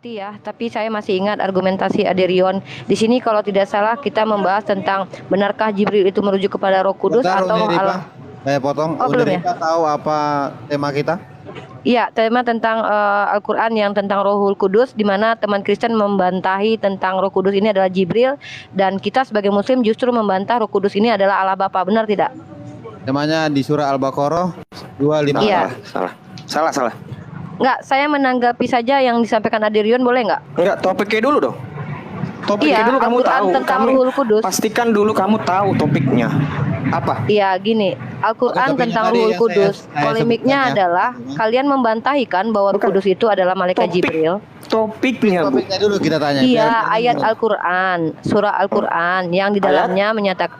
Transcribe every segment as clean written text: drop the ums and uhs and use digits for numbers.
mengerti ya, tapi saya masih ingat argumentasi Aderion. Di sini kalau tidak salah kita membahas tentang benarkah Jibril itu merujuk kepada Roh Kudus Bentar, atau Roh Uniripa. Allah. Saya potong. Oh, belum ya? Uniripa tahu apa tema kita? Iya, tema tentang Al-Quran yang tentang Rohul Kudus, di mana teman Kristen membantahi tentang Roh Kudus ini adalah Jibril, dan kita sebagai Muslim justru membantah Roh Kudus ini adalah Allah Bapa, benar tidak? Temanya di surah Al-Baqarah 254. Iya. Salah. Enggak, saya menanggapi saja yang disampaikan Aderion, boleh nggak? Enggak, topiknya dulu dong. Topiknya Iya, dulu kamu Al-Quran tahu. tentang Kamu Ruhul Kudus. pastikan dulu kamu tahu topiknya. Apa? Iya, gini, Al-Quran Oke, tentang tadi Ruhul yang Kudus, saya polemiknya sebutkan ya. adalah kalian membantahi kan bahwa Ruh Bukan. Kudus itu adalah malaikat Jibril. Topiknya, Bu. Topiknya dulu kita tanya. Iya, Biar- ayat Al-Quran, surah Al-Quran yang di dalamnya menyatakan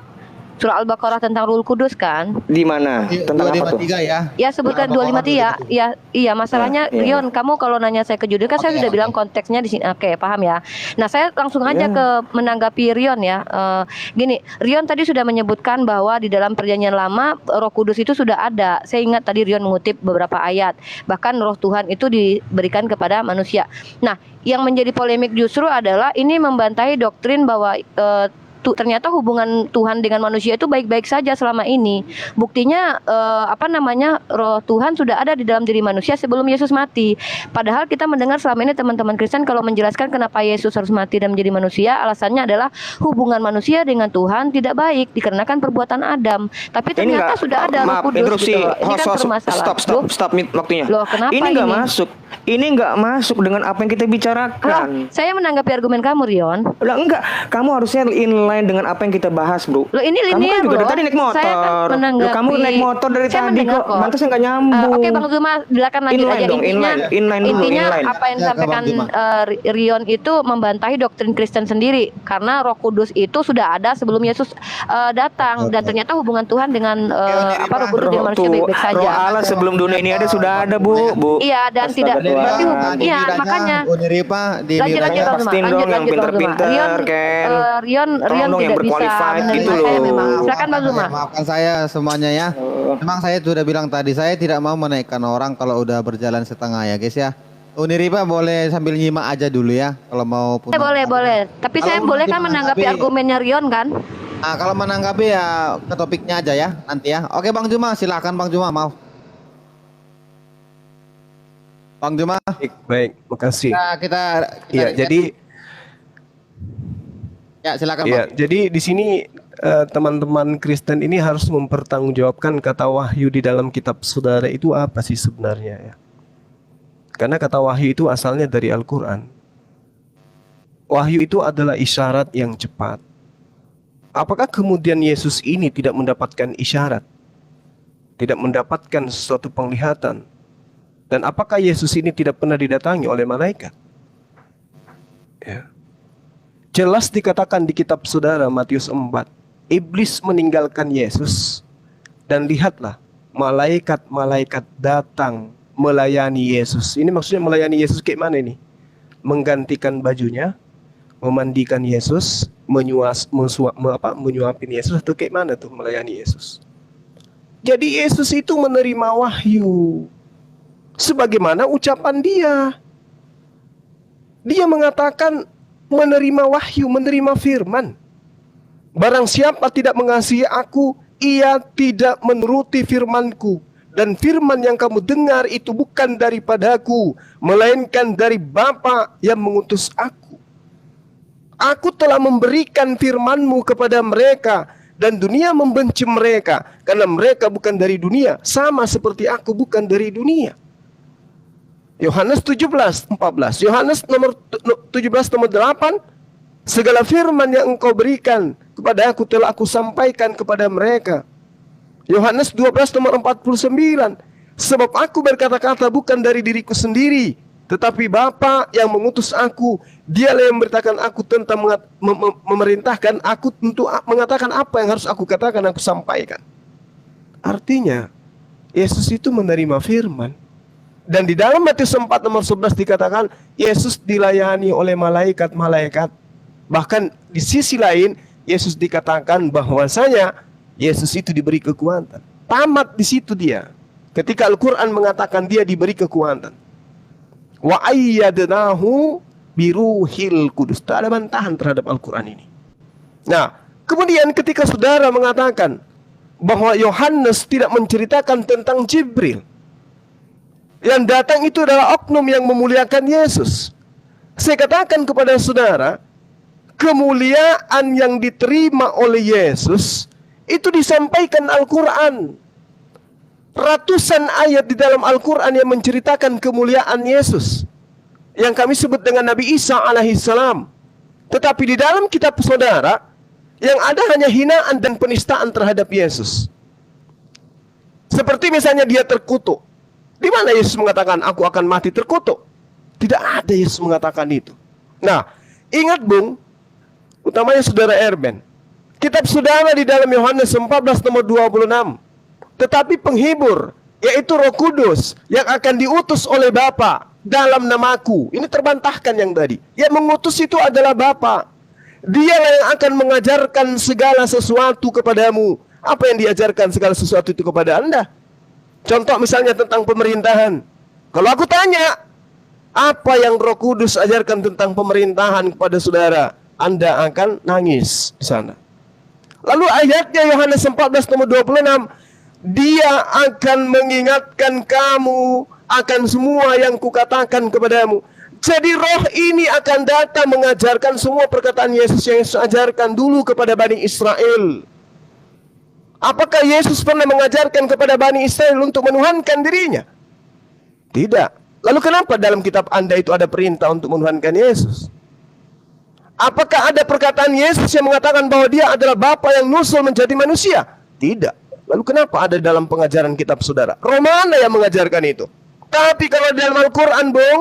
surah Al-Baqarah tentang Ruhul Kudus kan? Di mana? Tentang apa tuh? 253 ya. Ya sebutkan Al-Baqarah 253. Iya, masalahnya Nah, iya. Rion, kamu kalau nanya saya ke judul kan saya Oke, sudah oke. bilang konteksnya di sini. Oke, paham ya. Nah, saya langsung aja Ya. ke menanggapi Rion ya. Gini, Rion tadi sudah menyebutkan bahwa di dalam Perjanjian Lama Roh Kudus itu sudah ada. Saya ingat tadi Rion mengutip beberapa ayat. Bahkan Roh Tuhan itu diberikan kepada manusia. Nah, yang menjadi polemik justru adalah ini membantahi doktrin bahwa ternyata hubungan Tuhan dengan manusia itu baik-baik saja selama ini. Buktinya Roh Tuhan sudah ada di dalam diri manusia sebelum Yesus mati. Padahal kita mendengar selama ini teman-teman Kristen kalau menjelaskan kenapa Yesus harus mati dan menjadi manusia, alasannya adalah hubungan manusia dengan Tuhan tidak baik dikarenakan perbuatan Adam. Tapi ternyata sudah ada Roh Kudus interupsi. gitu loh. Ini kan permasalahan. Stop waktunya. Loh, kenapa ini nggak ini? masuk. Ini nggak masuk dengan apa yang kita bicarakan. Saya menanggapi argumen kamu, Rion. Lah enggak, kamu harusnya inline dengan apa yang kita bahas, Bro. Loh, ini Kamu linear kan juga loh. dari tadi naik motor. Saya kan menanggapi. Loh, kamu naik motor dari Saya tadi mendengar kok. Mantasnya nggak nyambung. Oke, Bang Zuma, silakan lanjut Inline aja. dong, inline dulu, Intinya inline. apa yang Ya, disampaikan Bang Zuma. Rion itu membantahi doktrin Kristen sendiri karena Roh Kudus itu sudah ada sebelum Yesus datang, dan ternyata hubungan Tuhan dengan Roh Kudus dengan manusia baik-baik saja. Roh Allah sebelum dunia ini ada sudah ada, Bu. Iya, dan tidak berarti iya, makanya Uniripa di lanjut Bang Zuma. Pastiin dong yang pinter-pinter, Ken. Rion Tolong dong yang tidak bisa berqualified menerima gitu saya loh. memang. Silakan Bang Zuma. Maafkan saya semuanya ya. Memang saya sudah bilang tadi saya tidak mau menaikkan orang kalau udah berjalan setengah ya guys ya. Uniripa boleh sambil nyimak aja dulu ya kalau mau. Boleh. Tapi Kalau saya boleh kan menanggapi menanggapi- argumennya Rion kan? Nah, kalau menanggapi ya ke topiknya aja ya nanti ya. Oke Bang Juma, silakan Bang Juma, maaf. Bang Juma. Baik, makasih. Nah, kita Iya, jadi ya silakan ya, Bang. jadi di sini teman-teman Kristen ini harus mempertanggungjawabkan kata wahyu di dalam kitab saudara itu apa sih sebenarnya ya. Karena kata wahyu itu asalnya dari Al-Quran. Wahyu itu adalah isyarat yang cepat. Apakah kemudian Yesus ini tidak mendapatkan isyarat? Tidak mendapatkan suatu penglihatan? Dan apakah Yesus ini tidak pernah didatangi oleh malaikat? Ya. Jelas dikatakan di kitab saudara Matius 4, iblis meninggalkan Yesus dan lihatlah malaikat-malaikat datang melayani Yesus. Ini maksudnya melayani Yesus kayak mana ini? Menggantikan bajunya, memandikan Yesus, menyuapin Yesus, atau kayak mana tuh melayani Yesus? Jadi Yesus itu menerima wahyu sebagaimana ucapan dia. Dia mengatakan menerima wahyu, menerima firman. Barang siapa tidak mengasihi aku, ia tidak menuruti firmanku. Dan firman yang kamu dengar itu bukan daripadaku, melainkan dari Bapa yang mengutus aku. Aku telah memberikan firmanmu kepada mereka, dan dunia membenci mereka, karena mereka bukan dari dunia, sama seperti aku bukan dari dunia. Yohanes 17:14. Yohanes nomor 17 nomor 8. Segala firman yang engkau berikan kepada aku telah aku sampaikan kepada mereka. Yohanes 12 nomor 49. Sebab aku berkata-kata bukan dari diriku sendiri, tetapi Bapa yang mengutus aku, dialah yang memberitakan aku tentang memerintahkan aku untuk mengatakan apa yang harus aku katakan, aku sampaikan. Artinya Yesus itu menerima firman. Dan di dalam Matius 4 nomor 11 dikatakan Yesus dilayani oleh malaikat-malaikat. Bahkan di sisi lain Yesus dikatakan bahwasanya Yesus itu diberi kekuatan. Tamat di situ dia. Ketika Al-Quran mengatakan dia diberi kekuatan. Wa ayyadnahu Biruhil Kudus. Tak ada bantahan terhadap Al-Quran ini. Nah, kemudian ketika saudara mengatakan bahwa Yohanes tidak menceritakan tentang Jibril, yang datang itu adalah oknum yang memuliakan Yesus. Saya katakan kepada saudara, kemuliaan yang diterima oleh Yesus itu disampaikan Al-Quran. Ratusan ayat di dalam Al-Quran yang menceritakan kemuliaan Yesus, yang kami sebut dengan Nabi Isa alaihissalam. Tetapi di dalam kitab saudara, yang ada hanya hinaan dan penistaan terhadap Yesus. Seperti misalnya dia terkutuk. Di mana Yesus mengatakan, aku akan mati terkutuk? Tidak ada Yesus mengatakan itu. Nah, ingat Bung, utamanya saudara Erben, kitab saudara di dalam Yohanes 14 nomor 26. Tetapi penghibur, yaitu Roh Kudus, yang akan diutus oleh Bapa dalam namaku. Ini terbantahkan yang tadi. Yang mengutus itu adalah Bapa. Dialah yang akan mengajarkan segala sesuatu kepadamu. Apa yang diajarkan segala sesuatu itu kepada Anda? Contoh misalnya tentang pemerintahan. Kalau aku tanya, apa yang Roh Kudus ajarkan tentang pemerintahan kepada saudara, Anda akan nangis di sana. Lalu ayatnya Yohanes 14 nomor 26, dia akan mengingatkan kamu akan semua yang kukatakan kepadamu. Jadi roh ini akan datang mengajarkan semua perkataan Yesus yang Yesus ajarkan dulu kepada Bani Israel. Apakah Yesus pernah mengajarkan kepada Bani Israel untuk menuhankan dirinya? Tidak. Lalu kenapa dalam kitab Anda itu ada perintah untuk menuhankan Yesus? Apakah ada perkataan Yesus yang mengatakan bahwa dia adalah Bapa yang nusul menjadi manusia? Tidak. Lalu kenapa ada dalam pengajaran kitab saudara? Roh mana yang mengajarkan itu? Tapi kalau dalam Al-Quran, Bung,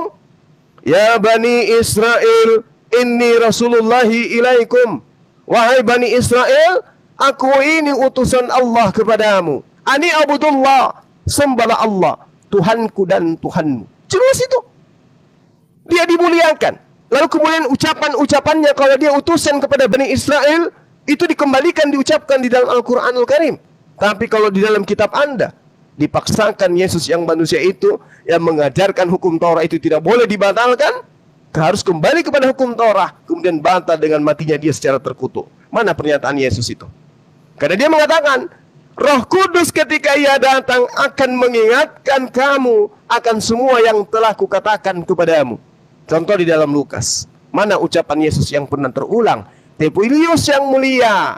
ya Bani Israel, inni Rasulullahi ilaikum. Wahai Bani Israel, aku ini utusan Allah kepadamu. Ani abudullah, sembahlah Allah, Tuhanku dan Tuhanmu. Jelas itu. Dia dimuliakan. Lalu kemudian ucapan-ucapannya kalau dia utusan kepada Bani Israel, itu dikembalikan, diucapkan di dalam Al-Quranul Karim. Tapi kalau di dalam kitab Anda, dipaksakan Yesus yang manusia itu, yang mengajarkan hukum Taurat itu tidak boleh dibatalkan, harus kembali kepada hukum Taurat, kemudian batal dengan matinya dia secara terkutuk. Mana pernyataan Yesus itu? Karena dia mengatakan, Roh Kudus ketika ia datang akan mengingatkan kamu akan semua yang telah kukatakan kepadamu. Contoh di dalam Lukas. Mana ucapan Yesus yang pernah terulang? Tepilius yang mulia.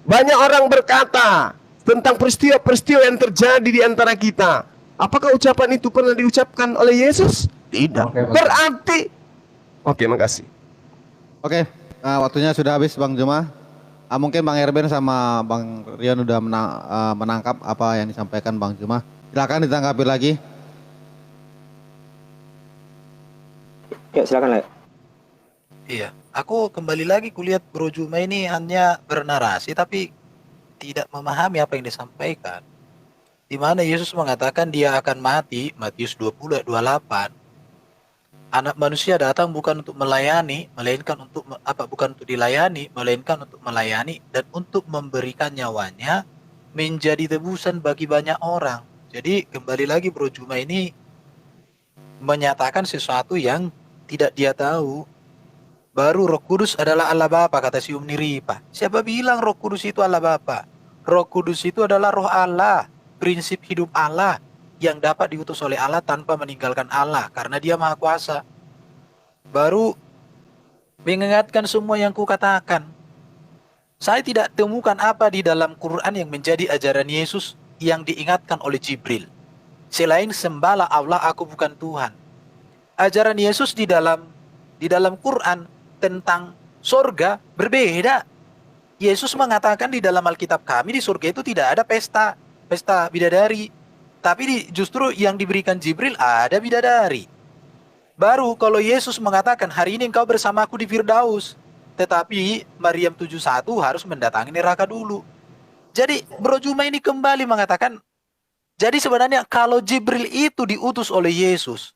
Banyak orang berkata tentang peristiwa-peristiwa yang terjadi di antara kita. Apakah ucapan itu pernah diucapkan oleh Yesus? Tidak. Berarti. Oke, makasih. Oke, waktunya sudah habis Bang Juma. Mungkin Bang Erben sama Bang Rion udah menangkap apa yang disampaikan Bang Juma. Silakan ditanggapi lagi. Ya, silakan lah. Iya, aku kembali lagi kulihat Bro Juma ini hanya bernarasi tapi tidak memahami apa yang disampaikan. Di mana Yesus mengatakan dia akan mati, Matius 20:28. Anak manusia datang bukan untuk melayani, melainkan untuk bukan untuk dilayani, melainkan untuk melayani dan untuk memberikan nyawanya menjadi tebusan bagi banyak orang. Jadi kembali lagi Bro Juma ini menyatakan sesuatu yang tidak dia tahu. Baru Roh Kudus adalah Allah Bapa, kata si Niripa. Siapa bilang Roh Kudus itu Allah Bapa? Roh Kudus itu adalah roh Allah, prinsip hidup Allah yang dapat diutus oleh Allah tanpa meninggalkan Allah karena dia Maha Kuasa. Baru mengingatkan semua yang kukatakan. Saya tidak temukan apa di dalam Quran yang menjadi ajaran Yesus yang diingatkan oleh Jibril. Selain sembahlah Allah, aku bukan Tuhan. Ajaran Yesus di dalam Quran tentang surga berbeda. Yesus mengatakan di dalam Alkitab kami di surga itu tidak ada pesta bidadari. Tapi justru yang diberikan Jibril ada bidadari. Baru kalau Yesus mengatakan hari ini engkau bersamaku di Firdaus. Tetapi Maryam 71 harus mendatangi neraka dulu. Jadi Bro Juma ini kembali mengatakan, jadi sebenarnya kalau Jibril itu diutus oleh Yesus,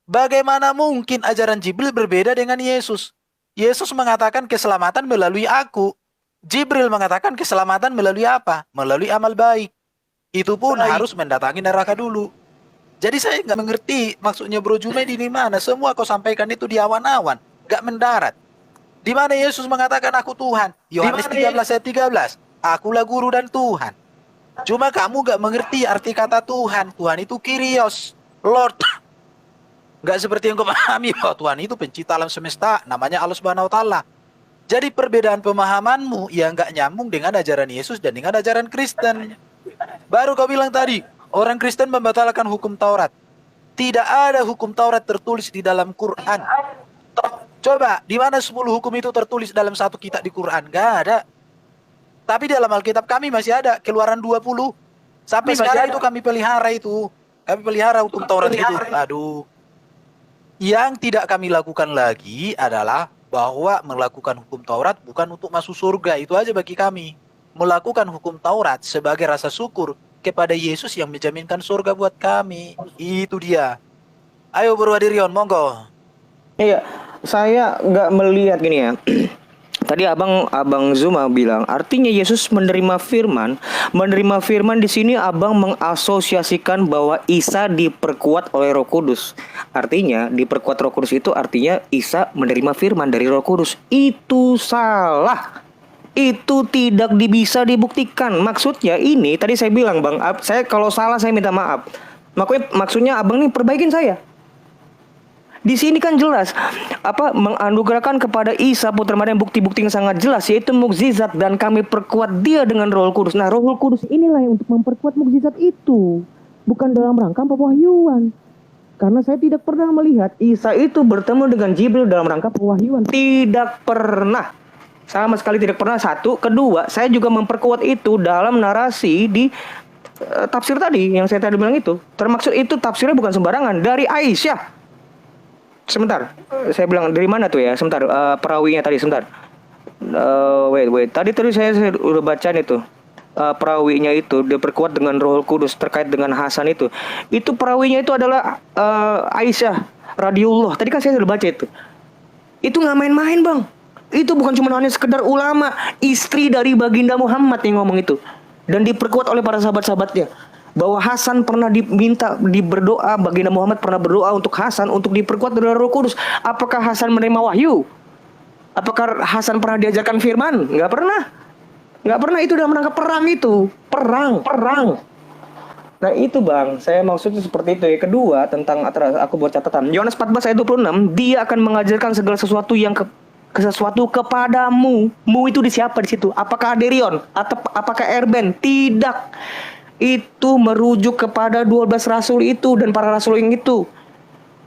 bagaimana mungkin ajaran Jibril berbeda dengan Yesus? Yesus mengatakan keselamatan melalui aku. Jibril mengatakan keselamatan melalui apa? Melalui amal baik. Itu pun harus mendatangi neraka dulu. Jadi saya nggak mengerti maksudnya Bro Junaid ini mana. Semua kau sampaikan itu di awan-awan. gak mendarat. Di mana Yesus mengatakan aku Tuhan? Yohanes 13 ayat 13. Akulah guru dan Tuhan. Cuma kamu gak mengerti arti kata Tuhan. Tuhan itu Kyrios, Lord. Gak seperti yang kau pahami bahwa Tuhan itu pencipta alam semesta, namanya Allah Subhanahu wa taala. Jadi perbedaan pemahamanmu yang gak nyambung dengan ajaran Yesus dan dengan ajaran Kristen. Baru kau bilang tadi, orang Kristen membatalkan hukum Taurat. Tidak ada hukum Taurat tertulis di dalam Quran. Coba, di mana 10 hukum itu tertulis dalam satu kitab di Quran? Gak ada. Tapi dalam Alkitab kami masih ada, Keluaran 20. Sampai sekarang itu kami pelihara itu. Kami pelihara hukum Taurat itu. Aduh. Yang tidak kami lakukan lagi adalah bahwa melakukan hukum Taurat bukan untuk masuk surga. Itu aja bagi kami. Melakukan hukum Taurat sebagai rasa syukur kepada Yesus yang menjaminkan surga buat kami. Itu dia. Ayo Bro Adirion, monggo. Iya, saya nggak melihat gini ya. Tadi abang Zuma bilang artinya Yesus menerima firman di sini abang mengasosiasikan bahwa Isa diperkuat oleh Roh Kudus. Artinya diperkuat Roh Kudus itu artinya Isa menerima firman dari Roh Kudus. Itu salah. Itu tidak bisa dibuktikan. Maksudnya ini tadi saya bilang Bang, saya kalau salah saya minta maaf. Maksudnya abang nih perbaikin saya. Di sini kan jelas menganugerahkan kepada Isa putra Maryam bukti-bukti yang sangat jelas, yaitu mukjizat, dan kami perkuat dia dengan Roh Kudus. Nah, Roh Kudus inilah yang untuk memperkuat mukjizat itu, bukan dalam rangka pewahyuan. Karena saya tidak pernah melihat Isa itu bertemu dengan Jibril dalam rangka pewahyuan. Tidak pernah. Sama sekali tidak pernah. Satu, kedua, saya juga memperkuat itu dalam narasi di tafsir tadi yang saya tadi bilang itu. Termaksud itu tafsirnya bukan sembarangan, dari Aisyah. Sebentar, saya bilang dari mana tuh ya? Sebentar, perawinya tadi sebentar. Wait. Tadi saya udah bacain itu. Perawinya itu diperkuat dengan Roh Kudus terkait dengan Hasan itu. Itu perawinya itu adalah Aisyah radhiyallahu. Tadi kan saya udah baca itu. Itu nggak main-main bang. Itu bukan cuma hanya sekedar ulama, istri dari baginda Muhammad yang ngomong itu. Dan diperkuat oleh para sahabat-sahabatnya. Bahwa Hasan pernah berdoa, baginda Muhammad pernah berdoa untuk Hasan untuk diperkuat dengan Roh Kudus. Apakah Hasan menerima wahyu? Apakah Hasan pernah diajarkan firman? Nggak pernah. Itu dalam rangka perang itu. Perang. Nah itu bang, saya maksudnya seperti itu ya. Kedua, tentang aku buat catatan. Yohanes 14 ayat 26, dia akan mengajarkan segala sesuatu yang sesuatu kepadamu. Mu itu di siapa di situ? Apakah Aderion? Atau apakah Erben? Tidak. Itu merujuk kepada 12 rasul itu dan para rasul yang itu.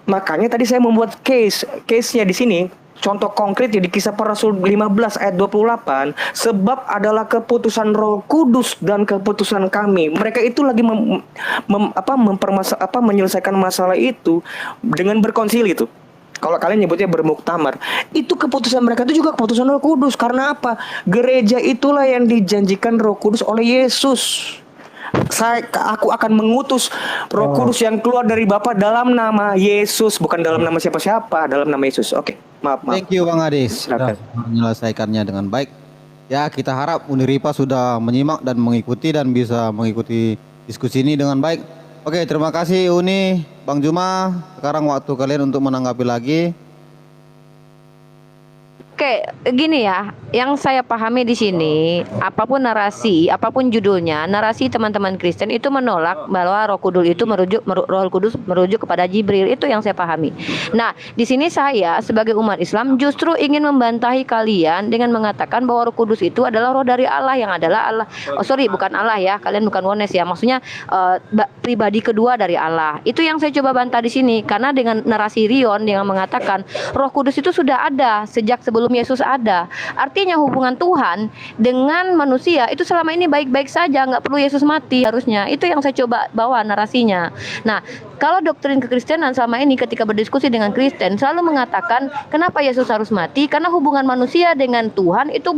Makanya tadi saya membuat case-nya di sini, contoh konkret ya di Kisah Para Rasul 15 ayat 28, sebab adalah keputusan Roh Kudus dan keputusan kami. Mereka itu lagi menyelesaikan masalah itu dengan berkonsili itu. Kalau kalian nyebutnya bermuktamar, itu keputusan mereka itu juga keputusan Roh Kudus. Karena apa? Gereja itulah yang dijanjikan Roh Kudus oleh Yesus. Aku akan mengutus Roh Kudus yang keluar dari Bapa dalam nama Yesus, bukan dalam nama siapa-siapa, dalam nama Yesus. Oke, maaf. Thank you Bang Adis sudah menyelesaikannya dengan baik. Ya, kita harap Uniripa sudah menyimak dan mengikuti dan bisa mengikuti diskusi ini dengan baik. Oke, terima kasih Uni, Bang Juma. Sekarang waktu kalian untuk menanggapi lagi. Oke, gini ya, yang saya pahami di sini, apapun narasi, apapun judulnya, narasi teman-teman Kristen itu menolak bahwa Roh Kudus itu merujuk kepada Jibril. Itu yang saya pahami. Nah, di sini saya sebagai umat Islam justru ingin membantahi kalian dengan mengatakan bahwa Roh Kudus itu adalah roh dari Allah yang adalah Allah. Bukan Allah ya, kalian bukan oneness ya. Maksudnya pribadi kedua dari Allah. Itu yang saya coba bantah di sini, karena dengan narasi Rion yang mengatakan Roh Kudus itu sudah ada sejak sebelum Yesus ada. Artinya hubungan Tuhan dengan manusia itu selama ini baik-baik saja, nggak perlu Yesus mati harusnya. Itu yang saya coba bawa narasinya. Nah, kalau doktrin kekristenan selama ini ketika berdiskusi dengan Kristen selalu mengatakan kenapa Yesus harus mati? Karena hubungan manusia dengan Tuhan itu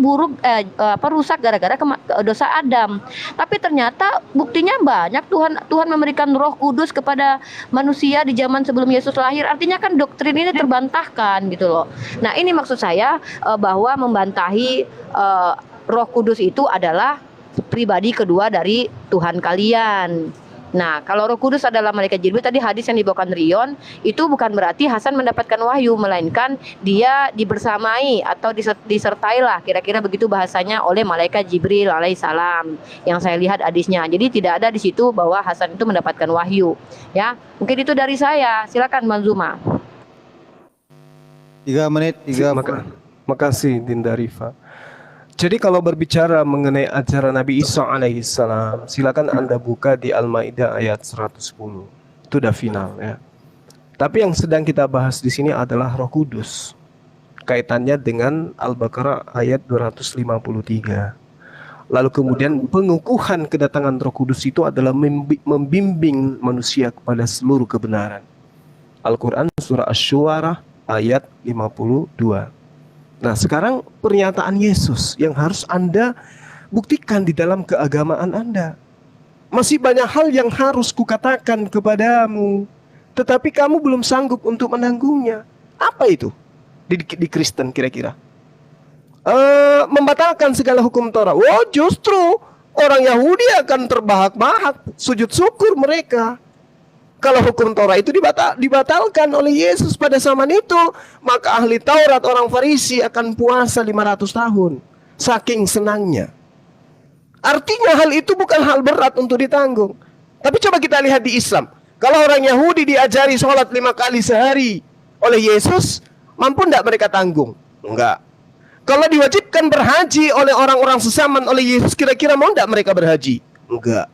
rusak gara-gara dosa Adam. Tapi ternyata buktinya banyak. Tuhan memberikan Roh Kudus kepada manusia di zaman sebelum Yesus lahir. Artinya kan doktrin ini terbantahkan gitu loh. Nah, ini maksud saya bahwa membantahi Roh Kudus itu adalah pribadi kedua dari Tuhan kalian. Nah, kalau Roh Kudus adalah malaikat Jibril, tadi hadis yang dibawakan Rion, itu bukan berarti Hasan mendapatkan wahyu, melainkan dia dibersamai atau disertai lah, kira-kira begitu bahasanya, oleh malaikat Jibril alaihissalam. Yang saya lihat hadisnya. Jadi tidak ada di situ bahwa Hasan itu mendapatkan wahyu. Ya, mungkin itu dari saya. Silakan Bang Zuma. 3 menit, 3 Makasih Dinda Rifa. Jadi kalau berbicara mengenai ajaran Nabi Isa alaihissalam, silakan Anda buka di Al-Maidah ayat 110. Itu udah final ya. Tapi yang sedang kita bahas di sini adalah Roh Kudus. Kaitannya dengan Al-Baqarah ayat 253. Lalu kemudian pengukuhan kedatangan Roh Kudus itu adalah membimbing manusia kepada seluruh kebenaran. Al-Quran surah Asy-Syu'ara ayat 52. Nah, sekarang pernyataan Yesus yang harus Anda buktikan di dalam keagamaan Anda. Masih banyak hal yang harus kukatakan kepadamu, tetapi kamu belum sanggup untuk menanggungnya. Apa itu di Kristen kira-kira? Membatalkan segala hukum Torah. Oh, justru orang Yahudi akan terbahak-bahak, sujud syukur mereka. Kalau hukum Torah itu dibatalkan oleh Yesus pada zaman itu, maka ahli Taurat orang Farisi akan puasa 500 tahun. Saking senangnya. Artinya hal itu bukan hal berat untuk ditanggung. Tapi coba kita lihat di Islam. Kalau orang Yahudi diajari sholat 5 kali sehari oleh Yesus, mampu tidak mereka tanggung? Enggak. Kalau diwajibkan berhaji oleh orang-orang sesaman oleh Yesus, kira-kira mau tidak mereka berhaji? Enggak.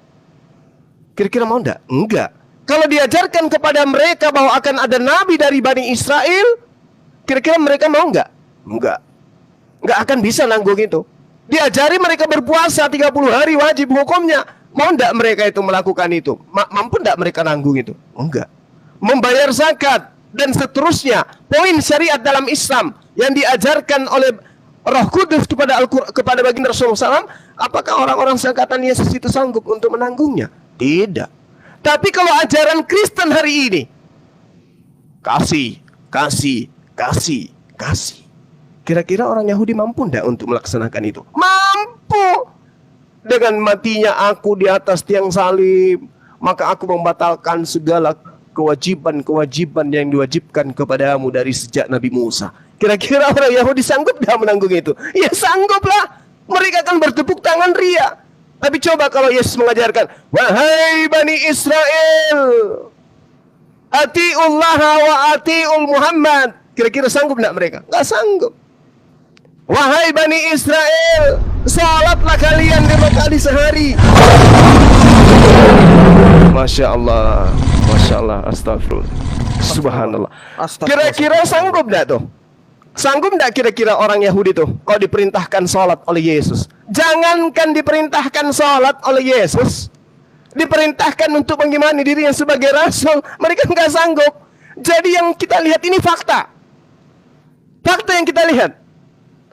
Kira-kira mau tidak? Enggak. Kalau diajarkan kepada mereka bahwa akan ada nabi dari Bani Israel, kira-kira mereka mau enggak? Enggak. Enggak akan bisa nanggung itu. Diajari mereka berpuasa 30 hari wajib hukumnya. Mau enggak mereka itu melakukan itu? Mampu enggak mereka nanggung itu? Enggak. Membayar zakat dan seterusnya. Poin syariat dalam Islam yang diajarkan oleh Roh Kudus kepada baginda Rasulullah SAW, apakah orang-orang seangkatan Yesus itu sanggup untuk menanggungnya? Tidak. Tapi kalau ajaran Kristen hari ini, kasih. Kira-kira orang Yahudi mampu enggak untuk melaksanakan itu? Mampu. Dengan matinya aku di atas tiang salib, maka aku membatalkan segala kewajiban-kewajiban yang diwajibkan kepadamu dari sejak Nabi Musa. Kira-kira orang Yahudi sanggup enggak menanggung itu? Ya sangguplah. Mereka akan bertepuk tangan ria. Tapi coba kalau Yesus mengajarkan, wahai Bani Israel, ati'ullah wa ati'ul Muhammad. Kira-kira sanggup enggak mereka? Enggak sanggup. Wahai Bani Israel, salatlah kalian 5 kali sehari. Masya Allah, astagfirullah, subhanallah. Kira-kira sanggup enggak tuh? Sanggup enggak kira-kira orang Yahudi tuh kalau diperintahkan sholat oleh Yesus? Jangankan diperintahkan sholat oleh Yesus, diperintahkan untuk mengimani dirinya sebagai rasul, mereka enggak sanggup. Jadi yang kita lihat ini fakta. Fakta yang kita lihat.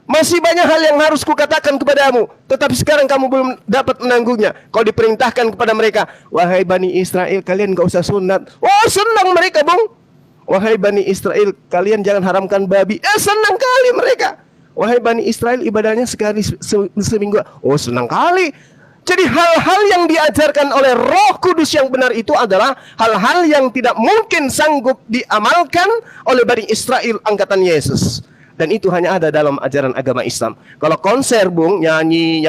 Masih banyak hal yang harus kukatakan kepadamu, tetapi sekarang kamu belum dapat menanggungnya. Kalau diperintahkan kepada mereka, wahai Bani Israel, kalian enggak usah sunat. Oh, senang mereka, Bung. Wahai Bani Israel, kalian jangan haramkan babi. Senang kali mereka. Wahai Bani Israel, ibadahnya sekali seminggu. Oh, senang kali. Jadi hal-hal yang diajarkan oleh Roh Kudus yang benar itu adalah hal-hal yang tidak mungkin sanggup diamalkan oleh Bani Israel angkatan Yesus. Dan itu hanya ada dalam ajaran agama Islam. Kalau konser, Bung, nyanyi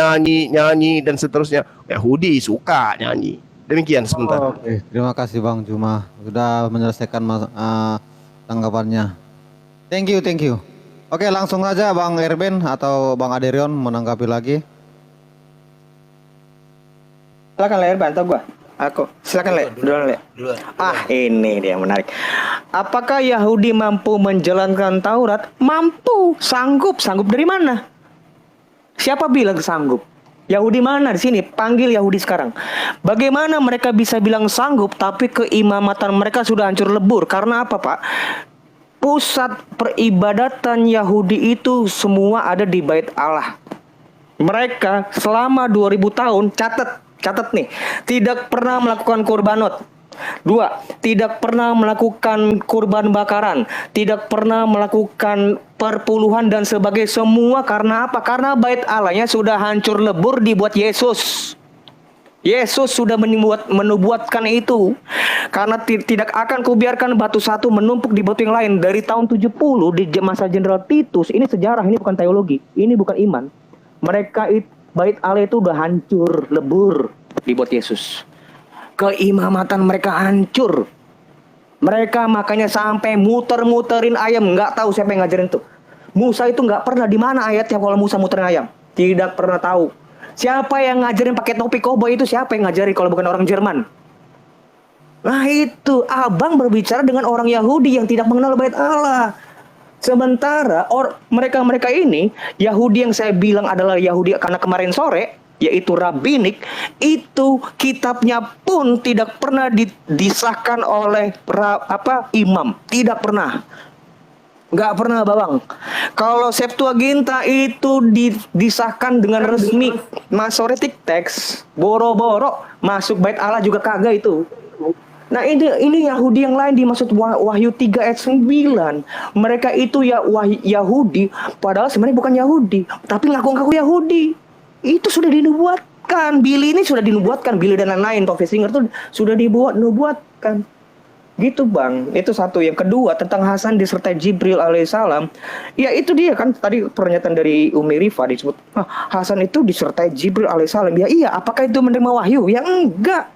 dan seterusnya, Yahudi suka nyanyi. Demikian sebentar. Oke, terima kasih Bang Zuma sudah menyelesaikan tanggapannya. Thank you. Oke, langsung saja Bang Erben atau Bang Aderion menanggapi lagi. Silakan Le Erben atau gua? Aku. Silakan Le. Duluan. Ini dia yang menarik. Apakah Yahudi mampu menjalankan Taurat? Mampu, sanggup dari mana? Siapa bilang sanggup? Yahudi mana di sini? Panggil Yahudi sekarang. Bagaimana mereka bisa bilang sanggup tapi keimamatan mereka sudah hancur lebur? Karena apa, Pak? Pusat peribadatan Yahudi itu semua ada di Bait Allah. Mereka selama 2000 tahun, catat nih, tidak pernah melakukan kurbanot. 2, tidak pernah melakukan kurban bakaran, tidak pernah melakukan perpuluhan dan sebagainya. Semua karena apa? Karena Bait Allahnya sudah hancur lebur dibuat Yesus. Yesus sudah menubuatkan itu. Karena tidak akan kubiarkan batu satu menumpuk di batu yang lain. Dari tahun 70 di masa Jenderal Titus, ini sejarah, ini bukan teologi, ini bukan iman. Bait Allah itu udah hancur, lebur dibuat Yesus. Keimamatan mereka hancur. Mereka makanya sampai muter-muterin ayam, nggak tahu siapa yang ngajarin tuh. Musa itu nggak pernah, di mana ayatnya kalau Musa muterin ayam? Tidak pernah tahu. Siapa yang ngajarin pakai topi koboi itu? Siapa yang ngajarin kalau bukan orang Jerman? Nah itu, abang berbicara dengan orang Yahudi yang tidak mengenal bait Allah. Sementara mereka ini, Yahudi yang saya bilang adalah Yahudi karena kemarin sore, yaitu rabbinik, itu kitabnya pun tidak pernah disahkan oleh imam. Tidak pernah. Nggak pernah, Bawang. Kalau Septuaginta itu disahkan dengan resmi, Masoretic text, boro-boro masuk bait Allah juga kagak itu. Nah ini Yahudi yang lain dimaksud Wahyu 3 ayat 9. Mereka itu ya Yahudi, padahal sebenarnya bukan Yahudi, tapi ngaku-ngaku Yahudi. Itu sudah dinubuatkan. Billy ini sudah dinubuatkan, Billy dan lain-lain, Tove Singer itu sudah dinubuatkan. Gitu Bang, itu satu. Yang kedua tentang Hasan disertai Jibril alaihissalam. Ya itu dia kan tadi pernyataan dari Umi Rifa disebut Hasan itu disertai Jibril alaihissalam. Ya iya, apakah itu menerima wahyu? Ya enggak.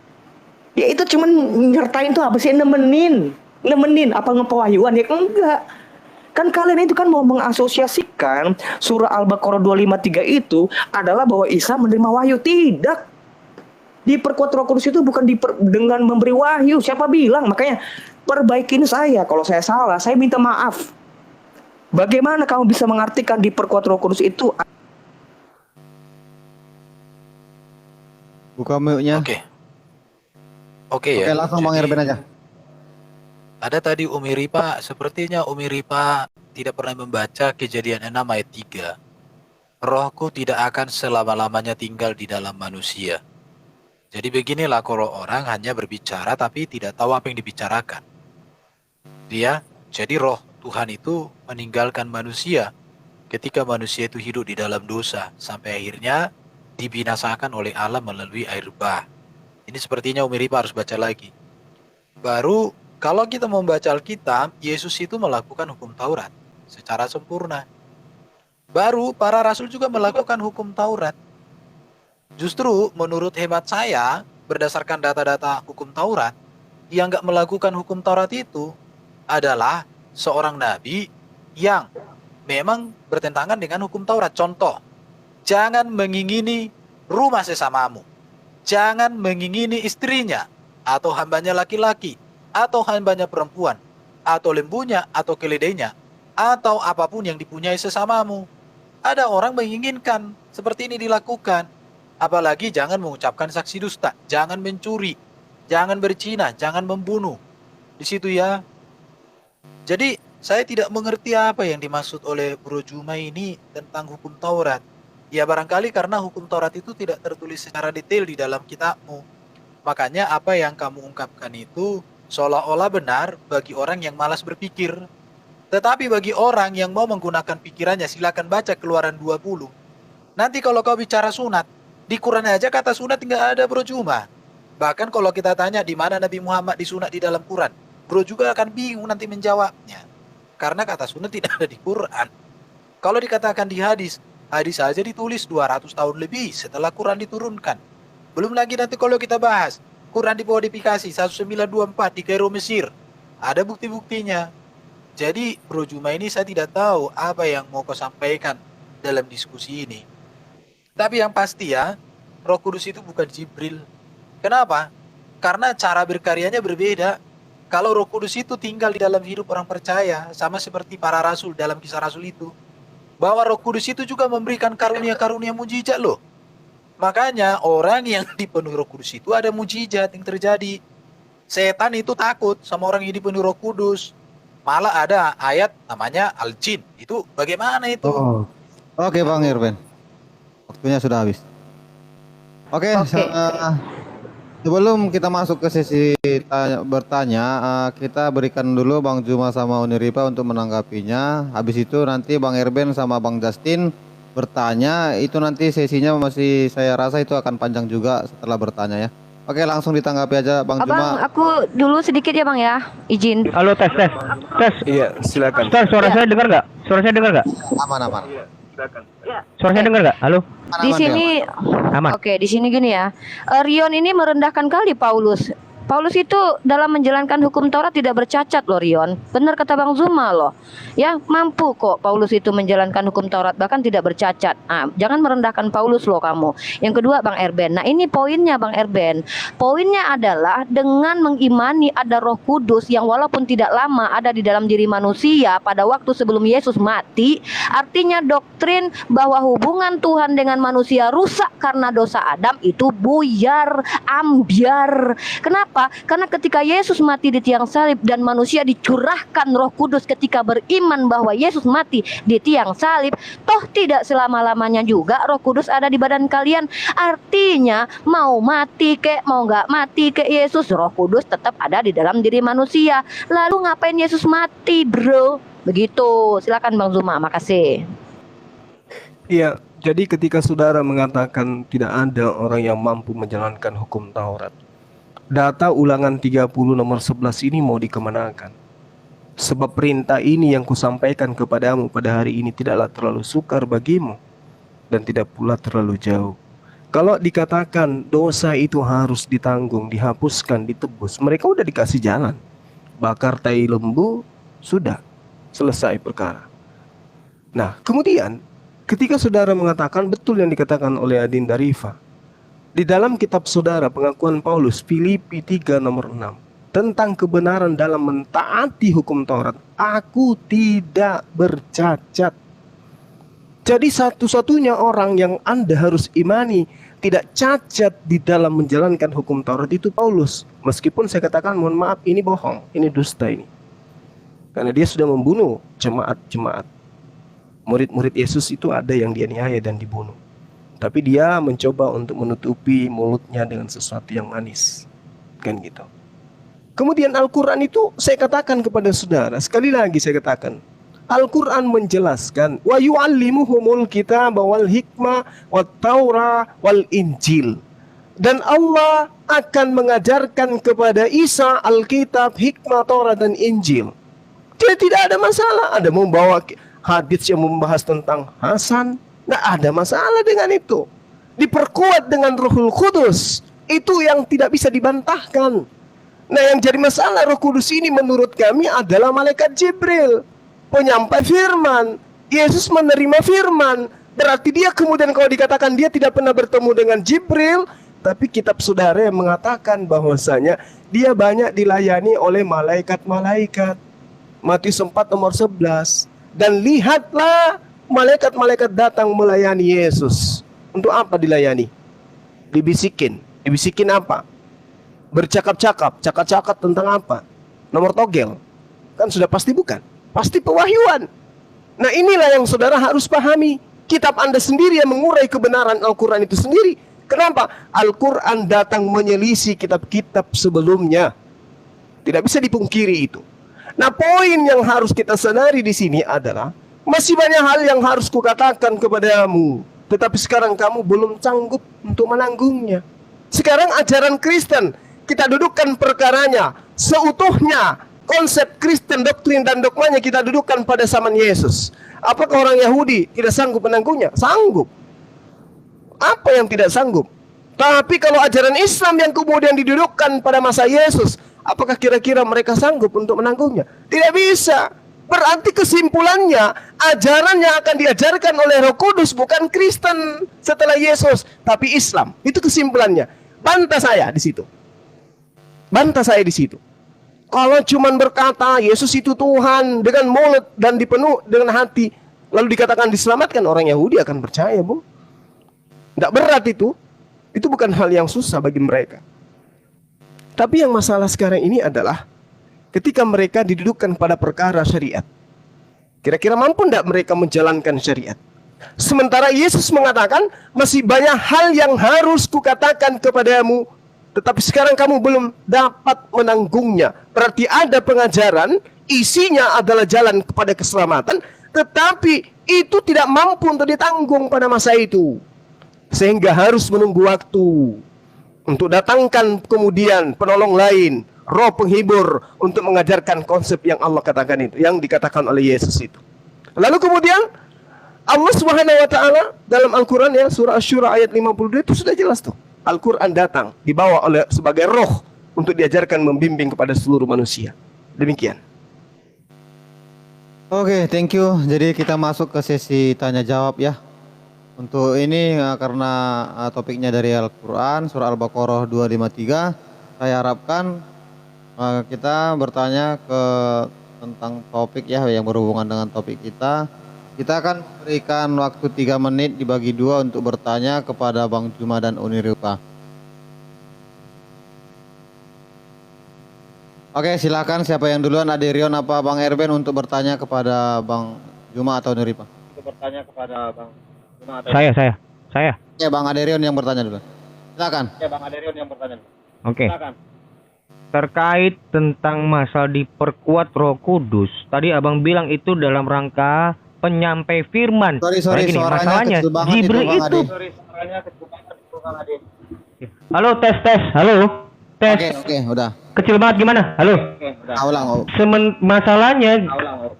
Ya itu cuman nyertain tuh apa sih, nemenin apa ngepewahyuan? Ya enggak. Kan kalian itu kan mau mengasosiasikan surah Al-Baqarah 253 itu adalah bahwa Isa menerima wahyu. Tidak. Diperkuat Roh Kudus itu bukan dengan memberi wahyu. Siapa bilang? Makanya perbaikin saya. Kalau saya salah, saya minta maaf. Bagaimana kamu bisa mengartikan diperkuat Roh Kudus itu? Buka mic-nya. Oke ya. Oke, langsung Bang Erben aja. Ada tadi Umi Ripa, sepertinya Umi Ripa tidak pernah membaca Kejadian 6 ayat 3. Rohku tidak akan selama-lamanya tinggal di dalam manusia. Jadi beginilah kalau orang hanya berbicara tapi tidak tahu apa yang dibicarakan. Jadi roh Tuhan itu meninggalkan manusia ketika manusia itu hidup di dalam dosa sampai akhirnya dibinasakan oleh Allah melalui air bah. Ini sepertinya Umi Ripa harus baca lagi. Baru kalau kita membaca Alkitab, Yesus itu melakukan hukum Taurat secara sempurna. Baru para rasul juga melakukan hukum Taurat. Justru menurut hemat saya, berdasarkan data-data hukum Taurat, yang nggak melakukan hukum Taurat itu adalah seorang nabi yang memang bertentangan dengan hukum Taurat. Contoh, jangan mengingini rumah sesamamu. Jangan mengingini istrinya, atau hambanya laki-laki, atau hambanya perempuan, atau lembunya, atau keledainya, atau apapun yang dipunyai sesamamu. Ada orang menginginkan seperti ini dilakukan. Apalagi jangan mengucapkan saksi dusta, jangan mencuri, jangan berzina, jangan membunuh. Di situ ya. Jadi saya tidak mengerti apa yang dimaksud oleh Bro Juma ini tentang hukum Taurat. Ya barangkali karena hukum Taurat itu tidak tertulis secara detail di dalam kitabmu. Makanya apa yang kamu ungkapkan itu seolah-olah benar bagi orang yang malas berpikir. Tetapi bagi orang yang mau menggunakan pikirannya, silakan baca Keluaran 20. Nanti kalau kau bicara sunat, di Quran aja kata sunat nggak ada Bro Juma. Bahkan kalau kita tanya di mana Nabi Muhammad disunat di dalam Quran, Bro juga akan bingung nanti menjawabnya. Karena kata sunat tidak ada di Quran. Kalau dikatakan di hadis aja ditulis 200 tahun lebih setelah Quran diturunkan. Belum lagi nanti kalau kita bahas Quran dikodifikasi 1924 di Kairo Mesir. Ada bukti-buktinya. Jadi Bro Juma ini saya tidak tahu apa yang mau kau sampaikan dalam diskusi ini. Tapi yang pasti ya, Roh Kudus itu bukan Jibril. Kenapa? Karena cara berkaryanya berbeda. Kalau Roh Kudus itu tinggal di dalam hidup orang percaya, sama seperti para rasul dalam Kisah Rasul itu, bahwa Roh Kudus itu juga memberikan karunia-karunia mujizat loh. Makanya orang yang dipenuhi Roh Kudus itu ada mujizat yang terjadi. Setan itu takut sama orang yang dipenuhi Roh Kudus. Malah ada ayat namanya Al-Jin. Itu bagaimana itu? Oke Bang Irben. Waktunya sudah habis. Oke. Sebelum kita masuk ke sesi bertanya, kita berikan dulu Bang Juma sama Uni Ripa untuk menanggapinya. Habis itu nanti Bang Erben sama Bang Justin bertanya, itu nanti sesinya masih saya rasa itu akan panjang juga setelah bertanya ya. Oke, langsung ditanggapi aja Bang Abang, Juma. aku dulu sedikit ya Bang ya, izin. Halo, tes. Iya, silakan. Suara saya dengar nggak? Suara saya dengar nggak? Aman. Suara saya dengar nggak? Halo? Di sini, Aman. oke, di sini gini ya. Rion ini merendahkan kali Paulus. Paulus itu dalam menjalankan hukum Taurat tidak bercacat loh Rion. Benar kata Bang Zuma loh. Ya mampu kok Paulus itu menjalankan hukum Taurat bahkan tidak bercacat. Jangan merendahkan Paulus loh kamu. Yang kedua Bang Erben. Nah ini poinnya Bang Erben. Poinnya adalah dengan mengimani ada Roh Kudus yang walaupun tidak lama ada di dalam diri manusia pada waktu sebelum Yesus mati. Artinya doktrin bahwa hubungan Tuhan dengan manusia rusak karena dosa Adam itu buyar, ambiar. Kenapa? Karena ketika Yesus mati di tiang salib dan manusia dicurahkan Roh Kudus ketika beriman bahwa Yesus mati di tiang salib, toh tidak selama-lamanya juga Roh Kudus ada di badan kalian. Artinya mau mati kek mau nggak mati kek Yesus, Roh Kudus tetap ada di dalam diri manusia. Lalu ngapain Yesus mati, bro? Begitu. Silakan Bang Zuma, makasih. Iya, jadi ketika saudara mengatakan tidak ada orang yang mampu menjalankan hukum Taurat, data Ulangan 30 nomor 11 ini mau dikemanakan? Sebab perintah ini yang kusampaikan kepadamu pada hari ini tidaklah terlalu sukar bagimu dan tidak pula terlalu jauh. Kalau dikatakan dosa itu harus ditanggung, dihapuskan, ditebus, mereka udah dikasih jalan. Bakar tai lembu, sudah selesai perkara. Nah, kemudian ketika saudara mengatakan betul yang dikatakan oleh Adinda Rifa, di dalam kitab saudara pengakuan Paulus Filipi 3 nomor 6 tentang kebenaran dalam mentaati hukum Taurat, aku tidak bercacat. Jadi satu-satunya orang yang Anda harus imani tidak cacat di dalam menjalankan hukum Taurat itu Paulus. Meskipun saya katakan mohon maaf ini bohong, ini dusta ini. Karena dia sudah membunuh jemaat-jemaat. Murid-murid Yesus itu ada yang dianiaya dan dibunuh. Tapi dia mencoba untuk menutupi mulutnya dengan sesuatu yang manis. Kan gitu. Kemudian Al-Quran itu saya katakan kepada saudara, sekali lagi saya katakan, Al-Quran menjelaskan wa yu'allimuhumul kitab wal hikmah wat taurah wal injil. Dan Allah akan mengajarkan kepada Isa Alkitab, hikmah, Taurat dan Injil. Jadi tidak ada masalah. Ada membawa hadis yang membahas tentang Hasan, nggak ada masalah dengan itu. Diperkuat dengan Rohul Kudus, itu yang tidak bisa dibantahkan. Nah yang jadi masalah Roh Kudus ini menurut kami adalah malaikat Jibril, penyampai firman. Yesus menerima firman, berarti dia kemudian kalau dikatakan dia tidak pernah bertemu dengan Jibril, tapi kitab saudara yang mengatakan bahwasanya dia banyak dilayani oleh malaikat-malaikat. Matius 4 nomor 11. Dan lihatlah malaikat-malaikat datang melayani Yesus. Untuk apa dilayani? Dibisikin. Dibisikin apa? Bercakap-cakap. Cakap-cakap tentang apa? Nomor togel. Kan sudah pasti bukan. Pasti pewahyuan. Nah inilah yang saudara harus pahami. Kitab Anda sendiri yang mengurai kebenaran Al-Quran itu sendiri. Kenapa? Al-Quran datang menyelisih kitab-kitab sebelumnya. Tidak bisa dipungkiri itu. Nah poin yang harus kita sadari di sini adalah masih banyak hal yang harus kukatakan kepadamu, tetapi sekarang kamu belum sanggup untuk menanggungnya. Sekarang ajaran Kristen kita dudukkan perkaranya seutuhnya. Konsep Kristen, doktrin dan dogmanya kita dudukkan pada zaman Yesus. Apakah orang Yahudi tidak sanggup menanggungnya? Sanggup. Apa yang tidak sanggup? Tapi kalau ajaran Islam yang kemudian didudukkan pada masa Yesus, apakah kira-kira mereka sanggup untuk menanggungnya? Tidak bisa. Berarti kesimpulannya, ajaran yang akan diajarkan oleh Roh Kudus bukan Kristen setelah Yesus, tapi Islam. Itu kesimpulannya. Bantah saya di situ. Bantah saya di situ. Kalau cuman berkata Yesus itu Tuhan dengan mulut dan dipenuh dengan hati, lalu dikatakan diselamatkan, orang Yahudi akan percaya, Bung. Tidak berat itu. Itu bukan hal yang susah bagi mereka. Tapi yang masalah sekarang ini adalah ketika mereka didudukkan pada perkara syariat. Kira-kira mampu tidak mereka menjalankan syariat? Sementara Yesus mengatakan masih banyak hal yang harus kukatakan kepadamu, tetapi sekarang kamu belum dapat menanggungnya. Berarti ada pengajaran, isinya adalah jalan kepada keselamatan. Tetapi itu tidak mampu untuk ditanggung pada masa itu. Sehingga harus menunggu waktu untuk datangkan kemudian penolong lain, roh penghibur untuk mengajarkan konsep yang Allah katakan itu, yang dikatakan oleh Yesus itu. Lalu kemudian Allah Subhanahu wa taala dalam Al-Qur'an ya, surah Asy-Syura ayat 52 itu sudah jelas tuh. Al-Qur'an datang dibawa oleh sebagai roh untuk diajarkan membimbing kepada seluruh manusia. Demikian. Oke, thank you. Jadi kita masuk ke sesi tanya jawab ya. Untuk ini karena topiknya dari Al-Qur'an surah Al-Baqarah 253, saya harapkan kita bertanya tentang topik ya yang berhubungan dengan topik kita. Kita akan berikan waktu 3 menit dibagi 2 untuk bertanya kepada Bang Juma dan Uniripa. Oke, silakan siapa yang duluan, Aderion apa Bang Erben untuk bertanya kepada Bang Juma atau Uniripa? Untuk bertanya kepada Bang Juma atau Saya. Ya, Bang Aderion yang bertanya dulu. Silakan. Oke. Terkait tentang masalah diperkuat Roh Kudus, tadi Abang bilang itu dalam rangka penyampai firman. Sorry, Gini, suaranya masalahnya kecil banget Jibril Bang itu. Ade. Halo, tes. Halo. Tes. Oke, udah. Kecil banget gimana? Halo. Ulang. Masalahnya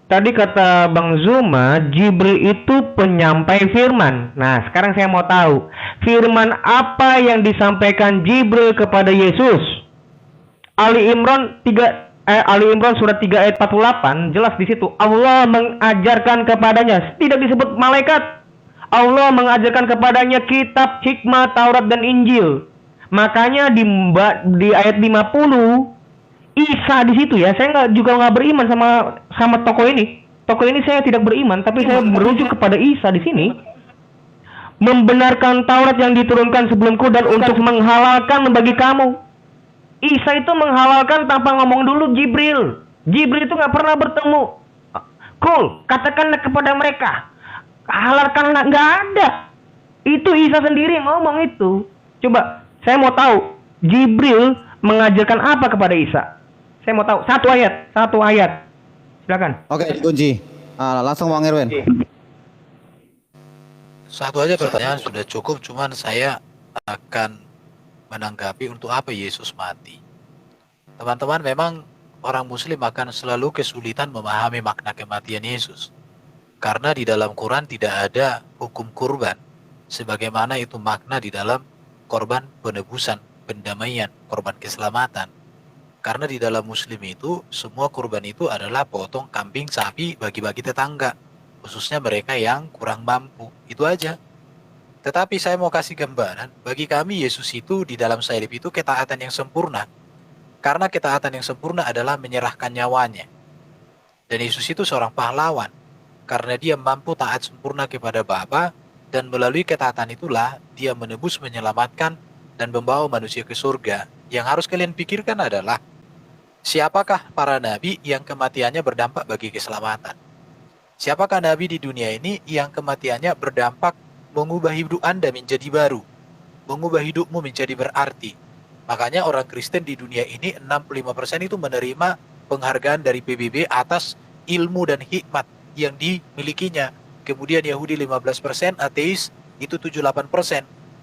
tadi kata Bang Zuma, Jibril itu penyampai firman. Nah, sekarang saya mau tahu, firman apa yang disampaikan Jibril kepada Yesus? Ali Imran surat 3 ayat 48 jelas di situ Allah mengajarkan kepadanya, tidak disebut malaikat. Allah mengajarkan kepadanya kitab, hikmah, Taurat dan Injil. Makanya di ayat 50 Isa di situ ya. Saya nggak beriman sama tokoh ini. Tokoh ini saya tidak beriman, tapi saya merujuk kepada Isa di sini. Membenarkan Taurat yang diturunkan sebelumku dan untuk menghalalkan bagi kamu. Isa itu menghalalkan tanpa ngomong dulu Jibril. Jibril itu nggak pernah bertemu. Cool, katakanlah kepada mereka, halalkanlah, nggak ada. Itu Isa sendiri yang ngomong itu. Coba, saya mau tahu Jibril mengajarkan apa kepada Isa. Saya mau tahu satu ayat. Silakan. Oke, dikunci. Langsung Bang Erwin. Satu aja pertanyaan sudah cukup, cuman saya akan menanggapi untuk apa Yesus mati. Teman-teman, memang orang muslim akan selalu kesulitan memahami makna kematian Yesus. Karena di dalam Quran tidak ada hukum kurban, sebagaimana itu makna di dalam korban penebusan, pendamaian, korban keselamatan. Karena di dalam muslim itu, semua kurban itu adalah potong kambing, sapi, bagi-bagi tetangga. Khususnya mereka yang kurang mampu. Itu aja. Tetapi saya mau kasih gambaran, bagi kami Yesus itu di dalam salib itu ketaatan yang sempurna. Karena ketaatan yang sempurna adalah menyerahkan nyawanya. Dan Yesus itu seorang pahlawan. Karena dia mampu taat sempurna kepada Bapa, dan melalui ketaatan itulah dia menebus, menyelamatkan, dan membawa manusia ke surga. Yang harus kalian pikirkan adalah, siapakah para nabi yang kematiannya berdampak bagi keselamatan? Siapakah nabi di dunia ini yang kematiannya berdampak mengubah hidup Anda menjadi baru, mengubah hidupmu menjadi berarti? Makanya orang Kristen di dunia ini 65% itu menerima penghargaan dari PBB atas ilmu dan hikmat yang dimilikinya. Kemudian Yahudi 15%, ateis itu 78%.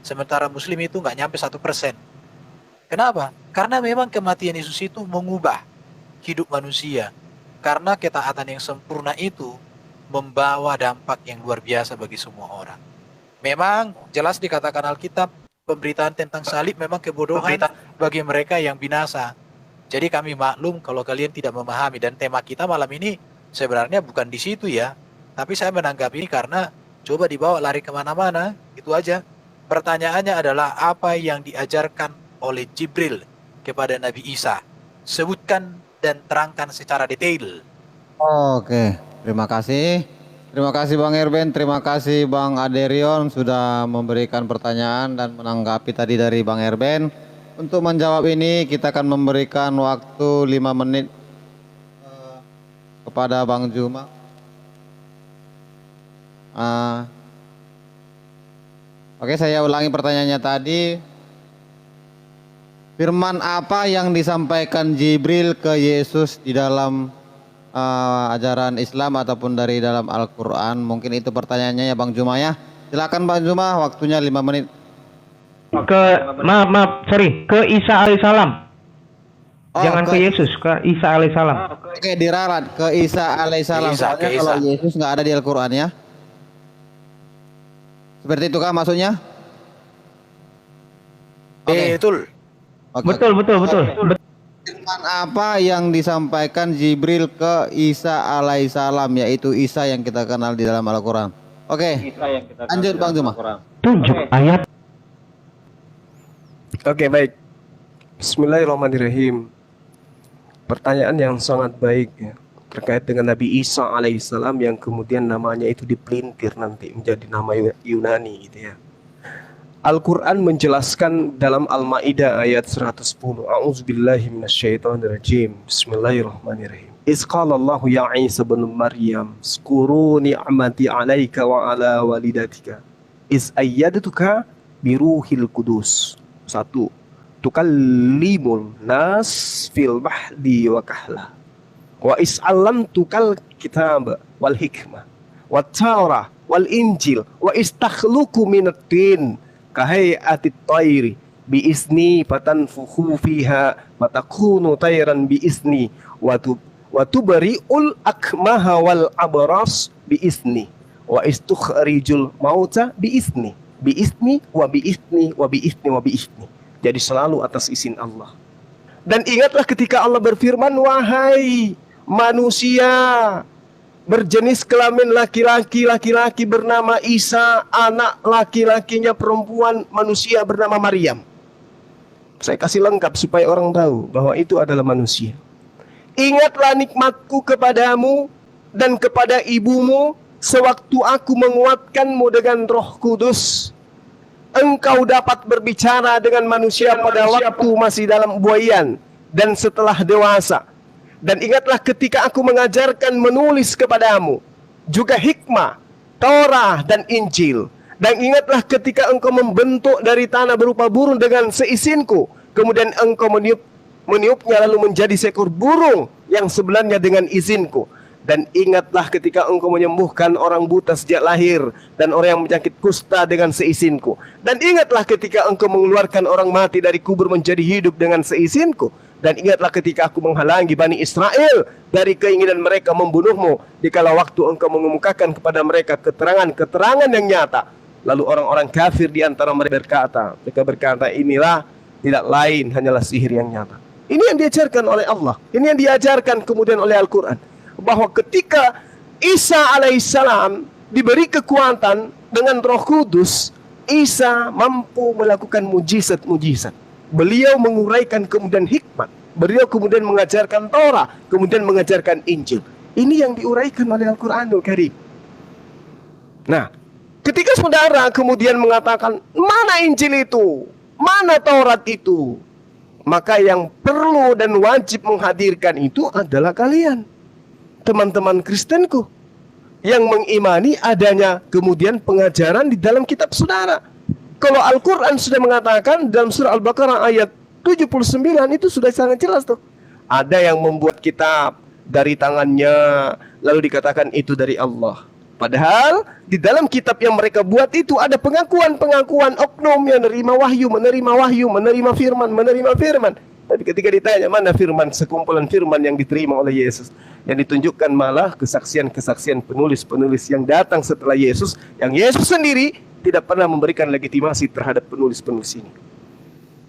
Sementara Muslim itu nggak nyampe 1%. Kenapa? Karena memang kematian Yesus itu mengubah hidup manusia. Karena ketaatan yang sempurna itu membawa dampak yang luar biasa bagi semua orang. Memang jelas dikatakan Alkitab, pemberitaan tentang salib memang kebodohan bagi mereka yang binasa. Jadi kami maklum kalau kalian tidak memahami, dan tema kita malam ini sebenarnya bukan di situ ya. Tapi saya menanggapi ini karena coba dibawa lari kemana-mana, itu aja. Pertanyaannya adalah apa yang diajarkan oleh Jibril kepada Nabi Isa? Sebutkan dan terangkan secara detail. Oke, terima kasih. Terima kasih Bang Erben, terima kasih Bang Aderion sudah memberikan pertanyaan dan menanggapi tadi dari Bang Erben. Untuk menjawab ini kita akan memberikan waktu 5 menit kepada Bang Juma. Oke, saya ulangi pertanyaannya tadi. Firman apa yang disampaikan Jibril ke Yesus di dalam ajaran Islam ataupun dari dalam Al-Quran? Mungkin itu pertanyaannya ya Bang Zuma ya. Silakan Bang Zuma, waktunya 5 menit. Ke Isa alaihissalam. Oh, Jangan ke Yesus, ke Isa alaihissalam. Oke, diralat ke Isa alaihissalam. Soalnya ke Isa. kalau Yesus nggak ada di Al-Quran ya. Seperti itu kah maksudnya? Betul. Oke. Betul. Firman apa yang disampaikan Jibril ke Isa alaihissalam, yaitu Isa yang kita kenal di dalam Al-Quran? Oke, lanjut Bang Zuma. Tunjuk ayat. Oke, baik. Bismillahirrahmanirrahim. Pertanyaan yang sangat baik ya, terkait dengan Nabi Isa alaihissalam yang kemudian namanya itu dipelintir nanti menjadi nama Yunani gitu ya. Al-Quran menjelaskan dalam Al-Ma'idah ayat 110. A'udzubillahi minasyaitonirrajim. Bismillahirrahmanirrahim. Isqalallahu ya Isa bin Maryam, "Zkuru ni'mati 'alaika wa 'ala walidatika. Is ayyadtuka biruhil qudus." 1. Tukallimul nas fil mahdi wa kahla. Wa is'allamtukal kitab wal hikmah wat taurah wal injil wa istakhluqu minat tin kahayati tayri bi isni fatanfukhu fiha fatakunu tayran bi isni wa tubri'ul akmaha wal abras bi isni wa istukhrijul mauta bi isni wa bi isni. Jadi selalu atas izin Allah. Dan ingatlah ketika Allah berfirman, wahai manusia berjenis kelamin laki-laki bernama Isa, anak laki-lakinya perempuan manusia bernama Maryam. Saya kasih lengkap supaya orang tahu bahwa itu adalah manusia. Ingatlah nikmatku kepadamu dan kepada ibumu sewaktu aku menguatkanmu dengan Roh Kudus. Engkau dapat berbicara dengan manusia pada waktu masih dalam buayan dan setelah dewasa. Dan ingatlah ketika aku mengajarkan menulis kepadamu juga hikmah, Taurah dan Injil. Dan ingatlah ketika engkau membentuk dari tanah berupa burung dengan seizinku, kemudian engkau meniupnya lalu menjadi seekor burung yang sebenarnya dengan izinku. Dan ingatlah ketika engkau menyembuhkan orang buta sejak lahir dan orang yang penyakit kusta dengan seizinku. Dan ingatlah ketika engkau mengeluarkan orang mati dari kubur menjadi hidup dengan seizinku. Dan ingatlah ketika aku menghalangi Bani Israel dari keinginan mereka membunuhmu, dikala waktu engkau mengemukakan kepada mereka keterangan-keterangan yang nyata. Lalu orang-orang kafir di antara mereka berkata, inilah tidak lain hanyalah sihir yang nyata. Ini yang diajarkan oleh Allah. Ini yang diajarkan kemudian oleh Al-Quran. Bahwa ketika Isa alaihissalam diberi kekuatan dengan Roh Kudus, Isa mampu melakukan mujizat-mujizat. Beliau menguraikan kemudian hikmat. Beliau kemudian mengajarkan Torah, kemudian mengajarkan Injil. Ini yang diuraikan oleh Al-Quranul Karim. Nah, ketika saudara kemudian mengatakan, mana Injil itu? Mana Taurat itu? Maka yang perlu dan wajib menghadirkan itu adalah kalian, teman-teman Kristenku, yang mengimani adanya kemudian pengajaran di dalam kitab saudara. Kalau Al-Quran sudah mengatakan dalam surah Al-Baqarah ayat 79 itu sudah sangat jelas tuh. Ada yang membuat kitab dari tangannya lalu dikatakan itu dari Allah. Padahal di dalam kitab yang mereka buat itu ada pengakuan-pengakuan oknum yang menerima firman. Tapi ketika ditanya mana firman, sekumpulan firman yang diterima oleh Yesus, yang ditunjukkan malah kesaksian-kesaksian penulis-penulis yang datang setelah Yesus, yang Yesus sendiri tidak pernah memberikan legitimasi terhadap penulis-penulis ini.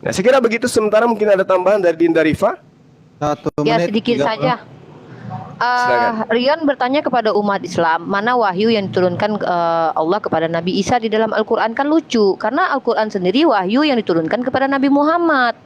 Nah, saya kira begitu. Sementara mungkin ada tambahan dari Dinda Rifa. 1 Ya, menit. sedikit saja. Rion bertanya kepada umat Islam, mana wahyu yang diturunkan Allah kepada Nabi Isa di dalam Al-Quran? Kan lucu, karena Al-Quran sendiri wahyu yang diturunkan kepada Nabi Muhammad,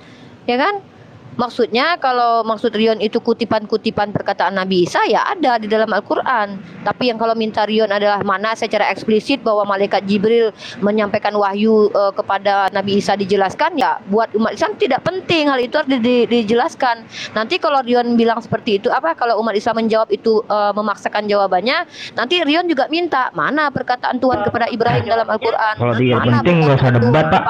ya kan? Maksudnya kalau maksud Rion itu kutipan-kutipan perkataan Nabi Isa, ya ada di dalam Al-Quran. Tapi yang kalau minta Rion adalah mana secara eksplisit bahwa malaikat Jibril menyampaikan wahyu kepada Nabi Isa dijelaskan, ya buat umat Islam tidak penting hal itu harus dijelaskan. Nanti kalau Rion bilang seperti itu, kalau umat Islam menjawab itu memaksakan jawabannya, nanti Rion juga minta mana perkataan Tuhan kepada Ibrahim dalam Al-Quran. Kalau dia penting nggak usah debat, Pak.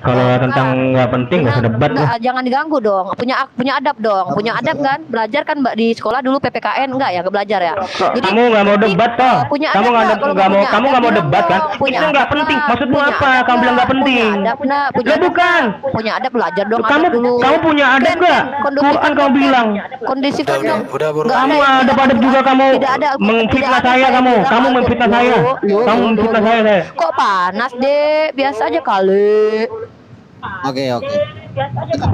Kalau tentang nggak penting nggak usah debat lah. Jangan diganggu dong. Punya punya adab dong, punya adab kan? Belajar kan Mbak di sekolah dulu PPKN enggak ya? Enggak belajar ya? Jadi Kamu nggak mau debat toh? punya Kamu adab nggak nggak? Kalau nggak mau punya kamu adab nggak mau bilang debat kan? dong, punya Itu nggak adab penting. nggak? Maksudmu Punya apa? adab Kamu bilang nggak nggak? penting. Punya adab nggak? Punya Lah adab bukan. nggak? Punya adab belajar dong Kamu adab dulu. kamu punya adab nggak? Kondusif Quran kamu bilang. kondisi kan dong. udah buru. Nggak Kamu ada yang ada adab juga kamu tidak ada memfitnah tidak ada saya kamu. bilang Kamu Al-Qur'an. memfitnah saya. Kamu memfitnah saya. Kok panas deh? Biasa aja kali. Oke.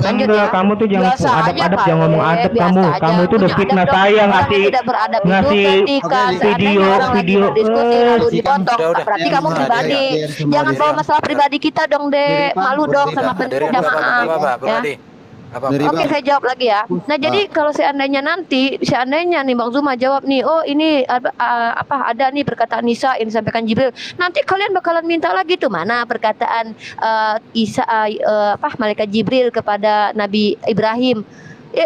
Lanjut Enggak, ya. kamu tuh jangan Biasa aja, adab-adab, Pak. jangan ngomong adab Biasa kamu. aja. Kamu itu udah Punya fitnah adab dong. saya Orang ngasih yang tidak beradab itu ngasih ketika seandainya video orang lagi video. berdiskusi lalu dipotong. Udah. Berarti Biar kamu semua pribadi. ada, biar semua Jangan ada. bawa masalah pribadi kita dong, Dek. Beripan, Malu dong sama beripan. Dari jamaah. apa, Bro Ya. Adi? Apa? Dari- Oke, saya jawab lagi ya. Nah, jadi kalau seandainya nih Bang Zuma jawab nih, oh ini ada nih perkataan Isa yang disampaikan Jibril. Nanti kalian bakalan minta lagi tuh mana perkataan malaikat Jibril kepada Nabi Ibrahim.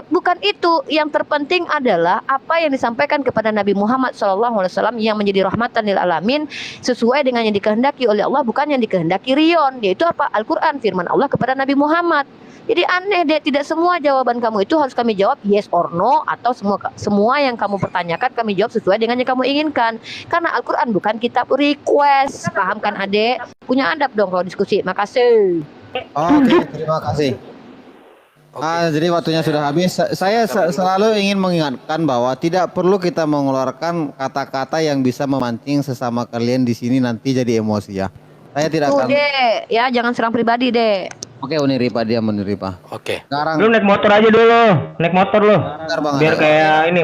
Bukan itu, yang terpenting adalah apa yang disampaikan kepada Nabi Muhammad SAW yang menjadi rahmatan lil alamin sesuai dengan yang dikehendaki oleh Allah, bukan yang dikehendaki Rion, yaitu apa? Al-Quran, firman Allah kepada Nabi Muhammad. Jadi aneh deh, tidak semua jawaban kamu itu harus kami jawab yes or no, atau semua yang kamu pertanyakan kami jawab sesuai dengan yang kamu inginkan. Karena Al-Quran bukan kitab request, paham kan adek? Punya adab dong kalau diskusi. Makasih. Oke, terima kasih. Jadi waktunya sudah habis. Saya selalu ingin mengingatkan bahwa tidak perlu kita mengeluarkan kata-kata yang bisa memancing sesama kalian di sini nanti jadi emosi ya. Saya tidak akan. Dek, ya jangan serang pribadi dek. Oke, Uniripa dia Uniripa. Oke. Sekarang Lu naik motor aja dulu. Naik motor lu. bentar, Bang. Biar kayak ini.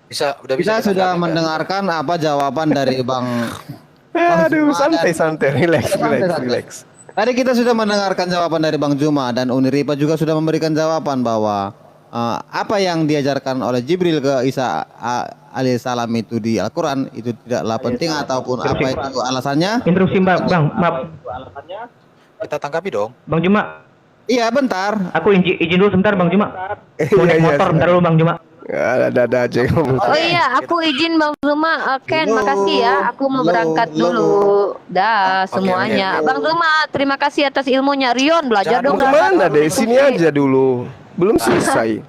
Udah Kita bisa sudah ditanggapi, mendengarkan apa jawaban dari Bang. Aduh, Zuma dan- santai, relax. Tadi kita sudah mendengarkan jawaban dari Bang Zuma dan Uniripa juga sudah memberikan jawaban bahwa apa yang diajarkan oleh Jibril ke Isa alaihissalam itu di Al-Quran itu tidaklah penting ataupun apa itu alasannya. Interupsi Bang, maaf. Kita tanggapi dong. Bang Juma, Iya bentar. aku izin dulu sebentar Bang Juma. Mau naik motor bentar dulu Bang Juma. Ada aja ngomong. Oh iya, aku izin Bang Zuma. Ken, Halo. makasih ya. Aku mau Halo, berangkat halo. dulu. Dah, semuanya. Bang Zuma, terima kasih atas ilmunya. Rion, belajar Jangan dong. Mau Kak. kemana deh? Sini aja dulu. Belum selesai.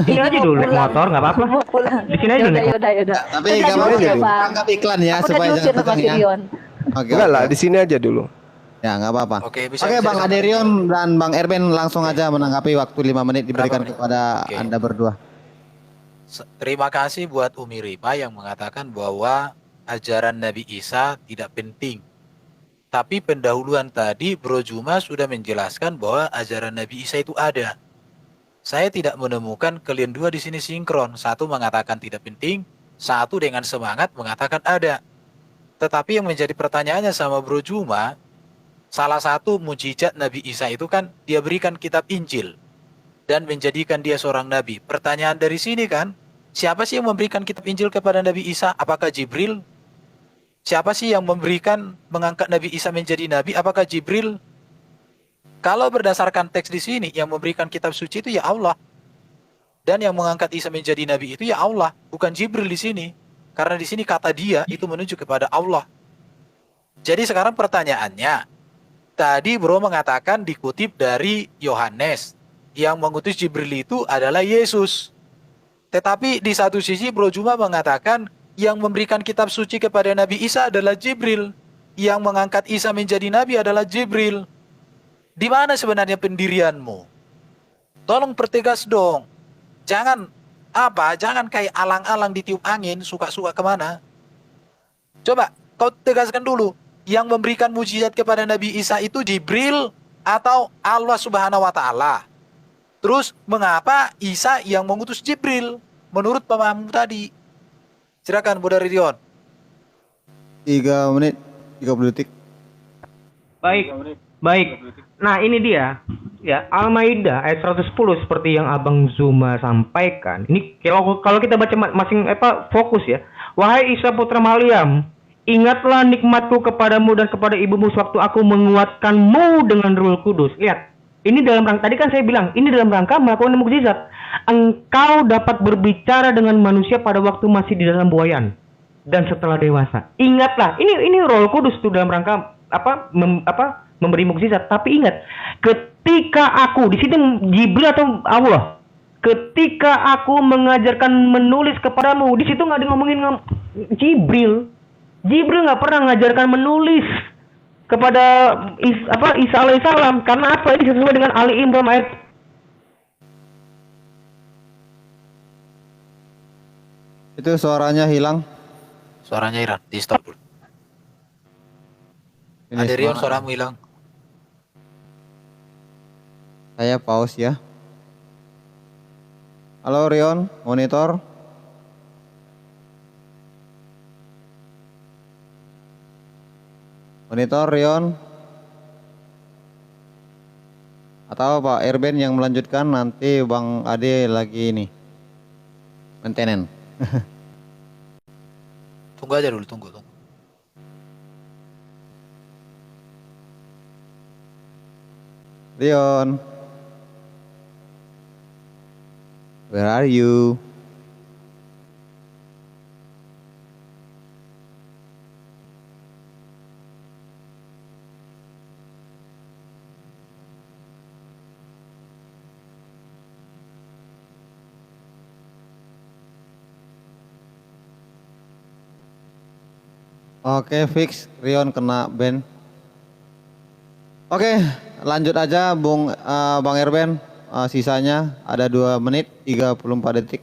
Ini aja dulu naik motor nggak apa-apa. Di sini aja naik. Yaudah. Tapi Udah nggak diusir, apa-apa. Bang. Tangkap iklan ya Aku udah supaya diusir jangan sama si tegang ya. Rion. Oke. Enggak oke. lah, di sini aja dulu. Ya nggak apa-apa. Oke, bisa Bang bisa. Aderion dan Bang Erben langsung aja menanggapi waktu 5 menit diberikan Berapa menit? kepada Oke. Anda berdua. Terima kasih buat Umi Ripa yang mengatakan bahwa ajaran Nabi Isa tidak penting. Tapi pendahuluan tadi Bro Juma sudah menjelaskan bahwa ajaran Nabi Isa itu ada. Saya tidak menemukan kalian dua di sini sinkron. Satu mengatakan tidak penting, satu dengan semangat mengatakan ada. Tetapi yang menjadi pertanyaannya sama Bro Juma, salah satu mujizat Nabi Isa itu kan dia berikan kitab Injil dan menjadikan dia seorang nabi. Pertanyaan dari sini kan, siapa sih yang memberikan kitab Injil kepada Nabi Isa? Apakah Jibril? Siapa sih yang mengangkat Nabi Isa menjadi nabi? Apakah Jibril? Kalau berdasarkan teks di sini, yang memberikan kitab suci itu ya Allah. Dan yang mengangkat Isa menjadi nabi itu ya Allah, bukan Jibril di sini. Karena di sini kata dia itu menunjuk kepada Allah. Jadi sekarang pertanyaannya, tadi Bro mengatakan dikutip dari Yohanes, yang mengutus Jibril itu adalah Yesus. Tetapi di satu sisi Bro Juma mengatakan yang memberikan kitab suci kepada Nabi Isa adalah Jibril. Yang mengangkat Isa menjadi nabi adalah Jibril. Di mana sebenarnya pendirianmu? Tolong pertegas dong. Jangan kayak alang-alang ditiup angin, suka-suka kemana. Coba kau tegaskan dulu. Yang memberikan mujizat kepada Nabi Isa itu Jibril atau Allah Subhanahu wa Ta'ala? Terus mengapa Isa yang mengutus Jibril menurut pemahamu tadi? Silakan Bunda Ridion. 3 menit 30 detik. Baik. Nah ini dia. Ya, Al-Maidah ayat 110 seperti yang Abang Zuma sampaikan. Ini kalau kita baca fokus ya. Wahai Isa putra Maryam, ingatlah nikmatku kepadamu dan kepada ibumu sewaktu aku menguatkanmu dengan Ruh Kudus. Lihat, ini dalam rangka, tadi kan saya bilang, ini dalam rangka melakukan mukjizat. Engkau dapat berbicara dengan manusia pada waktu masih di dalam buayan dan setelah dewasa. Ingatlah, ini Roh Kudus itu dalam rangka memberi mukjizat. Tapi ingat, ketika aku di sini Jibril atau Allah, ketika aku mengajarkan menulis kepadamu, di situ nggak ada ngomongin Jibril. Jibril nggak pernah mengajarkan menulis kepada Isa alaihissalam. Karena apa? Ini sesuai dengan Ali Imran ayat. Itu suaranya hilang. Suaranya hilang, di stop dulu. Ini Ada Rion, suaramu hilang. Saya pause ya. Halo Rion, monitor. Monitor Rion. Atau Pak Erben yang melanjutkan, nanti Bang Ade lagi ini. Maintenance. Tunggu aja dulu, tunggu. Rion. Where are you? Oke, fix Rion kena ban. Oke, lanjut aja Bang Erben. Sisanya ada 2 menit 34 detik.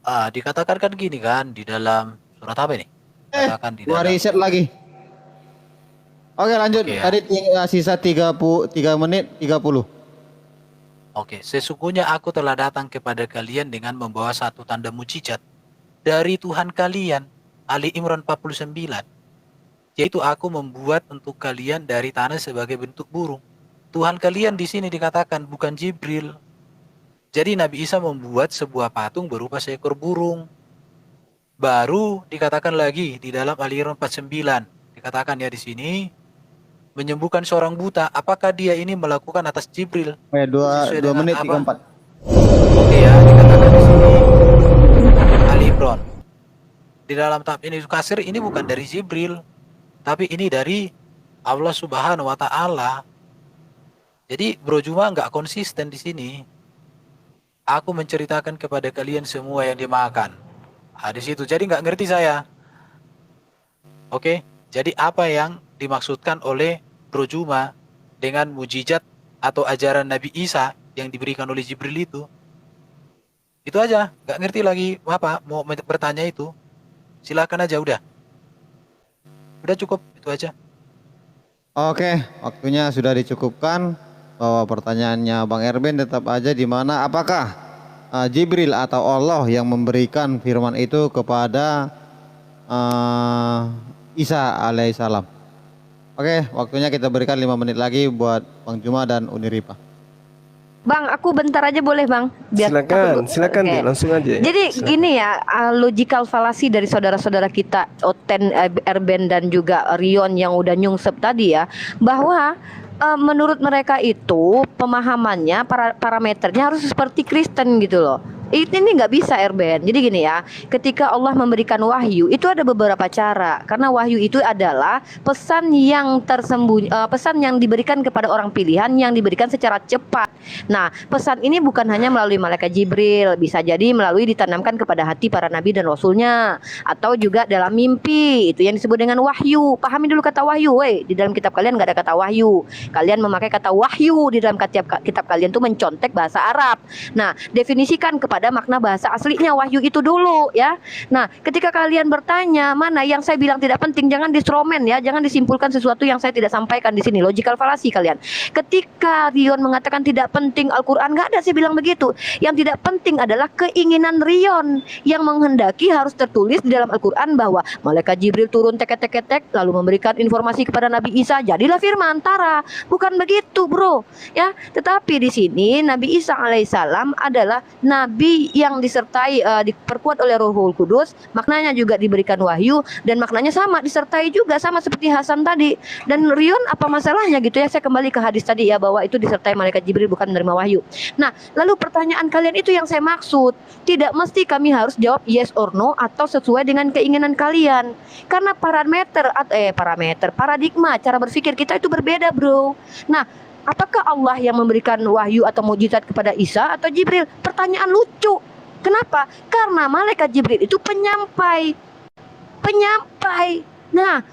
Dikatakan kan gini kan di dalam surat apa ini? Katakan di Gua dalam reset lagi. Oke, lanjut. Oke, ya. Tadi sisa 3 menit 30. Oke, sesungguhnya aku telah datang kepada kalian dengan membawa satu tanda mujizat dari Tuhan kalian. Ali Imran 49. Yaitu aku membuat untuk kalian dari tanah sebagai bentuk burung. Tuhan kalian di sini dikatakan bukan Jibril. Jadi Nabi Isa membuat sebuah patung berupa seekor burung. Baru dikatakan lagi di dalam Ali Imran 49. Dikatakan ya di sini menyembuhkan seorang buta. Apakah dia ini melakukan atas Jibril? 2 menit 34. Oke ya, dikatakan di sini Ali Imran. Di dalam tahap ini kasir ini bukan dari Jibril, tapi ini dari Allah Subhanahu wa taala. Jadi Bro Juma nggak konsisten di sini. Aku menceritakan kepada kalian semua yang dimakan. Di situ. Jadi nggak ngerti saya. Oke, jadi apa yang dimaksudkan oleh Bro Juma dengan mujizat atau ajaran Nabi Isa yang diberikan oleh Jibril itu? Itu aja, nggak ngerti lagi apa mau bertanya itu. Silakan aja udah cukup itu aja. Oke, waktunya sudah dicukupkan. Bahwa pertanyaannya Bang Erben tetap aja di mana apakah Jibril atau Allah yang memberikan firman itu kepada Isa alaihissalam. Oke, waktunya kita berikan 5 menit lagi buat Bang Juma dan Uniripa. Bang, aku bentar aja boleh Bang? Silakan Oke. deh, langsung aja. Jadi Silakan. gini ya, logical fallacy dari saudara-saudara kita Oten, Erben dan juga Rion yang udah nyungsep tadi ya, bahwa menurut mereka itu pemahamannya parameternya harus seperti Kristen gitu loh. Ini nggak bisa Erben. Jadi gini ya, ketika Allah memberikan wahyu itu ada beberapa cara. Karena wahyu itu adalah pesan yang tersembunyi, pesan yang diberikan kepada orang pilihan yang diberikan secara cepat. Nah, pesan ini bukan hanya melalui malaikat Jibril, bisa jadi melalui ditanamkan kepada hati para nabi dan rasulnya, atau juga dalam mimpi. Itu yang disebut dengan wahyu. Pahami dulu kata wahyu, weh. Di dalam kitab kalian nggak ada kata wahyu. Kalian memakai kata wahyu di dalam kitab kalian tuh mencontek bahasa Arab. Nah, definisikan kepada makna bahasa aslinya wahyu itu dulu ya. Nah, ketika kalian bertanya mana yang saya bilang tidak penting, jangan distromen ya, jangan disimpulkan sesuatu yang saya tidak sampaikan di sini. Logical fallacy kalian. Ketika Rion mengatakan tidak penting Al-Quran, nggak ada saya bilang begitu. Yang tidak penting adalah keinginan Rion yang menghendaki harus tertulis di dalam Al-Quran bahwa malaikat Jibril turun tek lalu memberikan informasi kepada Nabi Isa, jadilah firman Tara. Bukan begitu, bro. Ya, tetapi di sini Nabi Isa alaihissalam adalah nabi yang disertai diperkuat oleh Rohul Kudus, maknanya juga diberikan wahyu dan maknanya sama disertai juga sama seperti Hasan tadi. Dan Rion apa masalahnya gitu ya? Saya kembali ke hadis tadi ya, bahwa itu disertai malaikat Jibril bukan menerima wahyu. Nah, lalu pertanyaan kalian itu yang saya maksud. Tidak mesti kami harus jawab yes or no atau sesuai dengan keinginan kalian. Karena paradigma cara berpikir kita itu berbeda, bro. Nah, Apakah Allah yang memberikan wahyu atau mukjizat kepada Isa atau Jibril? Pertanyaan lucu. Kenapa? Karena malaikat Jibril itu penyampai. Nah,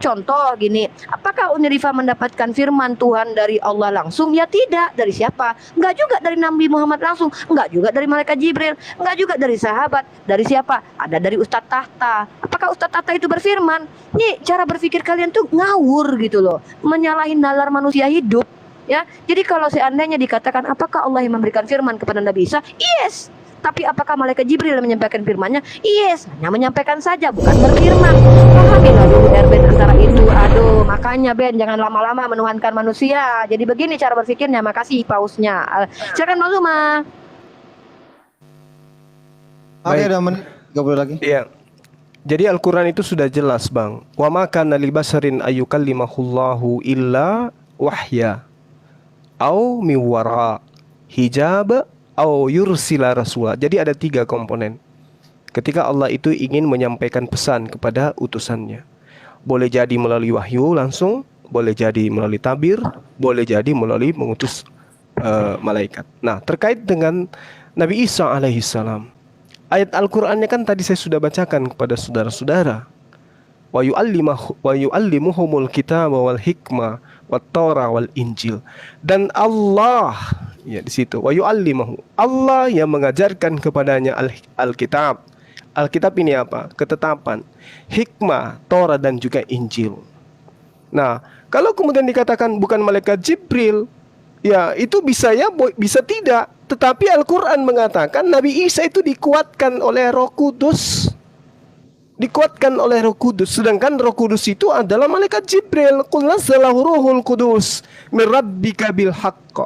contoh gini, apakah Unirifa mendapatkan firman Tuhan dari Allah langsung? Ya tidak. Dari siapa? Enggak juga dari Nabi Muhammad langsung, enggak juga dari malaikat Jibril, enggak juga dari sahabat. Dari siapa? Ada dari Ustadz Tahta. Apakah Ustadz Tahta itu berfirman? Nih, cara berpikir kalian tuh ngawur gitu loh, menyalahin nalar manusia hidup. Ya, jadi kalau seandainya dikatakan apakah Allah yang memberikan firman kepada Nabi Isa? Yes. Tapi apakah malaikat Jibril yang menyampaikan firman-Nya? Yes, hanya menyampaikan saja, bukan berfirman. Pahamilah dulu Ben antara itu. Aduh, makanya Ben jangan lama-lama menuhankan manusia. Jadi begini cara berpikirnya. Makasih pausnya. Silakan Bang Zuma. Oke, udah menit 30 lagi. Iya. Jadi Al-Quran itu sudah jelas, Bang. Wa ma kana li basarin ayyukallimahullahu illa wahya au miwara hijab au yursila rasula. Jadi ada 3 komponen. Ketika Allah itu ingin menyampaikan pesan kepada utusannya. Boleh jadi melalui wahyu langsung, boleh jadi melalui tabir, boleh jadi melalui mengutus malaikat. Nah, terkait dengan Nabi Isa alaihissalam, ayat Al-Qur'annya kan tadi saya sudah bacakan kepada saudara-saudara. Wa yu'allimuhumul kitaba wal hikmah wat Taurah wal Injil. Dan Allah, ya di situ, wa yu'allimuhu, Allah yang mengajarkan kepadanya Alkitab. Alkitab ini apa? Ketetapan, hikmah, Torah dan juga Injil. Nah, kalau kemudian dikatakan bukan malaikat Jibril, ya itu bisa ya, bisa tidak. Tetapi Al-Quran mengatakan Nabi Isa itu dikuatkan oleh Roh Kudus. Dikuatkan oleh Roh Kudus. Sedangkan Roh Kudus itu adalah malaikat Jibril. Qul nazzalahu ruhul kudus min rabbika bil haqq.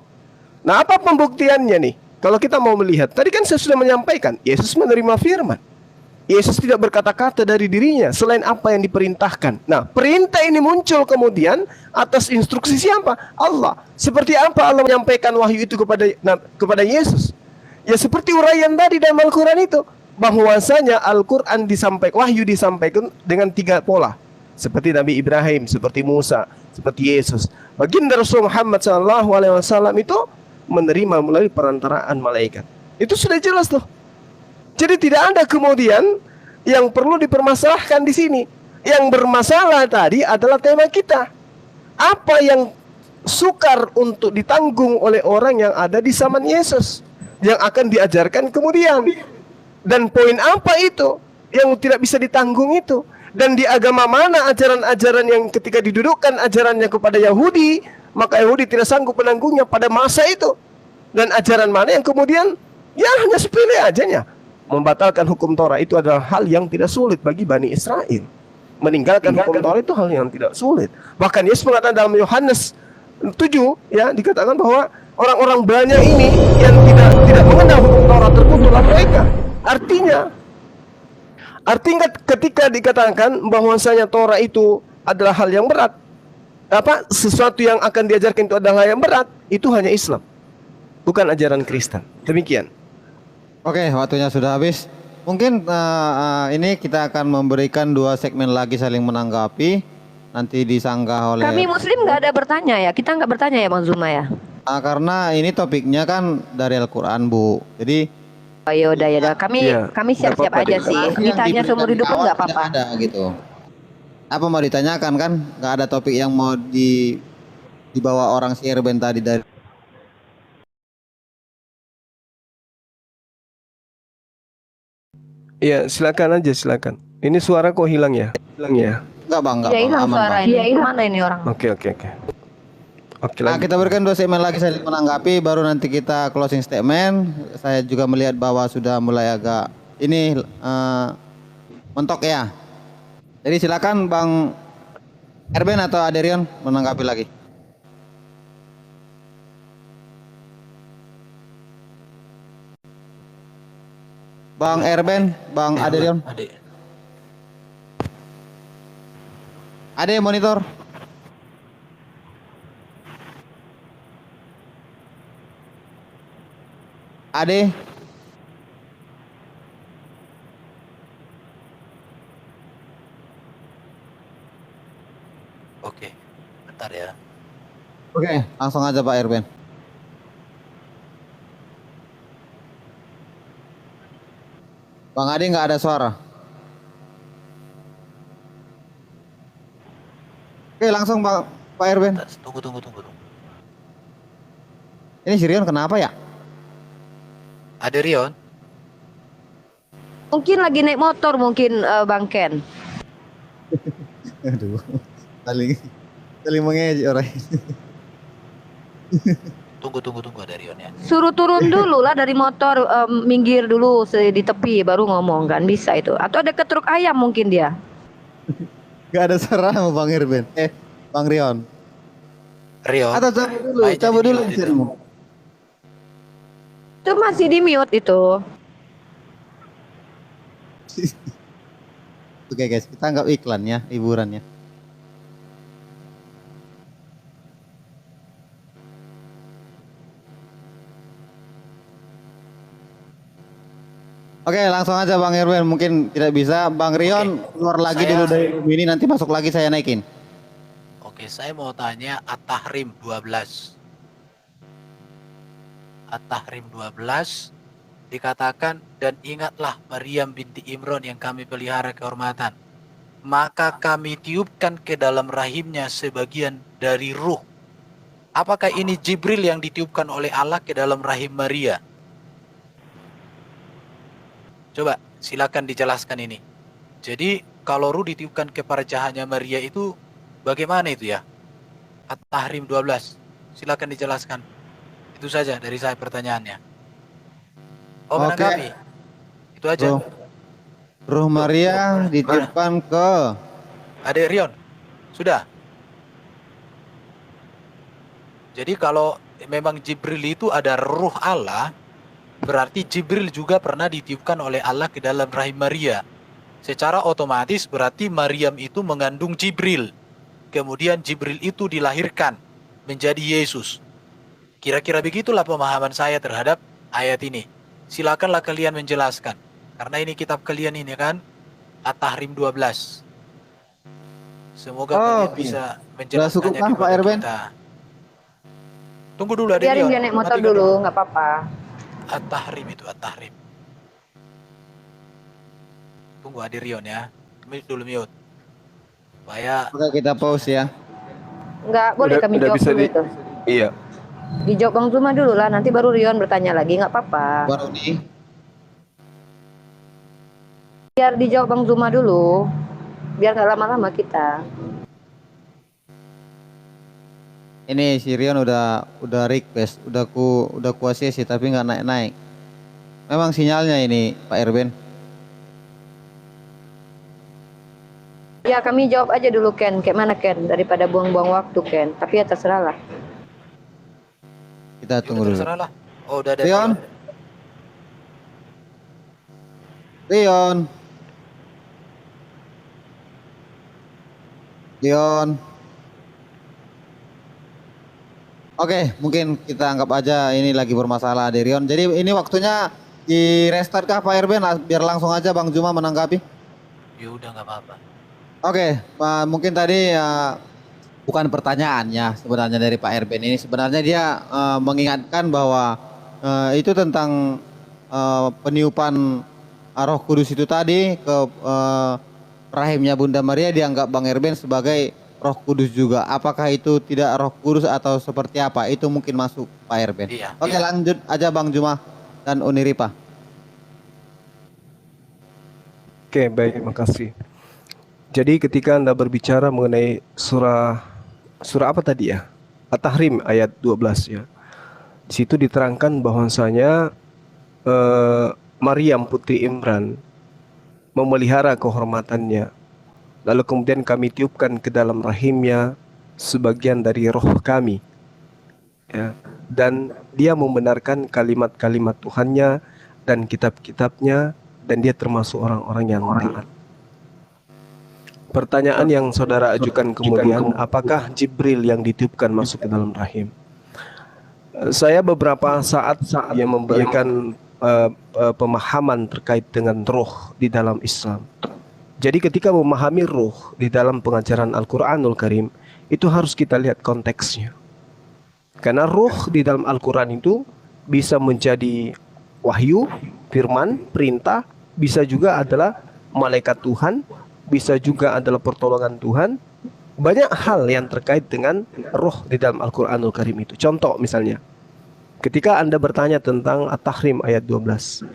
Nah, apa pembuktiannya nih? Kalau kita mau melihat, tadi kan saya sudah menyampaikan, Yesus menerima firman. Yesus tidak berkata-kata dari dirinya selain apa yang diperintahkan. Nah, perintah ini muncul kemudian atas instruksi siapa? Allah. Seperti apa Allah menyampaikan wahyu itu kepada Yesus? Ya seperti uraian tadi dalam Al-Quran itu, bahwasanya Al-Quran wahyu disampaikan dengan 3 pola. Seperti Nabi Ibrahim, seperti Musa, seperti Yesus. Baginda Rasul Muhammad SAW itu menerima melalui perantaraan malaikat. Itu sudah jelas tuh. Jadi tidak ada kemudian yang perlu dipermasalahkan di sini. Yang bermasalah tadi adalah tema kita. Apa yang sukar untuk ditanggung oleh orang yang ada di zaman Yesus, yang akan diajarkan kemudian. Dan poin apa itu yang tidak bisa ditanggung itu? Dan di agama mana ajaran-ajaran yang ketika didudukkan ajarannya kepada Yahudi, maka Yahudi tidak sanggup menanggungnya pada masa itu. Dan ajaran mana yang kemudian ya hanya sepele ajanya. Membatalkan hukum Torah itu adalah hal yang tidak sulit bagi Bani Israel. Meninggalkan hukum Torah itu hal yang tidak sulit. Bahkan Yesus mengatakan dalam Yohanes 7 ya, dikatakan bahwa orang-orang banyak ini yang tidak mengenal hukum Torah, terkutuklah mereka. Artinya ketika dikatakan bahwasanya Torah itu adalah hal yang berat, sesuatu yang akan diajarkan itu adalah hal yang berat, itu hanya Islam, bukan ajaran Kristen. Demikian. Oke, waktunya sudah habis. Mungkin ini kita akan memberikan 2 segmen lagi saling menanggapi. Nanti disanggah oleh... Kami Muslim nggak ada bertanya ya? Kita nggak bertanya ya Bang Zuma ya? Karena ini topiknya kan dari Al-Quran, Bu. Jadi... Oh yaudah. Kami siap-siap aja sih. Ditanya seumur hidup pun nggak apa-apa. Ada gitu. Apa mau ditanyakan kan? Nggak ada topik yang mau dibawa orang si Erben tadi dari... Iya, silakan aja, silakan. Ini suara kok hilang ya? Hilang ya? Enggak bang, enggak. Ya hilang suara ini. Mana ini orang? Oke. Oke, nah, kita berikan 2 segmen lagi saling menanggapi, baru nanti kita closing statement. Saya juga melihat bahwa sudah mulai agak ini mentok ya. Jadi silakan Bang Erben atau Aderion menanggapi lagi. Bang Erben, Bang Aderion. Ade monitor. Ade. Oke, bentar ya. Oke, langsung aja Pak Erben. Bang Adi nggak ada suara. Oke, langsung Pak Erben. Tunggu, tunggu, tunggu. Ini si Rion kenapa ya? Ada Rion? Mungkin lagi naik motor mungkin Bang Ken. Aduh, saling mengejek orang. Tunggu ada Rion ya. Suruh turun dulu lah dari motor, minggir dulu di tepi baru ngomong, kan bisa itu. Atau ada truk ayam mungkin dia. Gak ada suara sama Bang Erben. Bang Rion. Rion. Atau cabut dulu, Baik, cabut jadi dulu mute itu. mesinmu. Itu masih di mute itu. Oke guys, kita anggap iklan ya, hiburan ya. Oke, langsung aja Bang Erben. Mungkin tidak bisa. Bang Rion keluar lagi dulu dari room ini, nanti masuk lagi saya naikin. Oke, saya mau tanya At-Tahrim 12. At-Tahrim 12 dikatakan, dan ingatlah Maryam binti Imran yang kami pelihara kehormatan. Maka kami tiupkan ke dalam rahimnya sebagian dari ruh. Apakah ini Jibril yang ditiupkan oleh Allah ke dalam rahim Maria? Coba silakan dijelaskan ini. Jadi kalau ruh ditiupkan ke parjahnya Maria itu bagaimana itu ya? At-Tahrim 12. Silakan dijelaskan. Itu saja dari saya pertanyaannya. Oh, Oke. menanggapi. Itu aja. Ruh Maria ditiupkan ke Adik Rion. Sudah. Jadi kalau memang Jibril itu ada ruh Allah, berarti Jibril juga pernah ditiupkan oleh Allah ke dalam rahim Maria. Secara otomatis berarti Maryam itu mengandung Jibril. Kemudian Jibril itu dilahirkan menjadi Yesus. Kira-kira begitulah pemahaman saya terhadap ayat ini. Silakanlah kalian menjelaskan. Karena ini kitab kalian ini kan, At-Tahrim 12. Semoga kalian bisa menjelaskannya cukup kah, Pak kepada Erben? kita. Tunggu dulu ada Biarin dia naik motor dulu, nggak apa-apa. At-Tahrim itu, At-Tahrim. Tunggu Adi Rion ya. Mute dulu mute. Supaya Oke, kita pause ya. Nggak boleh kami jawab dulu itu. Iya. Dijawab Bang Zuma dulu lah, nanti baru Rion bertanya lagi, nggak apa-apa. Baru nih. Biar dijawab Bang Zuma dulu, biar nggak lama-lama kita. Ini si Rion udah request, udah ku ACC tapi nggak naik-naik. Memang sinyalnya ini Pak Erben. Ya kami jawab aja dulu Ken, kayak mana Ken, daripada buang-buang waktu Ken. Tapi ya terserah lah. Kita tunggu dulu. terserah lah. Oh, udah ada. Rion. Rion. Rion. Oke, mungkin kita anggap aja ini lagi bermasalah di Rion. Jadi ini waktunya di restart kah Pak Erben? Biar langsung aja Bang Zuma menanggapi. Ya udah nggak apa-apa. Oke, mungkin tadi bukan pertanyaannya sebenarnya dari Pak Erben ini. Sebenarnya dia mengingatkan bahwa itu tentang peniupan Roh Kudus itu tadi ke rahimnya Bunda Maria, dianggap Bang Erben sebagai Roh Kudus juga. Apakah itu tidak Roh Kudus atau seperti apa? Itu mungkin masuk Pak Erben. Iya, Oke, iya. lanjut aja Bang Zuma dan Uniripa. Oke, baik, makasih. Jadi ketika Anda berbicara mengenai surah apa tadi ya? At-Tahrim ayat 12 ya. Di situ diterangkan bahwasanya Maryam putri Imran memelihara kehormatannya. Lalu kemudian kami tiupkan ke dalam rahimnya sebagian dari roh kami. Ya. Dan dia membenarkan kalimat-kalimat Tuhannya dan kitab-kitabnya, dan dia termasuk orang-orang yang taat. Pertanyaan yang saudara ajukan kemudian, apakah Jibril yang ditiupkan masuk ke dalam rahim? Saya beberapa saat yang memberikan pemahaman terkait dengan roh di dalam Islam. Jadi ketika memahami roh di dalam pengajaran Al-Quranul Karim, itu harus kita lihat konteksnya. Karena ruh di dalam Al-Quran itu bisa menjadi wahyu, firman, perintah, bisa juga adalah malaikat Tuhan, bisa juga adalah pertolongan Tuhan. Banyak hal yang terkait dengan ruh di dalam Al-Quranul Karim itu. Contoh misalnya, ketika Anda bertanya tentang At-Tahrim ayat 12.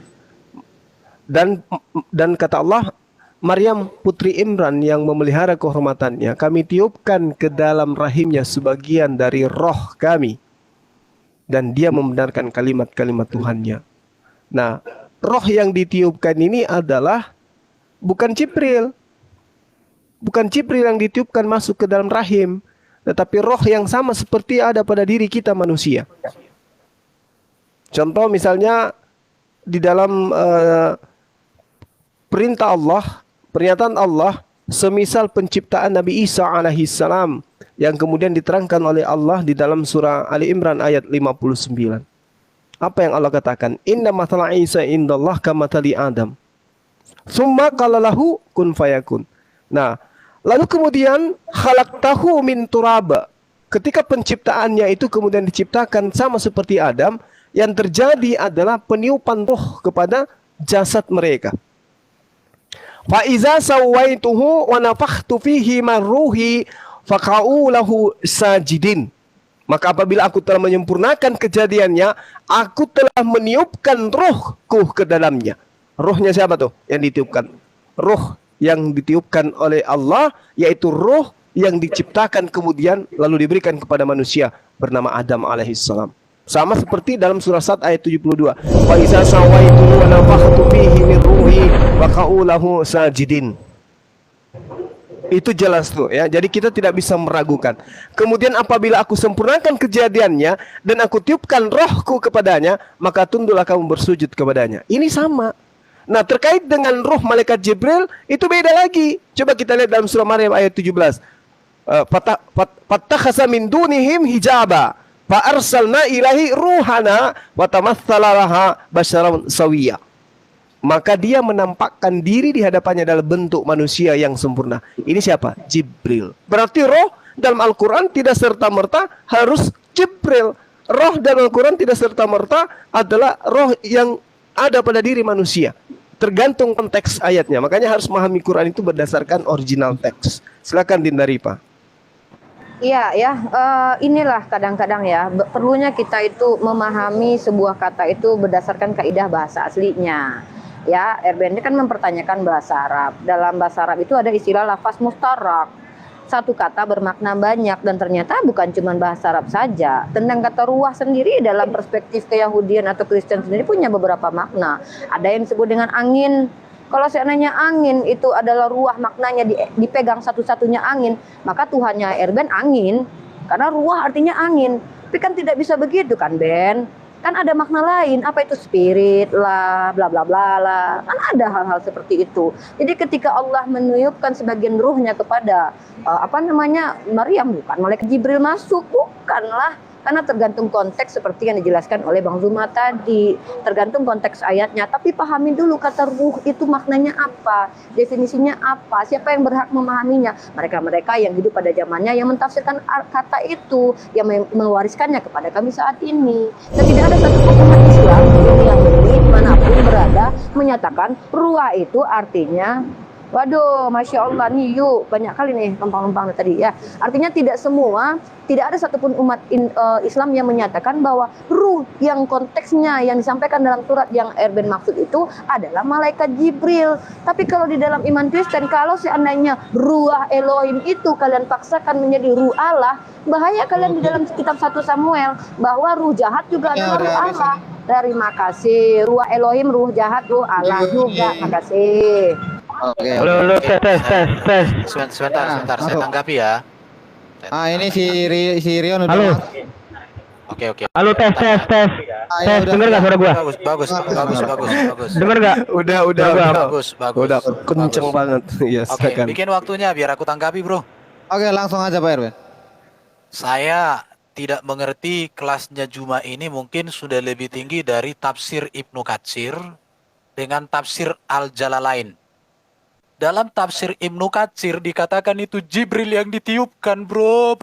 Dan kata Allah, Maryam putri Imran yang memelihara kehormatannya, kami tiupkan ke dalam rahimnya sebagian dari roh kami. Dan dia membenarkan kalimat-kalimat Tuhannya. Nah, roh yang ditiupkan ini adalah bukan Jibril. Bukan Jibril yang ditiupkan masuk ke dalam rahim. Tetapi roh yang sama seperti ada pada diri kita manusia. Contoh misalnya di dalam perintah Allah, pernyataan Allah, semisal penciptaan Nabi Isa alaihissalam yang kemudian diterangkan oleh Allah di dalam surah Ali Imran ayat 59. Apa yang Allah katakan? Inna mathala Isa indallah kamathali Adam. Summa qala lahu kun fayakun. Nah, lalu kemudian khalaqtahu min turaba. Ketika penciptaannya itu kemudian diciptakan sama seperti Adam, yang terjadi adalah peniupan roh kepada jasad mereka. Fa iza sawaituhu wa nafakhtu fihi min ruhi faqa'u lahu sajidin. Maka apabila aku telah menyempurnakan kejadiannya, aku telah meniupkan rohku ke dalamnya. Rohnya siapa tuh yang ditiupkan? Roh yang ditiupkan oleh Allah, yaitu roh yang diciptakan kemudian lalu diberikan kepada manusia bernama Adam alaihissalam. Sama seperti dalam surah Sad ayat 72. Wa iza sawaituhu wa nafakhtu fihi min ruhi faqa'u lahu sajidin. Itu jelas tuh ya. Jadi kita tidak bisa meragukan. Kemudian apabila aku sempurnakan kejadiannya dan aku tiupkan rohku kepadanya, maka tunduklah kamu bersujud kepadanya. Ini sama. Nah, terkait dengan roh malaikat Jibril itu beda lagi. Coba kita lihat dalam surah Maryam ayat 17. Fattakhasa min dunihim hijaba fa arsalna ilahi ruhana wa tamatsala laha basyaran sawiyya. Maka dia menampakkan diri di hadapannya dalam bentuk manusia yang sempurna. Ini siapa? Jibril. Berarti roh dalam Al-Quran tidak serta-merta harus Jibril. Roh dalam Al-Quran tidak serta-merta adalah roh yang ada pada diri manusia. Tergantung konteks ayatnya. Makanya harus memahami Quran itu berdasarkan original teks. Silakan Dinda Ripa. Iya ya, inilah kadang-kadang ya perlunya kita itu memahami sebuah kata itu berdasarkan kaidah bahasa aslinya. Ya, Erben kan mempertanyakan bahasa Arab. Dalam bahasa Arab itu ada istilah lafaz mustarak. Satu kata bermakna banyak dan ternyata bukan cuma bahasa Arab saja. Tentang kata ruah sendiri dalam perspektif keyahudian atau Kristen sendiri punya beberapa makna. Ada yang disebut dengan angin. Kalau seandainya angin itu adalah ruah, maknanya dipegang satu-satunya angin, maka Tuhannya Erben angin. Karena ruah artinya angin. Tapi kan tidak bisa begitu kan, Ben? Kan ada makna lain, apa itu spirit lah, bla bla bla lah. Kan ada hal-hal seperti itu. Jadi ketika Allah meniupkan sebagian ruhnya kepada Maryam, bukan malaikat Jibril masuk, bukanlah. Karena tergantung konteks seperti yang dijelaskan oleh Bang Zuma tadi. Tergantung konteks ayatnya. Tapi pahami dulu kata ruh itu maknanya apa. Definisinya apa. Siapa yang berhak memahaminya. Mereka-mereka yang hidup pada zamannya yang mentafsirkan kata itu. Yang mewariskannya kepada kami saat ini. Dan tidak ada satu umat Islam di dunia ini manapun berada menyatakan ruah itu artinya. Waduh, Masya Allah nih, yuk banyak kali nih lempang-lempang tadi ya. Artinya tidak ada satupun umat Islam yang menyatakan bahwa ruh yang konteksnya yang disampaikan dalam surat yang Erben maksud itu adalah malaikat Jibril. Tapi kalau di dalam iman Kristen, kalau seandainya ruah Elohim itu kalian paksakan menjadi ruh Allah, bahaya kalian di dalam kitab 1 Samuel bahwa ruh jahat juga adalah ruh Allah. Terima kasih. Ruh Elohim, ruh jahat, ruh Allah juga. Makasih. Oke. Halo, tes. Sebentar, saya tanggapi ya. Ini si Rion udah. Halo. Oke. Halo, tes. Tes, denger nggak suara gua? Bagus. Denger nggak? Udah. Bagus. Udah kenceng banget. Ya, Oke, silakan. bikin waktunya biar aku tanggapi, Bro. Oke, langsung aja Pak Erwin. Saya tidak mengerti kelasnya Juma ini mungkin sudah lebih tinggi dari tafsir Ibnu Katsir dengan tafsir Al-Jalalain. Dalam tafsir Ibnu Katsir dikatakan itu Jibril yang ditiupkan, bro.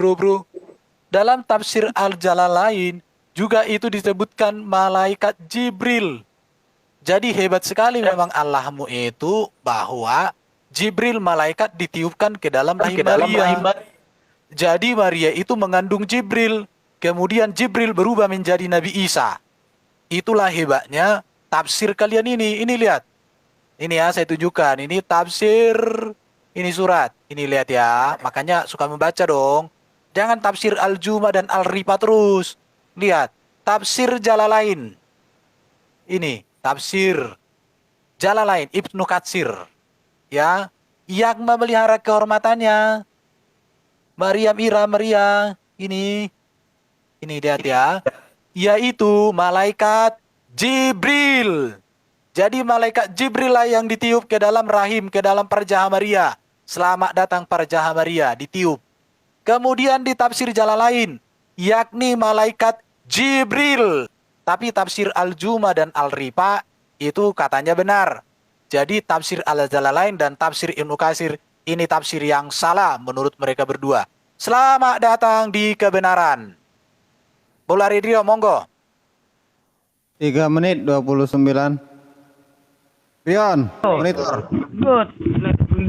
Dalam tafsir Al-Jalalain juga itu disebutkan malaikat Jibril. Jadi hebat sekali memang Allahmu itu bahwa Jibril malaikat ditiupkan ke dalam rahim Maria. Jadi Maria itu mengandung Jibril. Kemudian Jibril berubah menjadi Nabi Isa. Itulah hebatnya tafsir kalian ini. Ini lihat. Ini ya saya tunjukkan. Ini tafsir. Ini surat. Ini lihat ya. Makanya suka membaca dong. Jangan tafsir Al-Juma dan Al-Ripa terus. Lihat. Tafsir Jalalain. Ini. Tafsir Jalalain Ibnu Katsir. Ya. Yang memelihara kehormatannya. Maria. Ini lihat ya. Yaitu malaikat Jibril. Jadi malaikat Jibril lah yang ditiup ke dalam rahim, ke dalam farjah Maria. Selamat datang farjah Maria, ditiup. Kemudian di tafsir Jalalain, yakni malaikat Jibril. Tapi tafsir Al-Juma dan Al-Ripa itu katanya benar. Jadi tafsir Al-Jalalain dan tafsir Ibnu Katsir ini tafsir yang salah menurut mereka berdua. Selamat datang di kebenaran. Bola Radio, monggo. 3 menit 29. Rion, monitor. Good.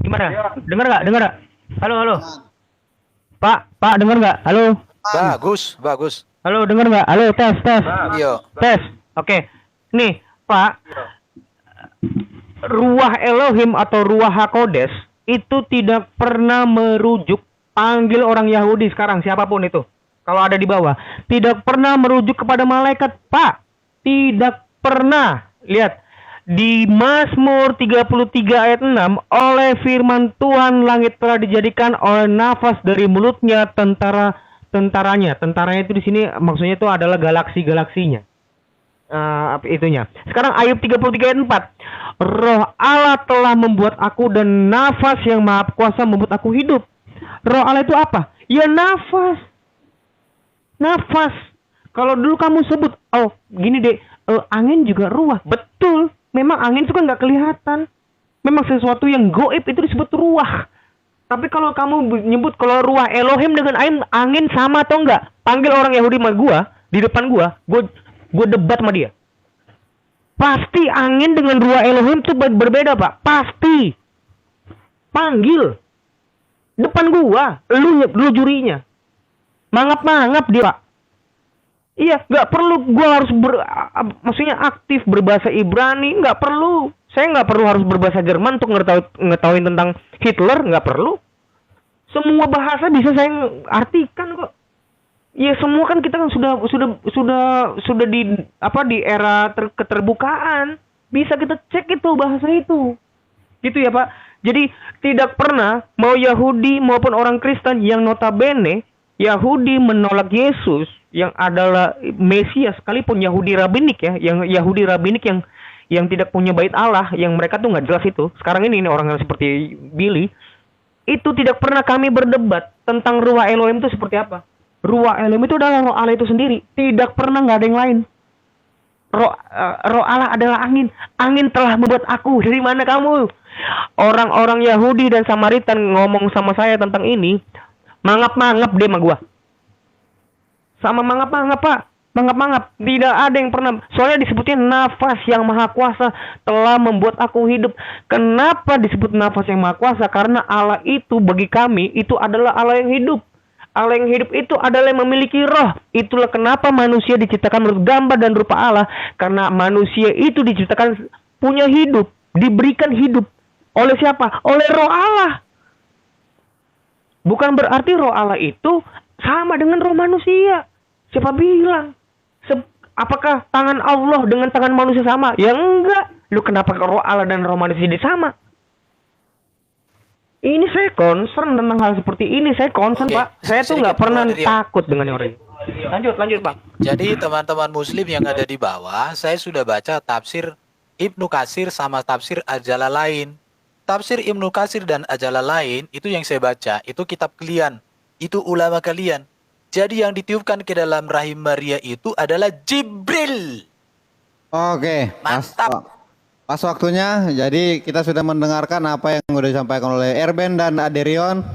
Gimana? Dengar nggak? Halo. Pak, dengar nggak? Halo. Bagus. Halo, dengar nggak? Halo, tes. Iya. Tes. Oke. Nih, Pak. Ruah Elohim atau Ruah HaKodes itu tidak pernah merujuk, panggil orang Yahudi sekarang siapapun itu. Kalau ada di bawah, tidak pernah merujuk kepada malaikat, Pak. Tidak pernah. Lihat di Mazmur 33 ayat 6, oleh firman Tuhan langit telah dijadikan oleh nafas dari mulutnya tentaranya itu di sini maksudnya itu adalah galaksinya. Itunya. Sekarang Ayub 33 ayat 4. Roh Allah telah membuat aku dan nafas yang maha kuasa membuat aku hidup. Roh Allah itu apa? Ya nafas. Kalau dulu kamu sebut, gini deh, angin juga ruah. Betul. Memang angin itu kan nggak kelihatan. Memang sesuatu yang goib itu disebut ruah. Tapi kalau kamu nyebut kalau ruah Elohim dengan angin sama atau enggak? Panggil orang Yahudi sama gua, di depan gua debat sama dia. Pasti angin dengan ruah Elohim itu berbeda, Pak. Pasti. Panggil. Depan gua, lu jurinya. Mangap dia, Pak. Iya, nggak perlu gua harus maksudnya aktif berbahasa Ibrani, nggak perlu. Saya nggak perlu harus berbahasa Jerman untuk ngetahuin tentang Hitler, nggak perlu. Semua bahasa bisa saya artikan kok. Ya semua kan kita kan sudah di era keterbukaan. Bisa kita cek itu bahasa itu. Gitu ya, Pak. Jadi tidak pernah mau Yahudi maupun orang Kristen yang notabene Yahudi menolak Yesus yang adalah Mesias, sekalipun Yahudi rabinik ya, yang Yahudi rabinik yang tidak punya bait Allah, yang mereka tuh nggak jelas itu. Sekarang ini orang yang seperti Billy, itu tidak pernah kami berdebat tentang ruah Elohim itu seperti apa. Ruah Elohim itu adalah roh Allah itu sendiri. Tidak pernah, nggak ada yang lain. Roh Allah adalah angin. Angin telah membuat aku. Dari mana kamu? Orang-orang Yahudi dan Samaritan ngomong sama saya tentang ini, mangap-mangap deh sama gua. Sama mangap-mangap, Pak. Mangap-mangap. Tidak ada yang pernah. Soalnya disebutnya nafas yang maha kuasa telah membuat aku hidup. Kenapa disebut nafas yang maha kuasa? Karena Allah itu bagi kami itu adalah Allah yang hidup. Allah yang hidup itu adalah yang memiliki roh. Itulah kenapa manusia diciptakan menurut gambar dan rupa Allah. Karena manusia itu diciptakan punya hidup. Diberikan hidup. Oleh siapa? Oleh roh Allah. Bukan berarti roh Allah itu sama dengan roh manusia. Siapa bilang? Apakah tangan Allah dengan tangan manusia sama? Ya enggak. Lu kenapa roh Allah dan roh manusia jadi sama? Ini saya concern tentang hal seperti ini. Saya concern, Pak. Saya tuh nggak pernah takut dengan orang ini. Lanjut, Pak. Jadi teman-teman muslim yang ada di bawah, saya sudah baca tafsir Ibnu Katsir sama tafsir Al-Jalalain. Tafsir Ibnu Katsir dan Al-Jalalain itu yang saya baca, itu kitab kalian. Itu ulama kalian. Jadi yang ditiupkan ke dalam rahim Maria itu adalah Jibril. Oke, mantap. Pas waktunya. Jadi kita sudah mendengarkan apa yang sudah disampaikan oleh Erben dan Aderion.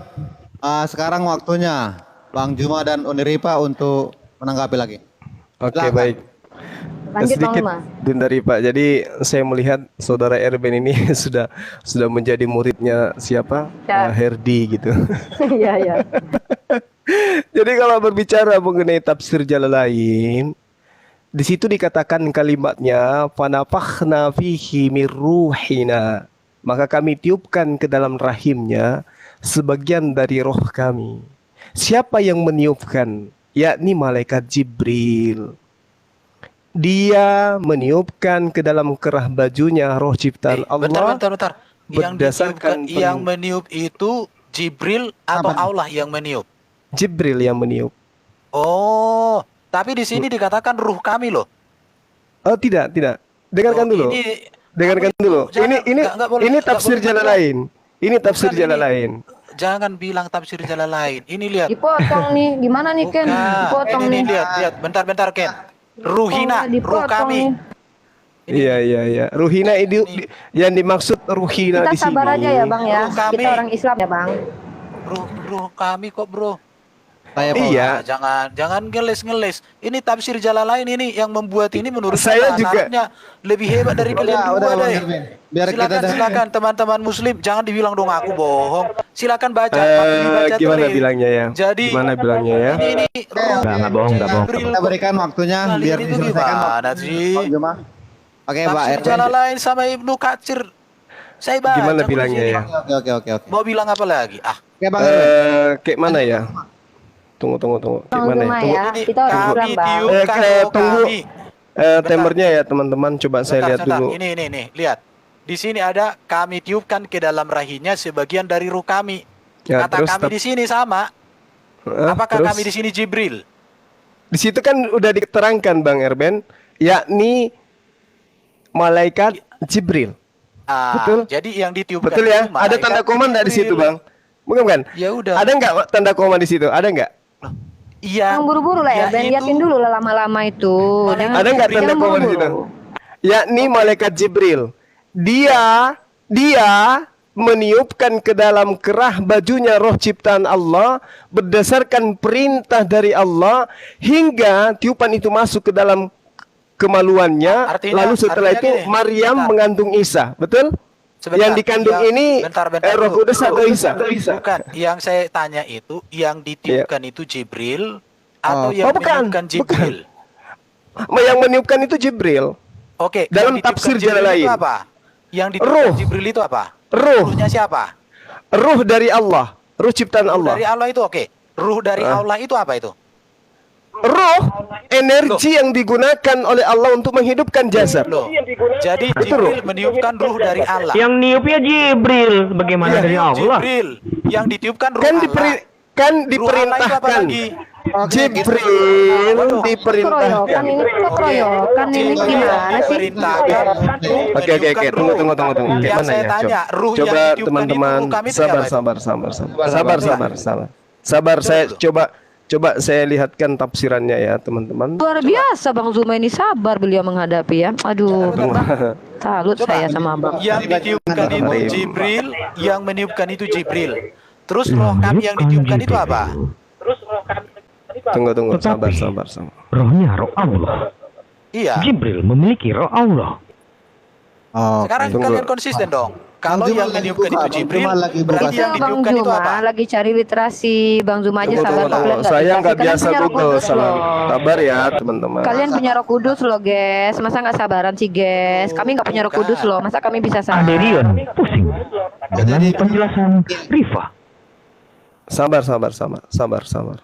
Sekarang waktunya Bang Juma dan Uniripa untuk menanggapi lagi. Oke, Silakan. baik. Lanjut Bang Sedikit Zuma. dari Pak. Jadi saya melihat saudara Erben ini sudah menjadi muridnya siapa? Ya. Herdi gitu. Iya, iya. Jadi kalau berbicara mengenai tafsir Jalalain, di situ dikatakan kalimatnya fanafakhna fihi min ruhina. Maka kami tiupkan ke dalam rahimnya sebagian dari roh kami. Siapa yang meniupkan? Yakni malaikat Jibril. Dia meniupkan ke dalam kerah bajunya roh ciptaan Allah. Bentar. Berdasarkan Yang meniup itu Jibril atau Apa? Allah yang meniup? Jibril yang meniup. Oh, tapi di sini dikatakan ruh kami loh. Oh tidak. Dengarkan Oh, dulu. ini- Dengarkan kamu itu dulu. jangan- nggak boleh- Ini nggak tafsir boleh Jalalain. Ini tafsir Bukan, Jalalain. Jangan bilang tafsir jalan lain. Ini lihat. Dipotong nih. Gimana nih Ken? Bukan. Dipotong Ini nih. lihat. Bentar Ken. Ruhina, Oh, ruh dipotong kami. nih. Iya. Ruhina itu yang dimaksud ruhina Kita di sini. sabar aja ya Bang ya. Ruh kami. Kita orang Islam ya Bang. Ruh kami kok, Bro. Saya Pak. Iya. Jangan ngeles. Ini tafsir jalan lain ini yang membuat ini menurut Saya juga- nalarnya lebih hebat dari kalian Udah, berdua Bang deh. Irvin. Biar kita Silakan teman-teman muslim, jangan dibilang dong aku bohong. Silakan baca, Gimana tulis. bilangnya ya? Jadi Gimana bilangnya ya? ini Nggak bohong. Kita berikan waktunya biar itu diselesaikan. gimana sih? Bang Juma. Oke, Pak Tafsir Erben. jalan lain sama Ibnu Katsir. Saya baca. Gimana terus bilangnya ini. ya? Oke. Mau bilang apa lagi? Oke, Bang Erben. Kayak mana ya? Tunggu. Kayak Bang mana Zuma ya? ya. Ini Kita orang kami Islam Bang. tiupkan roh Tunggu. kami. Timernya ya teman-teman. Coba saya lihat Bentar. dulu. Ini, lihat. Di sini ada kami tiupkan ke dalam rahimnya sebagian dari ruh kami. Ya, Kata terus kami di sini sama. Apakah terus? kami di sini Jibril? Di situ kan udah diterangkan Bang Erben, yakni malaikat Jibril. Betul. Jadi yang ditiupkan Betul ya? itu Ada malaikat tanda koma nggak di situ, Jibril. Bang? Bukan kan? Ya udah. Ada nggak tanda koma di situ? Ada nggak? Iya. Jangan buru-buru lah ya, Ben. itu- Liatin dulu lah lama-lama itu. Ada nggak tanda jangan koma di situ? buru-buru. Yakni malaikat Jibril. Dia meniupkan ke dalam kerah bajunya roh ciptaan Allah berdasarkan perintah dari Allah hingga tiupan itu masuk ke dalam kemaluannya. Lalu setelah itu gini, Maryam bentar. mengandung Isa. Betul? Sebentar, Yang dikandung ini bentar Roh dulu. Kudus atau Isa? Bukan, yang saya tanya itu yang ditiupkan itu Jibril atau yang bukan. meniupkan Jibril? Yang meniupkan itu Jibril. Oke, Dalam yang ditiupkan tafsir Jibril Jalalain. itu apa? Yang ditiupkan Ruh. Jibril itu apa? Ruh. Ruhnya siapa? Ruh dari Allah. Ruh ciptaan Ruh Allah. dari Allah itu oke. Ruh dari Allah itu apa itu? Ruh, energi yang digunakan oleh Allah untuk menghidupkan jasad. Loh. Jadi Betul. Jibril meniupkan ruh dari Allah. Yang niupnya Jibril, bagaimana dari Allah? Jibril yang ditiupkan ruh Kan Allah. kan Ruh Allah itu apa diperintahkan. lagi? Jibril Waduh. diperintahkan. Keroyokan ini kok keroyokan ini gimana sih? Perintahkan. Oke. meniupkan Tunggu. ruh. Kayak Yang mana saya ya? tanya, ruh yang Coba ditiupkan teman-teman itu ruh kami itu apa itu? sabar. Saya coba saya lihatkan tafsirannya ya, teman-teman. Luar biasa Bang Zuma ini sabar beliau menghadapi ya. Aduh, salut saya sama Bang. Yang ditiupkan itu Maryam. Jibril, yang meniupkan itu Jibril. Terus roh kami yang ditiupkan itu apa? Tunggu. Tetapi- Sabar. Rohnya roh Allah. Iya. Jibril memiliki roh Allah. Oh, Sekarang Tunggu. kalian konsisten dong. Kalau Bang Juma yang lagi meniupkan buka, itu Bang Jibril, Juma lagi buka. berarti yang Bang ditiupkan itu Zuma apa? lagi cari literasi. Bang Zuma aja sabar. Tunggu. Kalian nggak Saya dikasih. nggak Kalian biasa punya Roh Google, Kudus loh. sabar ya teman-teman. Kalian punya Roh Kudus loh, guys. Masa nggak sabaran sih, guys? Kami nggak punya Roh Kudus loh. Masa kami bisa sabar? Aderion pusing dengan Jadi- penjelasan Rifa. Sabar.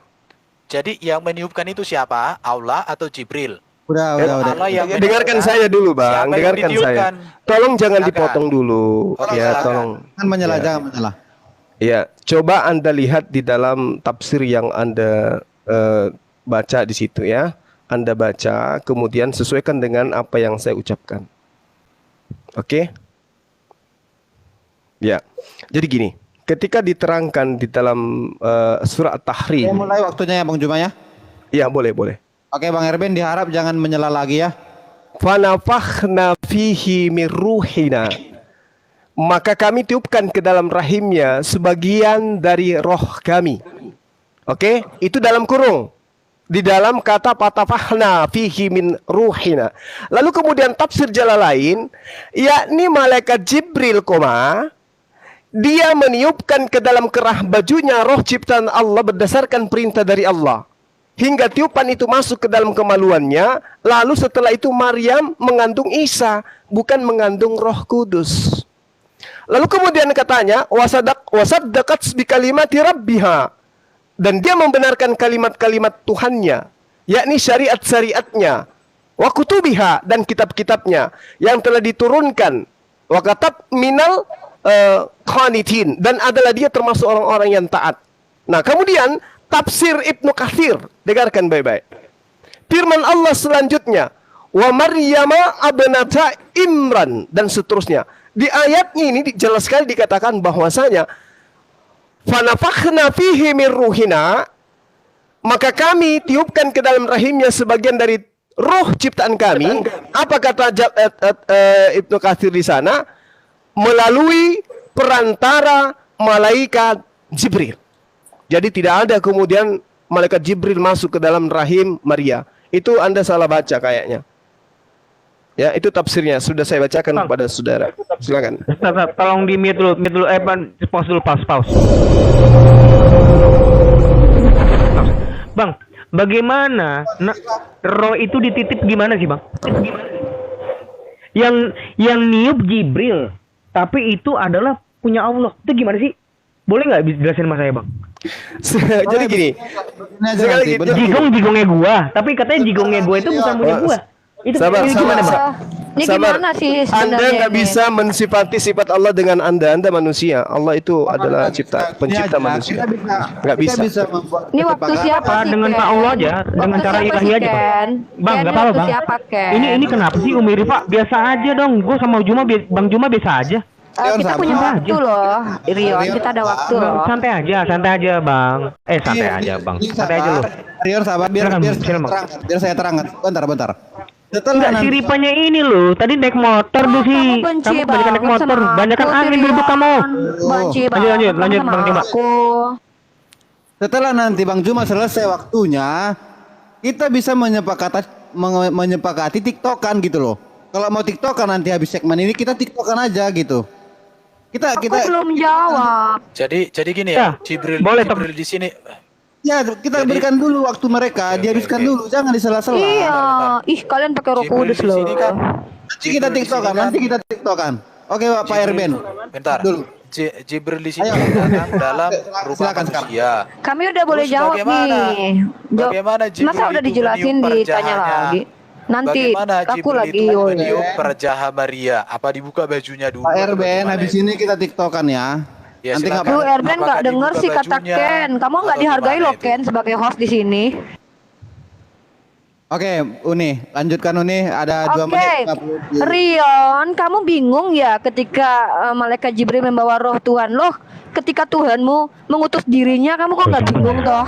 Jadi yang meniupkan itu siapa? Allah atau Jibril? Udah. Allah yang Dengarkan meniupkan. saya dulu, Bang. Siapa yang Dengarkan saya. ditiupkan? Tolong jangan Silakan. dipotong dulu. Oke, Ya, silakan. tolong. Kan menyalah, jangan menyalah. Ya, coba Anda lihat di dalam tafsir yang Anda baca di situ ya. Anda baca, kemudian sesuaikan dengan apa yang saya ucapkan. Oke? Ya. Jadi gini, ketika diterangkan di dalam surah Saya At-Tahrim. mulai waktunya ya Bang Juma ya. Ya, boleh. Oke, Bang Erben diharap jangan menyalah lagi ya. Fanafakhna fihi min ruhina. Maka kami tiupkan ke dalam rahimnya sebagian dari roh kami. Oke, itu dalam kurung. Di dalam kata patafahna fihi min ruhina. Lalu kemudian tafsir Jalalain, yakni malaikat Jibril, dia meniupkan ke dalam kerah bajunya roh ciptaan Allah berdasarkan perintah dari Allah. Hingga tiupan itu masuk ke dalam kemaluannya. Lalu setelah itu Maryam mengandung Isa, bukan mengandung Roh Kudus. Lalu kemudian katanya, wasaddaqat bi kalimati rabbiha. Dan dia membenarkan kalimat-kalimat Tuhannya, yakni syariat-syariatnya, wa kutubiha, dan kitab-kitabnya yang telah diturunkan, wa katab minal qanitin, dan adalah dia termasuk orang-orang yang taat. Nah, kemudian tafsir Ibnu Katsir, dengarkan baik-baik. Firman Allah selanjutnya, wa Maryama abnata Imran, dan seterusnya. Di ayatnya ini jelas sekali dikatakan bahwasanya fanafakhna fihi min ruhina, maka kami tiupkan ke dalam rahimnya sebagian dari roh ciptaan kami. Apa kata Ibnu Katsir di sana? Melalui perantara malaikat Jibril. Jadi tidak ada kemudian malaikat Jibril masuk ke dalam rahim Maria. Itu Anda salah baca kayaknya. Ya, itu tafsirnya sudah saya bacakan kepada saudara. Silakan. Ustaz, tolong di mute dulu, pause. Bang, bagaimana roh itu dititip gimana sih, Bang? Yang niup Jibril, tapi itu adalah punya Allah. Itu gimana sih? Boleh nggak dijelasin sama saya, Bang? Jadi gini. Jigongnya gua, tapi katanya jigongnya gua itu bukan punya gua. Itu sabar. Ini gimana sih sebenarnya? Anda nggak bisa mensifati sifat Allah dengan Anda manusia. Allah itu adalah pencipta manusia. Nggak bisa. Ini waktu siapa sih? Dengan Pak Allah aja, dengan cara ilahi aja, Bang. Bang, nggak apa-apa, Bang. Ini kenapa sih Umi Rifa? Biasa aja dong. Gue sama Bang Juma biasa aja. Kita punya waktu loh, Rion. Kita ada waktu loh. Santai aja, Bang. Santai aja, Bang. Santai aja loh. Rion, sabar, biar saya terangkan. Bentar. Enggak, siripannya ini loh. Tadi naik motor tuh sih. Kamu banyak naik motor, banyakan angin duduk kamu. Lanjut Bang Juma. Setelah nanti Bang Juma selesai waktunya, kita bisa menyepakati TikTokan gitu loh. Kalau mau TikTokan nanti habis segmen ini kita TikTokan aja gitu. Kita belum jawab. Jadi gini ya, Jibril di sini. Ya, kita berikan dulu waktu mereka, dihabiskan dulu, jangan disela-sela. Iya, kalian pakai Roh Kudus loh. Nanti kita TikTokan. Oke, Pak Erben. Bentar. Dulu. Jibril di sini datang dalam rupa manusia. Kami udah boleh jawab nih. Bagaimana Jibril masa udah dijelasin ditanya lagi? Nanti aku lagi meniup perjaha Maria. Apa dibuka bajunya dulu? Pak Erben, habis ini kita TikTokan ya. Ya, nanti lu Erben nggak denger sih kata Ken. Kamu nggak dihargai loh Ken sebagai host di sini. Oke, Uni, lanjutkan Uni. Ada 2 menit. Rion, kamu bingung ya ketika malaikat Jibril membawa roh Tuhan loh. Ketika Tuhanmu mengutus dirinya, kamu kok nggak bingung toh?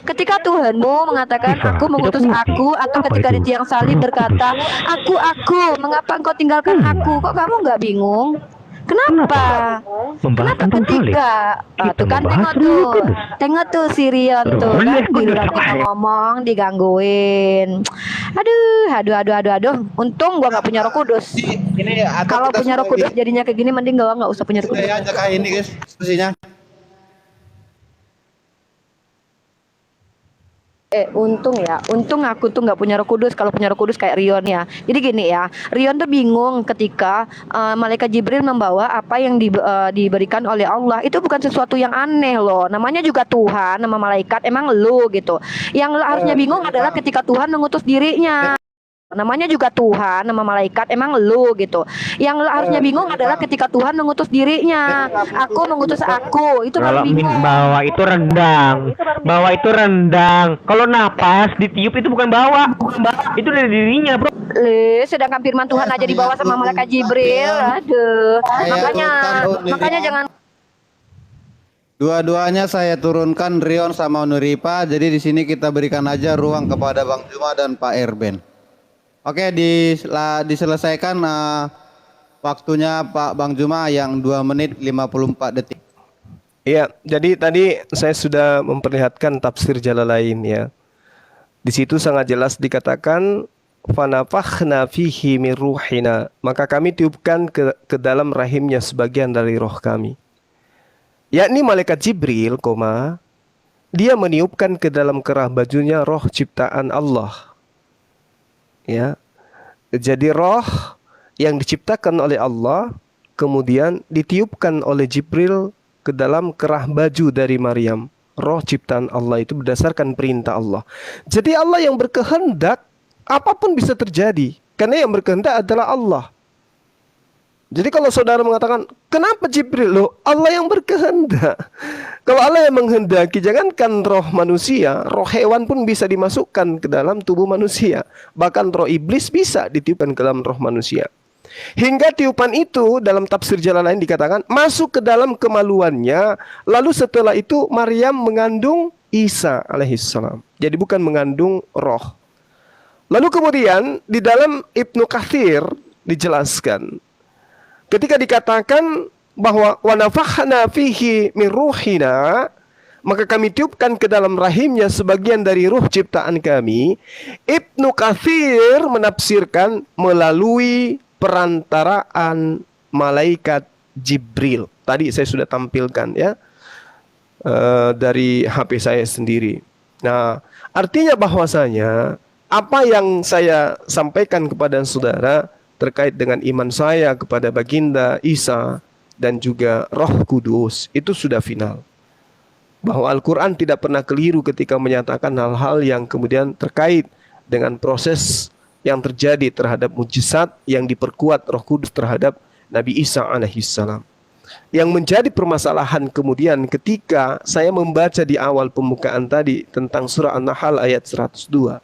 Ketika Tuhanmu mengatakan aku mengutus aku, atau ketika di tiang salib berkata aku, mengapa engkau tinggalkan aku? Kok kamu nggak bingung? Kenapa ketika tuh kan tengok tuh si Rion tuh kan ngomong digangguin. Aduh. Untung gua nggak punya Roh Kudus. Kalau punya Roh Kudus jadinya kayak gini, mending gua nggak usah punya Roh Kudus. Saya ajak ini guys, diskusinya. Untung aku tuh nggak punya Roh Kudus. Kalau punya Roh Kudus kayak Rion ya. Jadi gini ya, Rion tuh bingung ketika malaikat Jibril membawa apa yang diberikan oleh Allah. Itu bukan sesuatu yang aneh loh. Namanya juga Tuhan, nama malaikat emang lu gitu. Yang harusnya bingung adalah ketika Tuhan mengutus dirinya. Namanya juga Tuhan, nama malaikat emang lu gitu. Yang harusnya bingung adalah ketika Tuhan mengutus dirinya. Aku mengutus aku. Itu kalau bingung. Bawa itu rendang. Kalau napas ditiup itu bukan bawa. Itu dari dirinya, Bro. Sedangkan firman Tuhan aja dibawa sama malaikat Jibril. Aduh. Makanya jangan. Dua-duanya saya turunkan, Rion sama Nuripa. Jadi di sini kita berikan aja ruang kepada Bang Juma dan Pak Erben. Oke, diselesaikan waktunya Pak Bang Juma yang 2 menit 54 detik. Ya, jadi tadi saya sudah memperlihatkan tafsir Jalalain ya. Di situ sangat jelas dikatakan fanafakhna fihi min ruhina, maka kami tiupkan ke dalam rahimnya sebagian dari roh kami. Yakni malaikat Jibril, dia meniupkan ke dalam kerah bajunya roh ciptaan Allah. Ya. Jadi roh yang diciptakan oleh Allah kemudian ditiupkan oleh Jibril ke dalam kerah baju dari Maryam. Roh ciptaan Allah itu berdasarkan perintah Allah. Jadi Allah yang berkehendak, apapun bisa terjadi. Karena yang berkehendak adalah Allah. Jadi kalau saudara mengatakan, kenapa Jibril? Loh, Allah yang berkehendak. Kalau Allah yang menghendaki, jangankan roh manusia, roh hewan pun bisa dimasukkan ke dalam tubuh manusia. Bahkan roh iblis bisa ditiupkan ke dalam roh manusia. Hingga tiupan itu dalam tafsir Jalalain dikatakan masuk ke dalam kemaluannya. Lalu setelah itu Maryam mengandung Isa alaihissalam. Jadi bukan mengandung roh. Lalu kemudian di dalam Ibnu Katsir dijelaskan, ketika dikatakan bahwa wa nafakhna fihi min ruhina, maka kami tiupkan ke dalam rahimnya sebagian dari ruh ciptaan kami. Ibnu Katsir menafsirkan melalui perantaraan malaikat Jibril. Tadi saya sudah tampilkan ya dari HP saya sendiri. Nah, artinya bahwasanya apa yang saya sampaikan kepada saudara terkait dengan iman saya kepada baginda Isa dan juga Roh Kudus itu sudah final. Bahwa Al-Quran tidak pernah keliru ketika menyatakan hal-hal yang kemudian terkait dengan proses yang terjadi terhadap mujizat yang diperkuat Roh Kudus terhadap Nabi Isa alaihissalam. Yang menjadi permasalahan kemudian ketika saya membaca di awal pembukaan tadi tentang surah An-Nahl ayat 102.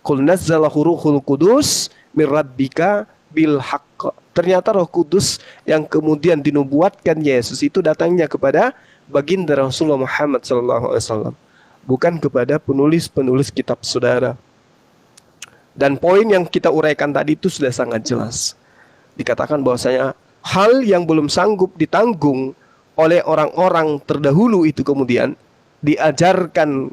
Qul nazzalahu ruhul qudus min rabbika bil haqq. Ternyata Roh Kudus yang kemudian dinubuatkan Yesus itu datangnya kepada baginda Rasulullah Muhammad SAW, bukan kepada penulis-penulis kitab saudara. Dan poin yang kita uraikan tadi itu sudah sangat jelas. Dikatakan bahwasanya hal yang belum sanggup ditanggung oleh orang-orang terdahulu itu kemudian diajarkan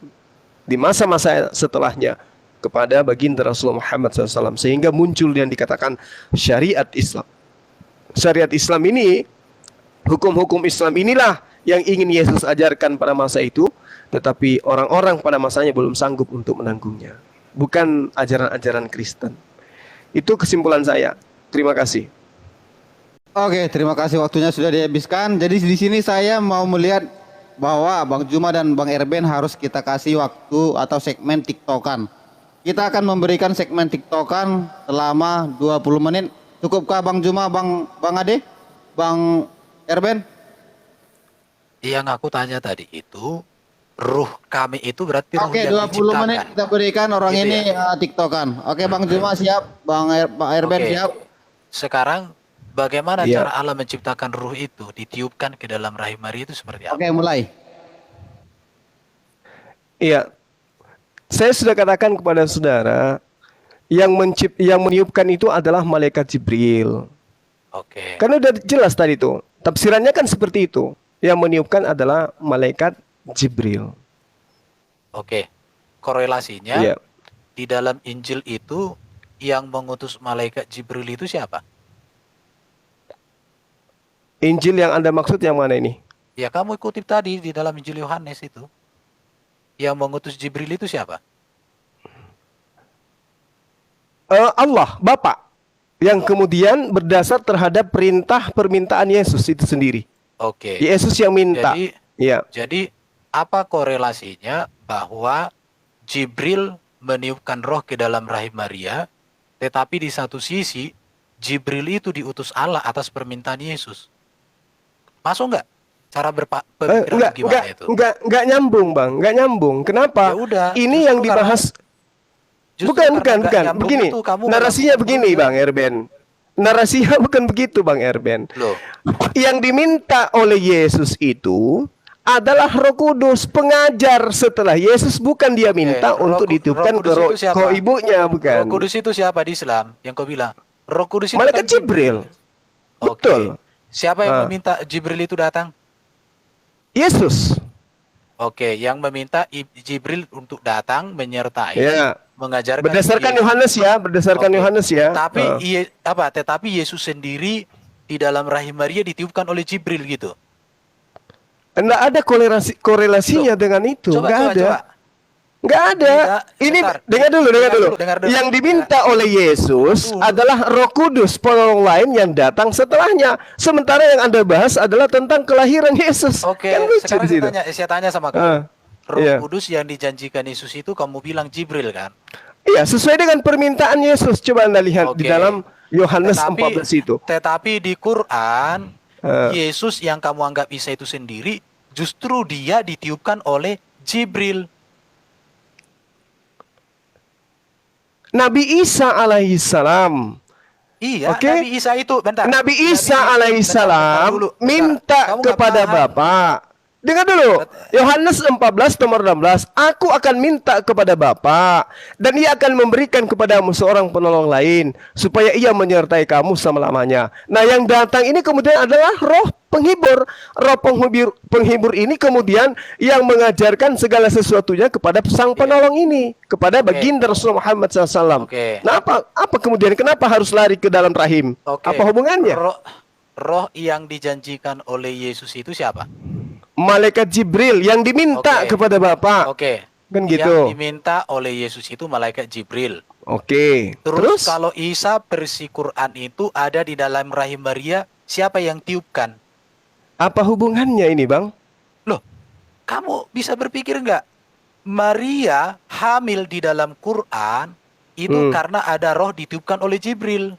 di masa-masa setelahnya kepada baginda Rasulullah Muhammad SAW, sehingga muncul yang dikatakan syariat Islam. Syariat Islam ini, hukum-hukum Islam inilah yang ingin Yesus ajarkan pada masa itu, tetapi orang-orang pada masanya belum sanggup untuk menanggungnya. Bukan ajaran-ajaran Kristen. Itu kesimpulan saya. Terima kasih. Oke, terima kasih, waktunya sudah dihabiskan. Jadi di sini saya mau melihat bahwa Bang Juma dan Bang Erben harus kita kasih waktu atau segmen TikTokan. Kita akan memberikan segmen TikTokan selama 20 menit. Cukupkah Bang Juma, Bang Ade, Bang Erben? Yang aku tanya tadi itu, ruh kami itu berarti ruh Oke, yang 20 menit kita berikan orang gitu ini ya? TikTokan. Oke, Bang Juma siap, Bang Erben Oke. siap. Sekarang bagaimana Iya. cara Allah menciptakan ruh itu ditiupkan ke dalam rahim Maria itu seperti apa? Oke, mulai. Iya. Saya sudah katakan kepada saudara, yang meniupkan itu adalah malaikat Jibril. Oke. Karena udah jelas tadi itu. Tafsirannya kan seperti itu. Yang meniupkan adalah malaikat Jibril. Oke. Korelasinya Iya. di dalam Injil itu yang mengutus malaikat Jibril itu siapa? Injil yang Anda maksud yang mana ini? Ya kamu kutip tadi di dalam Injil Yohanes itu. Yang mengutus Jibril itu siapa? Allah, Bapa. Yang kemudian berdasar terhadap perintah permintaan Yesus itu sendiri. Oke. Yesus yang minta. Ya. Jadi apa korelasinya bahwa Jibril meniupkan roh ke dalam rahim Maria, tetapi di satu sisi Jibril itu diutus Allah atas permintaan Yesus? Masuk nggak? Cara berpikir gimana itu? Enggak nyambung, Bang. Enggak nyambung. Kenapa? Ya udah, Ini justru yang dibahas. Justru Bukan. karena nggak nyambung Begini. itu kamu Narasinya malah- begini, Bang Erben. Narasinya bukan begitu, Bang Erben. Loh, Yang diminta oleh Yesus itu adalah Roh Kudus, pengajar setelah Yesus, bukan dia minta Roh untuk ditiupkan Roh Kudus itu siapa? ibunya, bukan. Roh Kudus itu siapa di Islam? Yang kau bilang. Roh Kudus itu Malaikat kan Jibril. Oke. Betul. Siapa yang Ah. meminta Jibril itu datang? Yesus. Oke, yang meminta Jibril untuk datang menyertai, Ya. mengajarkan Berdasarkan Yesus. Yohanes ya, berdasarkan Oke. Yohanes ya. Tapi tetapi Yesus sendiri di dalam rahim Maria ditiupkan oleh Jibril gitu. Enggak ada korelasinya dengan itu, Coba, enggak coba, ada. coba. Enggak ada. Tidak, Ini bentar. dengar dulu. Dengar dulu. Yang diminta oleh Yesus Dulu. adalah Roh Kudus, penolong lain yang datang setelahnya. Sementara yang Anda bahas adalah tentang kelahiran Yesus. Oke, Kan lucu sekarang di situ. saya tanya sama kamu. Ah, Roh iya. Kudus yang dijanjikan Yesus itu kamu bilang Jibril kan? Iya, sesuai dengan permintaan Yesus. Coba Anda lihat di Oke. dalam Yohanes Tetapi- 14 itu. Tetapi di Quran, Ah. Yesus yang kamu anggap Isa itu sendiri, justru dia ditiupkan oleh Jibril. Nabi Isa alaihissalam. Iya, Oke. Nabi Isa itu, bentar. Nabi Isa bentar alaihissalam dulu, bentar. minta Kamu nggak kepada paham. Bapa. Dengar dulu. Yohanes 14 nomor 16. Aku akan minta kepada Bapa dan ia akan memberikan kepadamu seorang penolong lain supaya ia menyertai kamu selama-lamanya. Nah, yang datang ini kemudian adalah Roh penghibur. Roh penghibur ini kemudian yang mengajarkan segala sesuatunya kepada sang penolong ini, kepada baginda Rasulullah Muhammad SAW. Oke. Nah, apa kemudian kenapa harus lari ke dalam rahim? Oke. Apa hubungannya? Roh yang dijanjikan oleh Yesus itu siapa? Malaikat Jibril yang diminta Oke. kepada Bapa. Oke. Kan Yang gitu. diminta oleh Yesus itu malaikat Jibril. Oke. Terus kalau Isa versi Quran itu ada di dalam rahim Maria, siapa yang tiupkan? apa hubungannya ini, Bang? Loh, kamu bisa berpikir nggak? Maria hamil di dalam Quran itu karena ada roh ditiupkan oleh Jibril.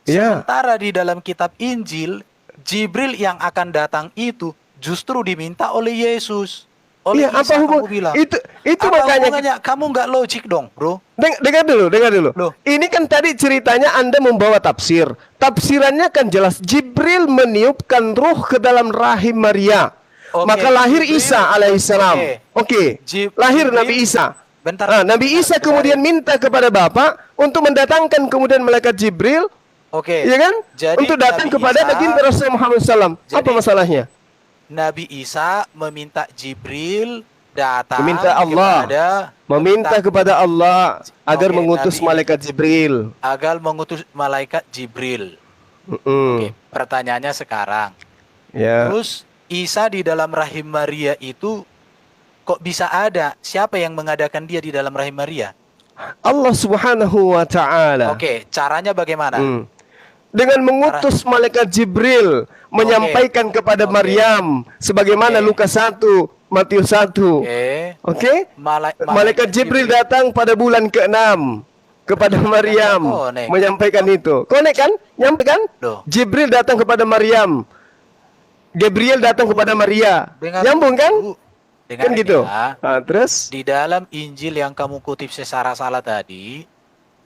Ya. Sementara di dalam kitab Injil, Jibril yang akan datang itu justru diminta oleh Yesus. Oleh Iya, apa Isa hubung kamu bilang. itu Apa makanya hubungannya? Kamu nggak logik dong, bro. dengar dulu. Loh. Ini kan tadi ceritanya Anda membawa tafsir. Tafsirannya kan jelas Jibril meniupkan ruh ke dalam rahim Maria. Oke, Maka lahir Jibril- Isa alaihissalam. Oke. Lahir Jibril- Nabi Isa. Bentar. Nabi Isa kemudian minta kepada Bapa untuk mendatangkan kemudian malaikat Jibril, Oke. ya kan? Jadi Untuk datang Nabi kepada Isa- baginda Rasulullah Muhammad SAW. Apa Jadi- masalahnya? Nabi Isa meminta Jibril datang Meminta kepada Allah agar Oke, mengutus Nabi- malaikat Jibril. agar mengutus malaikat Jibril. Mm-mm. Oke, pertanyaannya sekarang. Ya. Terus Isa di dalam rahim Maria itu kok bisa ada? Siapa yang mengadakan dia di dalam rahim Maria? Allah Subhanahu wa taala. Oke, caranya bagaimana? Dengan mengutus malaikat Jibril menyampaikan kepada Oke. Maryam sebagaimana Oke. Lukas 1, Matius 1. Oke. Oke? Malaikat Jibril datang pada bulan ke-6 kepada Maryam Konek. menyampaikan itu. Konek kan? Nyampe kan? Loh. Jibril datang kepada Maryam. Gabriel datang kepada Maria. Dengar Nyambung kan? dulu. Dengar Kan ini gitu. ya. Terus Di dalam Injil yang kamu kutip secara salah tadi,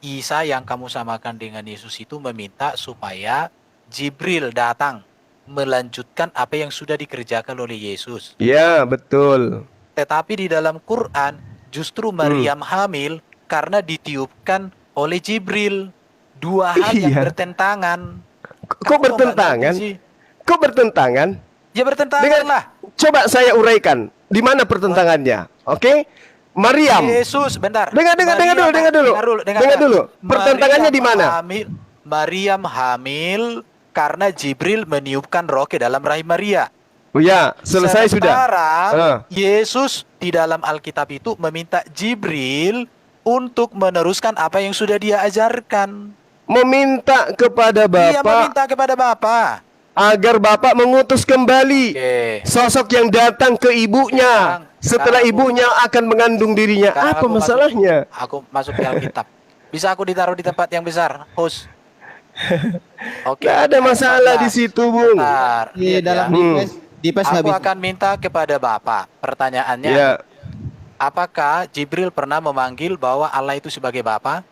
Isa yang kamu samakan dengan Yesus itu meminta supaya Jibril datang melanjutkan apa yang sudah dikerjakan oleh Yesus. ya, betul. Tetapi di dalam Quran justru Maryam hamil karena ditiupkan oleh Jibril. Dua hal yang Iya. bertentangan. Kok Kamu bertentangan? ngerti sih? Kok bertentangan? Ya bertentangan Dengan lah. coba saya uraikan di mana pertentangannya. Oke? Maryam. Yesus, bentar. Dengar dulu. Pertentangannya di mana? Maryam hamil karena Jibril meniupkan roh ke dalam rahim Maria. Oh ya, selesai sudah. Sementara Ah. Yesus di dalam Alkitab itu meminta Jibril untuk meneruskan apa yang sudah dia ajarkan. Meminta kepada Dia Bapa meminta kepada Bapa. agar Bapak mengutus kembali Oke. sosok yang datang ke ibunya setelah sekarang ibunya akan mengandung dirinya. Sekarang Apa aku masalahnya? Aku masuk ke Alkitab. Bisa aku ditaruh di tempat yang besar, host. Oke. Gak ada masalah di situ, Bung. Bentar, Di lihat dalam ya. di PES nggak Aku bisa. akan minta kepada Bapak. Pertanyaannya, Ya, apakah Jibril pernah memanggil bahwa Allah itu sebagai Bapa?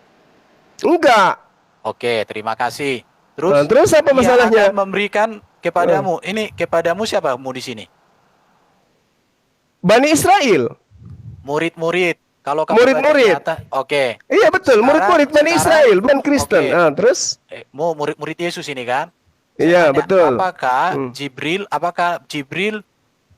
enggak. Oke, terima kasih. Terus apa Ia masalahnya? akan memberikan kepadamu. Ini kepadamu siapamu di sini? Bani Israel. Murid-murid. Kalau kamu Murid-murid. baca nyata- Oke. Iya betul, Sekarang- murid-murid Bani sekarang- Israel, bukan Kristen. Oke. Terus? Mau murid-murid Yesus ini kan? Iya, Tanya, betul. Apakah Jibril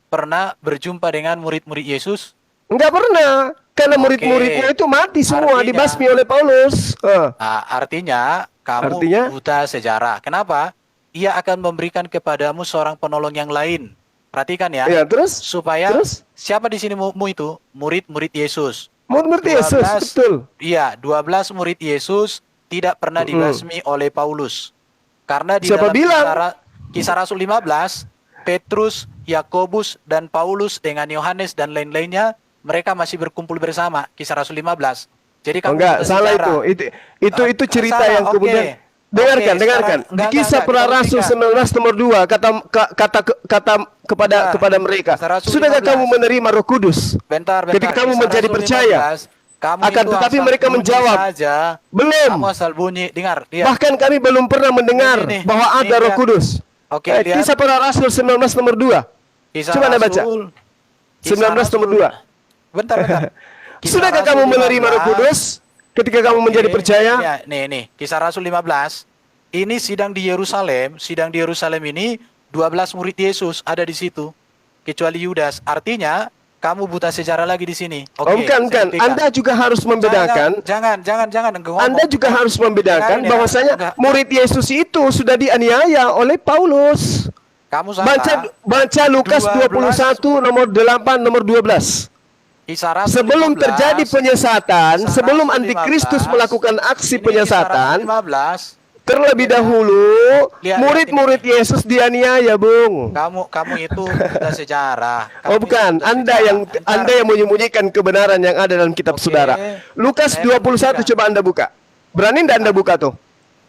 pernah berjumpa dengan murid-murid Yesus? Enggak pernah. Karena Oke. murid-muridnya itu mati semua, Artinya- dibasmi oleh Paulus. Nah, artinya kamu Artinya? buta sejarah. Kenapa? Ia akan memberikan kepadamu seorang penolong yang lain. Perhatikan ya. Ya, terus? Supaya Terus? siapa di sini mu itu? Murid-murid Yesus. Murid Yesus, 12 betul. Iya, 12 murid Yesus tidak pernah dibasmi oleh Paulus. Karena di Siapa dalam bilang? Kisah Rasul 15, Petrus, Yakobus, dan Paulus dengan Yohanes dan lain-lainnya, mereka masih berkumpul bersama. Kisah Rasul 15. Jadi kamu Enggak, buta salah sejarah. itu cerita Salah, yang oke. kemudian Oke, dengarkan. sekarang- Di enggak, Kisah enggak, Para kita Rasul bertiga. 19 nomor 2 kata Bentar. kepada mereka, Kisah Rasul sudahkah 15? kamu menerima Roh Kudus? Bentar. Ketika kamu Kisah menjadi Rasul percaya, 15, kamu akan itu tetapi asal mereka bunyi menjawab, saja. belum. Kamu asal bunyi, dengar, lihat. Bahkan kami belum pernah mendengar Ini, bahwa ada ini, Roh lihat. Kudus. Oke, lihat. Kisah Para Rasul 19 nomor 2. Kisah Coba Anda baca. Rasul 19 nomor 2. Bentar. Kisah Sudahkah Rasul kamu menerima Roh 15? Kudus ketika kamu menjadi Oke, percaya? Ya, nih. Kisah Rasul 15. Ini sidang di Yerusalem. Sidang di Yerusalem ini 12 murid Yesus ada di situ. Kecuali Yudas. Artinya kamu buta sejarah lagi di sini. Oke. Oh, bukan. saya buktikan. Anda juga harus membedakan. Jangan enggak ngomong. Anda juga harus membedakan Dengarin ya. bahwasanya Enggak. murid Yesus itu sudah dianiaya oleh Paulus. Kamu salah. Baca Lukas 21 nomor 8 nomor 12. Kisah Rasul Sebelum 15, terjadi penyesatan, Kisah sebelum Rasul antikristus 15, melakukan aksi ini penyesatan, Kisah Rasul 15. terlebih dahulu Lihat, murid-murid Yesus dianiaya, Bung. Kamu itu buta sejarah. Oh bukan, Anda yang menyembunyikan kebenaran yang ada dalam kitab Oke. saudara. Lukas Saya 21 membuktikan. coba Anda buka. Berani enggak Anda buka tuh?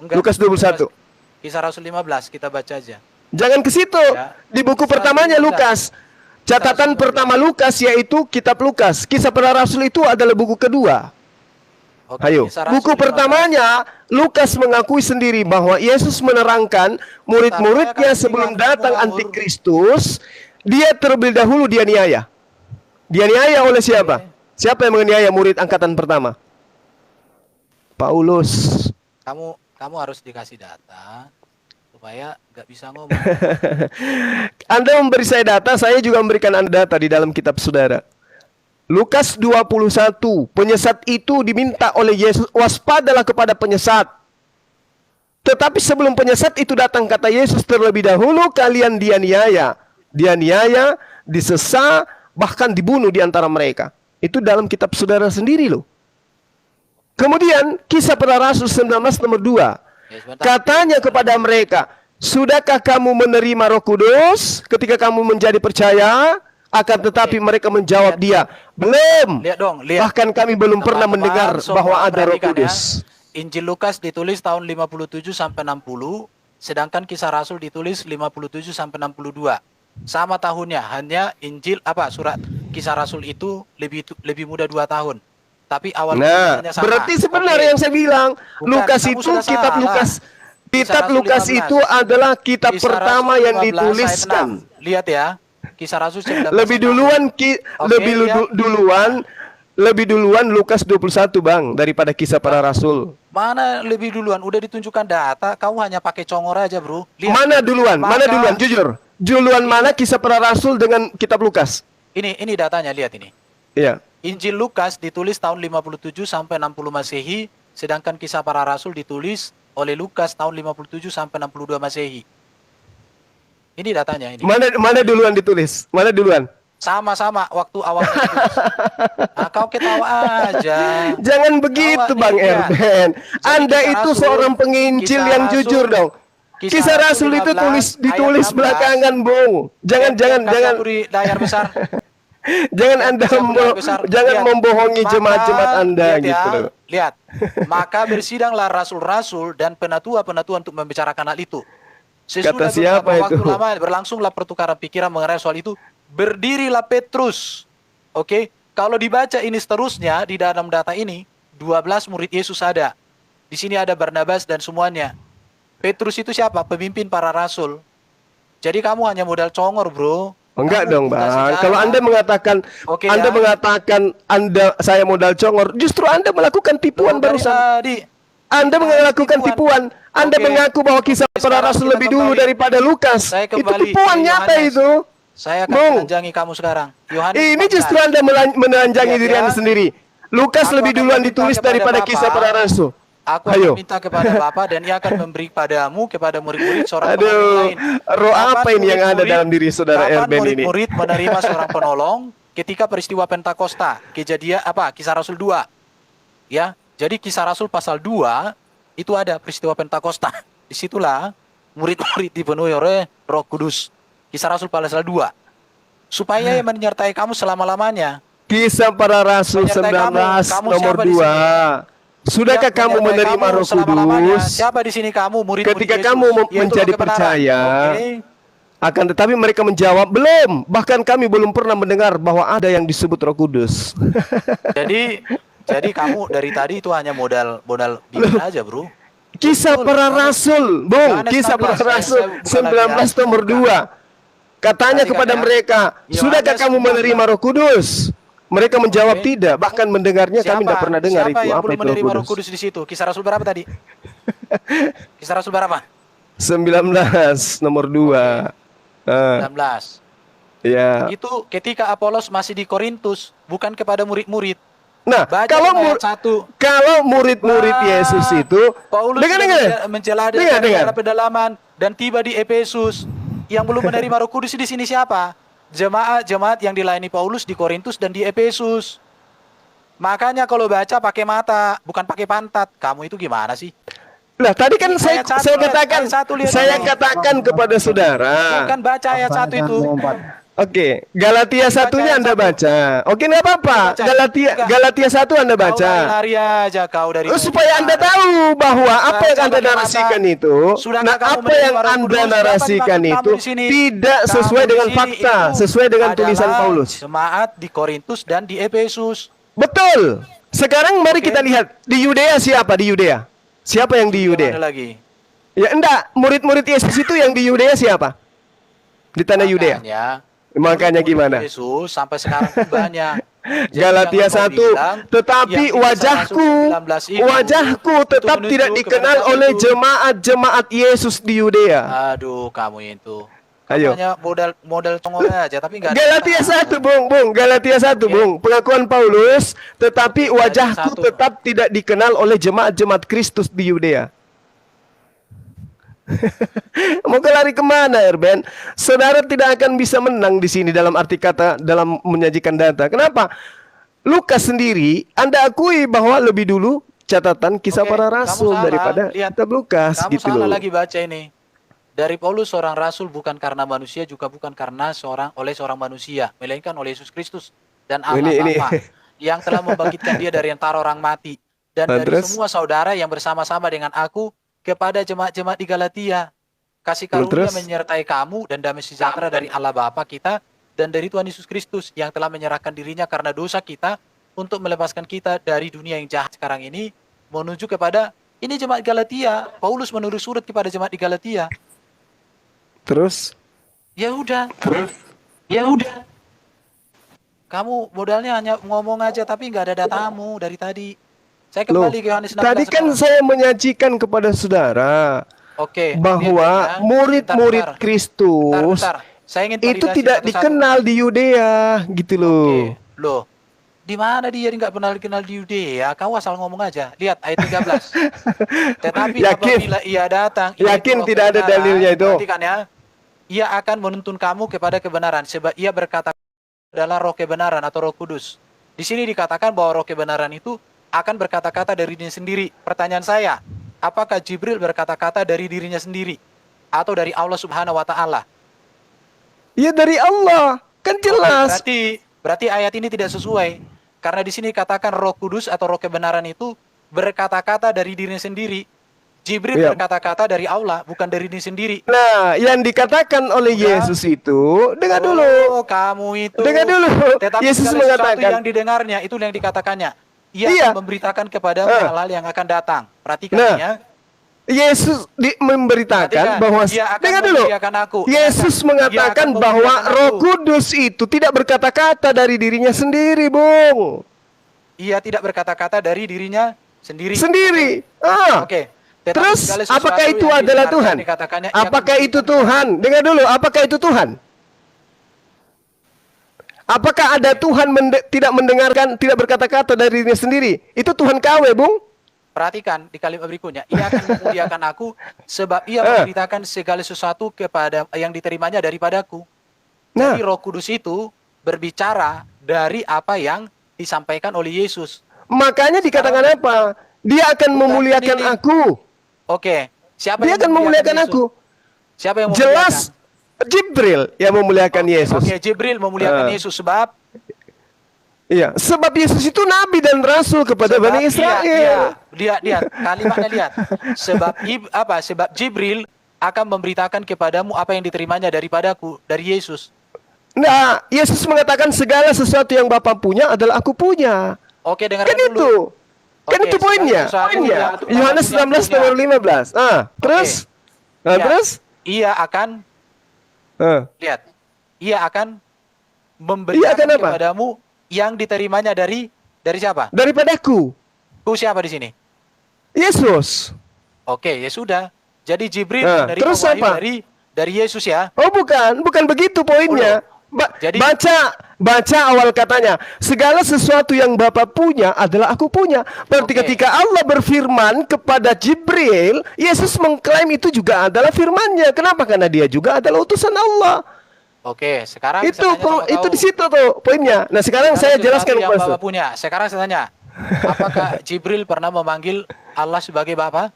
Lukas 21. Kisah Rasul 15 kita baca aja. Jangan ke situ. Ya. Di buku Kisah pertamanya Rasul Lukas. Catatan pertama Lukas yaitu kitab Lukas. Kisah Para Rasul itu adalah buku kedua. Oke, Ayo, Kisah Rasul buku 15. pertamanya Lukas mengakui sendiri bahwa Yesus menerangkan murid-muridnya sebelum datang antikristus, dia terlebih dahulu dianiaya. Dianiaya oleh siapa? Siapa yang menganiaya murid angkatan pertama? Paulus. Kamu harus dikasih data supaya nggak bisa ngomong. Anda memberi saya data, saya juga memberikan Anda data di dalam kitab saudara. Lukas 21, penyesat itu diminta oleh Yesus, waspadalah kepada penyesat. Tetapi sebelum penyesat itu datang, kata Yesus, terlebih dahulu kalian dianiaya, disesa, bahkan dibunuh di antara mereka. Itu dalam kitab saudara sendiri loh. Kemudian Kisah Para Rasul 19 nomor 2. Ya, sebentar. Katanya kepada mereka, sudahkah kamu menerima Roh Kudus ketika kamu menjadi percaya? Akan tetapi mereka menjawab dia, belum. Lihat dong, lihat. Bahkan kami belum pernah Teman-teman mendengar semua bahwa ada Roh perhatikan ya. Kudus. Injil Lukas ditulis tahun 57 sampai 60, sedangkan Kisah Rasul ditulis 57 sampai 62. Sama tahunnya, hanya surat Kisah Rasul itu lebih muda 2 tahun. Tapi awal Nah, tulisannya sama. berarti sebenarnya Oke. yang saya bilang, Bukan, Lukas kamu itu sudah kitab salah. Lukas. Kisah Kitab Rasul Lukas 15. itu adalah kitab Kisah pertama Rasul yang 15 ayat dituliskan. 6. Lihat ya. Kisah Rasul 19 Lebih ayat 6. duluan Oke, lebih duluan Lukas 21 Bang daripada Kisah Para Rasul. Mana lebih duluan? Udah ditunjukkan data, kamu hanya pakai congor aja, Bro. Lihat. Mana duluan? Mana Maka- duluan? Jujur. Duluan mana Kisah Para Rasul dengan kitab Lukas? Ini datanya, lihat ini. Iya. Injil Lukas ditulis tahun 57 sampai 60 Masehi, sedangkan Kisah Para Rasul ditulis oleh Lukas tahun 57 sampai 62 Masehi. Ini datanya ini. Mana duluan ditulis? Mana duluan? Sama-sama waktu awalnya ditulis. Nah, kau ketawa aja. Jangan begitu Awak Bang nih, ya. Erben. Jadi Anda Kisah itu Rasul- seorang penginjil Kisah yang Rasul- jujur dong. Kisah Rasul itu 15 ditulis ayat 16. belakangan, Bung. Jangan Kasih aku di layar besar. jangan Anda Kasih aku di layar besar. jangan Lihat. membohongi Maka, jemaat-jemaat Anda lihat gitu ya, loh. Lihat. Maka bersidanglah rasul-rasul dan penatua-penatua untuk membicarakan hal itu. Kata siapa beberapa itu? waktu lama berlangsunglah pertukaran pikiran mengenai soal itu. Berdirilah Petrus. Oke, kalau dibaca ini seterusnya di dalam data ini 12 murid Yesus ada. Di sini ada Barnabas dan semuanya. Petrus itu siapa? Pemimpin para rasul. Jadi kamu hanya modal congor, Bro. Enggak Kamu dong, buta Bang. sejarah. Kalau Anda mengatakan Oke, Anda ya. mengatakan saya modal congor, justru Anda melakukan tipuan Dari barusan. tadi. Anda melakukan tipuan. Anda Oke. mengaku bahwa Kisah Para Sekarang Rasul kita lebih dulu kembali. daripada Lukas. Saya Itu kembali tipuan ke nyata Yohanes. itu. Saya akan Bung. menelanjangi kamu sekarang. Yohanes Ini 14. justru Anda menelanjangi Lihat diri ya. Anda sendiri. Lukas Aku lebih akan duluan meminta ditulis kepada daripada Bapa. Kisah Para Rasul. Aku Ayo. akan minta kepada Bapa dan ia akan memberi padamu, kepada murid-murid seorang penolong Aduh, lain. roh apa ini yang ada murid-murid- dalam diri saudara kapan Erben ini? murid-murid menerima seorang penolong ketika peristiwa Pentakosta, kejadian apa? Kisah Rasul 2. Ya, jadi Kisah Rasul pasal 2 itu ada peristiwa Pentakosta. Disitulah murid-murid dipenuhi oleh Roh Kudus. Kisah Rasul pasal 2. Supaya yang menyertai kamu selama-lamanya. Kisah Para Rasul Menyertai 19 kamu nomor siapa di 2. sini? Sudahkah Dia kamu menyertai menerima kamu Roh selama-lamanya. Kudus? Siapa di sini kamu, murid-murid Ketika Yesus? kamu Yaitu menjadi roh kebenaran. percaya, Oke. Akan tetapi mereka menjawab, belum. Bahkan kami belum pernah mendengar bahwa ada yang disebut Roh Kudus. Jadi kamu dari tadi itu hanya modal bikin aja, Bro. Kisah Betul. Para Rasul, Bung. Yohanes Kisah 16, Para Rasul saya bukan 19 nomor 2. Katanya Tadi kepada kan ya, mereka, Yohanes sudahkah kamu 16. menerima Roh Kudus? Mereka menjawab Oke. tidak, bahkan mendengarnya kami tidak pernah dengar siapa itu. yang Apa belum itu menerima Roh Roh Kudus di situ? Kisah Rasul berapa tadi? Kisah Rasul berapa? 19 nomor 2. 16. Ya. Itu ketika Apolos masih di Korintus, bukan kepada murid-murid. Nah, Baca kalau ayat 1. kalau murid-murid Wah, Yesus itu Paulus dengar menjela Dengar, dengar. dalam pedalaman dan tiba di Efesus. Yang belum menerima Roh Kudus di sini siapa? Jemaat-jemaat yang dilayani Paulus di Korintus dan di Efesus. Makanya kalau baca pakai mata, bukan pakai pantat. Kamu itu gimana sih? Nah, tadi kan Ini saya ayat satu, saya lihat, katakan ayat satu, lihat saya dulu. katakan kepada saudara. Bukan baca ayat 1 itu. Oke, Galatia satunya ayat Anda 1. baca. Oke, enggak apa-apa. Baca. Enggak. Galatia 1 Anda Kau baca. lari aja kau dari Supaya Anda tahu bahwa apa yang Baca Anda pakai narasikan mata. itu, Sudahkah nah kamu apa menerima yang Roh Anda Kudus? Siapa narasikan dimaksud itu kamu di sini? tidak Kamu sesuai di dengan sini fakta, itu sesuai dengan tulisan adalah Paulus. Jemaat di Korintus dan di Efesus. Betul. Sekarang mari Oke. kita lihat di Yudea siapa di Yudea? Siapa yang di Mana Yudea? lagi? Ya enggak, murid-murid Yesus itu yang di Yudea siapa? Di tanah Yudea. Makanya murid-murid gimana? Yesus sampai sekarang pun banyak. Jadi Galatia jangan 1, kau bilang tetapi yang di Kisah Rasul 19 itu wajahku tetap menuju tidak kepada dikenal satu. oleh jemaat-jemaat Yesus di Yudea. Aduh, kamu itu. Ayo. Hanya modal congol aja, tapi nggak ada. Galatia 1, Bung, Galatia 1, Bung. Pengakuan Paulus, tetapi wajahku 1. tetap tidak dikenal oleh jemaat-jemaat Kristus di Yudea. Mau lari kemana, Erben? Saudara tidak akan bisa menang di sini dalam arti kata dalam menyajikan data. Kenapa? Lukas sendiri, Anda akui bahwa lebih dulu catatan Kisah Oke, Para kamu Rasul salah. daripada Lihat, kitab Lukas Kamu gitu salah loh. lagi baca ini. Dari Paulus seorang rasul bukan karena manusia, juga bukan karena seorang manusia, melainkan oleh Yesus Kristus dan Allah Ini. Bapa yang telah membangkitkan dia dari antara orang mati, dan dari Terus? semua saudara yang bersama-sama dengan aku kepada jemaat-jemaat di Galatia. Kasih karunia Terus? menyertai kamu dan damai sejahtera dari Allah Bapa kita dan dari Tuhan Yesus Kristus yang telah menyerahkan dirinya karena dosa kita untuk melepaskan kita dari dunia yang jahat sekarang ini menuju kepada ini jemaat Galatia. Paulus menulis surat kepada jemaat di Galatia. Terus? Ya udah. Kamu modalnya hanya ngomong aja tapi nggak ada datamu dari tadi. Saya Loh, kembali ke Yohanes 16 tadi kan sekarang. saya menyajikan kepada saudara Oke, bahwa lihat ya. murid-murid Bentar. Kristus Saya ingin itu validasi tidak satu-satu. dikenal di Yudea gitu loh. Oke, loh. Di mana dia nggak pernah dikenal di Yudea? Kau asal ngomong aja. Lihat ayat 13. Tetapi Yakin? apabila ia datang, Yakin yaitu tidak ada kebenaran, dalilnya itu? perhatikan ya. Ia akan menuntun kamu kepada kebenaran sebab ia berkata adalah roh kebenaran atau Roh Kudus. Di sini dikatakan bahwa roh kebenaran itu akan berkata-kata dari dirinya sendiri. Pertanyaan saya, apakah Jibril berkata-kata dari dirinya sendiri atau dari Allah Subhanahu wa taala? Ya dari Allah, kan jelas. Berarti ayat ini tidak sesuai. Karena di sini katakan Roh Kudus atau roh kebenaran itu berkata-kata dari dirinya sendiri. Jibril Iya. berkata-kata dari Allah, bukan dari diri sendiri. Nah, yang dikatakan oleh Udah. Yesus itu, dengar dulu. Oh, kamu itu. Dengar dulu. Tetapi Yesus segala sesuatu mengatakan, yang didengarnya, itu yang dikatakannya. Ia Iya. akan memberitakan kepada Ah. hal-hal yang akan datang. Perhatikan Nah, ya. Yesus memberitakan Perhatikan, bahwa dia akan dengar dulu. memuliakan aku. Yesus Dia mengatakan akan bahwa memuliakan Roh aku. Kudus itu tidak berkata-kata dari dirinya sendiri, Bung. Ia tidak berkata-kata dari dirinya sendiri. Sendiri. Ah. Oke. Tetapi Terus segala sesuatu apakah itu yang adalah didengarkan, Tuhan? dikatakannya, ia akan Apakah itu memberitakan Tuhan? Dengar dulu, apakah itu Tuhan? Apakah ada Tuhan tidak mendengarkan, tidak berkata-kata dari dirinya sendiri? Itu Tuhan KW, Bung. Perhatikan di kalimat berikutnya. Ia akan memuliakan aku sebab ia memberitakan segala sesuatu kepada yang diterimanya daripadaku. Nah, Jadi Roh Kudus itu berbicara dari apa yang disampaikan oleh Yesus. makanya dikatakan apa? Dia akan memuliakan ini. aku. Oke, siapa Dia yang akan memuliakan Yesus? aku. Siapa yang memuliakan? Jelas Jibril yang memuliakan Yesus. Oke, Jibril memuliakan Yesus sebab Iya, sebab Yesus itu nabi dan rasul kepada Bani Israel. Lihat kalimatnya lihat. Sebab Jibril akan memberitakan kepadamu apa yang diterimanya daripadaku, dari Yesus. Nah, Yesus mengatakan segala sesuatu yang Bapa punya adalah aku punya. Oke, dengarkan Kan dulu. itu. Kan Oke, itu poinnya. segala sesuatu yang Yohanes Bapa 16 punya. nomor 15. Terus? Nah, Iya. terus? Ia akan lihat. Ia akan memberitakan apa? kepadamu yang diterimanya dari siapa? Daripadaku. Siapa di sini? Yesus. Oke, ya sudah. Jadi Jibril Nah, menerima terus wahyu apa? dari Yesus ya. Oh, bukan begitu poinnya. Jadi- Baca awal katanya, segala sesuatu yang Bapa punya adalah aku punya. Berarti Oke. ketika Allah berfirman kepada Jibril, Yesus mengklaim itu juga adalah firman-Nya. Kenapa? Karena dia juga adalah utusan Allah. Oke, sekarang Itu saya tanya sama itu kau. di situ tuh poinnya. Nah, sekarang saya Sesuatu jelaskan yang kepada Bapak punya. Sekarang saya tanya, apakah Jibril pernah memanggil Allah sebagai Bapa?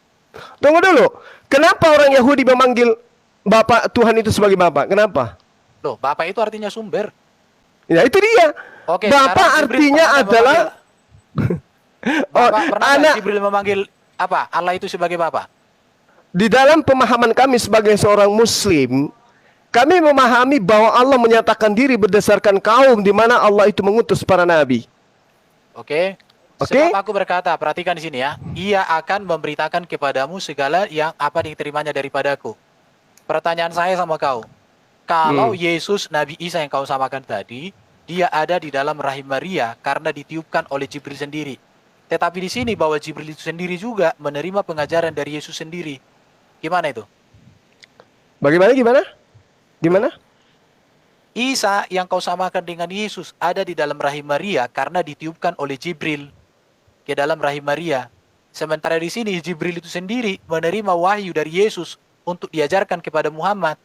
Tunggu dulu. Kenapa orang Yahudi memanggil Bapak Tuhan itu sebagai Bapak? Kenapa? Loh, Bapa itu artinya sumber. Ya, itu dia. Oke, Bapak sekarang Jibril artinya pernah adalah Bapak pernah nggak anak. Jibril memanggil apa? Allah itu sebagai Bapa? Di dalam pemahaman kami sebagai seorang muslim, kami memahami bahwa Allah menyatakan diri berdasarkan kaum di mana Allah itu mengutus para nabi. Oke. Oke. Sebab aku berkata, perhatikan di sini ya. Ia akan memberitakan kepadamu segala yang apa diterimanya daripadaku. Pertanyaan saya sama kau. Kalau Yesus Nabi Isa yang kau samakan tadi, dia ada di dalam rahim Maria karena ditiupkan oleh Jibril sendiri. Tetapi di sini bahwa Jibril itu sendiri juga menerima pengajaran dari Yesus sendiri. Gimana itu? Gimana? Isa yang kau samakan dengan Yesus ada di dalam rahim Maria karena ditiupkan oleh Jibril ke dalam rahim Maria. Sementara di sini Jibril itu sendiri menerima wahyu dari Yesus untuk diajarkan kepada Muhammad.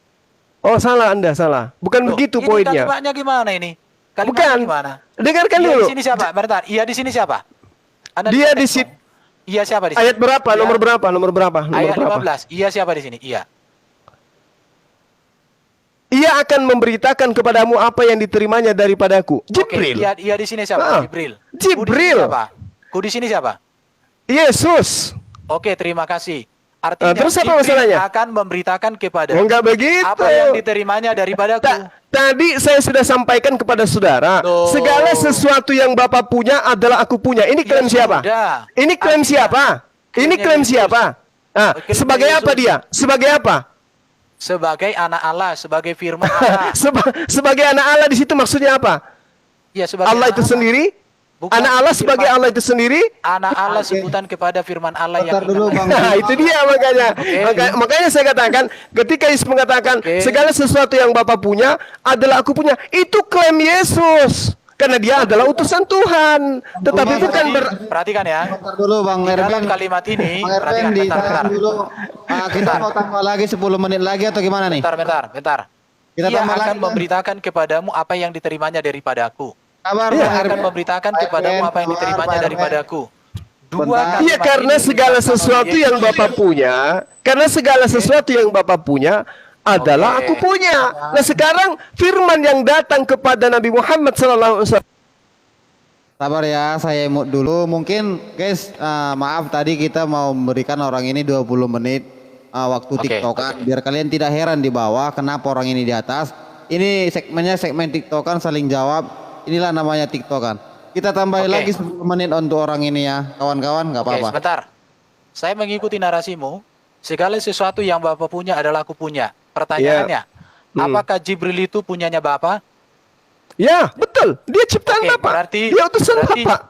Oh, salah Anda, salah. Bukan Loh, begitu ini poinnya. kalimatnya gimana ini? Kalimatnya Bukan. gimana? Dengarkan Iya dulu. di sini siapa? Bentar. Iya di sini siapa? Anda Dia lihat di text situ. dong. Iya siapa di sini? Ayat berapa? Iya. Nomor berapa? Ayat 15. Iya siapa di sini? Iya. Ia akan memberitakan kepadamu apa yang diterimanya daripadaku. Jibril. Oke, iya di sini siapa? Jibril. Jibril. Ku di sini siapa? Yesus. Oke, terima kasih. Artinya terus apa Jibril masalahnya? akan memberitakan kepada Enggak begitu. apa yang diterimanya daripadaku. Tadi saya sudah sampaikan kepada saudara, Loh. segala sesuatu yang Bapak punya adalah aku punya. Ini klaim siapa? sudah. Ini klaim Artinya, siapa? Ini klaimnya klaim Yesus. siapa? Nah, Klaimnya sebagai apa Yesus. dia? Sebagai apa? Sebagai anak Allah, sebagai firman Allah. Sebagai anak Allah di situ maksudnya apa? Ya, sebagai Allah anak itu sendiri? Bukan, Anak Allah sebagai firman- Allah itu sendiri? Anak Allah sebutan kepada firman Allah yang Bentar dulu, ingat. Bang. Nah, itu dia makanya. Oke. Makanya saya katakan, ketika Yesus mengatakan Oke. segala sesuatu yang Bapa punya adalah aku punya, itu klaim Yesus. Karena dia adalah utusan Tuhan. Tetapi Bang, bukan Perhatikan ya. Bentar dulu Bang Di dalam Erben. kalimat ini, Bang Erben perhatikan, ditahan bentar. dulu. Kita mau tambah lagi 10 menit lagi atau gimana nih? Bentar. Kita Ia tambah akan lagi, Bang. memberitakan kepadamu apa yang diterimanya daripadaku. Kabar Iya, Bang Akan Erben. memberitakan Pak kepadamu Erben, apa yang keluar, diterimanya Pak Erben. daripadaku. Dua Bentar. kalimat Iya, karena ini segala diucapkan oleh sesuatu Yesus. yang Bapak punya, karena segala sesuatu yang Bapak punya adalah Oke. aku punya. Nah, sekarang firman yang datang kepada Nabi Muhammad SAW. Sabar ya, saya emot dulu. Mungkin guys, maaf tadi kita mau memberikan orang ini 20 menit waktu Oke. TikTokan. Biar kalian tidak heran di bawah kenapa orang ini di atas. Ini segmennya segmen TikTokan saling jawab. Inilah namanya TikTokan. Kita tambahin Oke. lagi 10 menit untuk orang ini ya. Kawan-kawan nggak Oke, apa-apa. sebentar. Saya mengikuti narasimu. Segala sesuatu yang Bapak punya adalah aku punya. Pertanyaannya, apakah Jibril itu punyanya Bapak? Ya, betul. Dia ciptaan Oke, Bapak. berarti Dia utusan Bapak.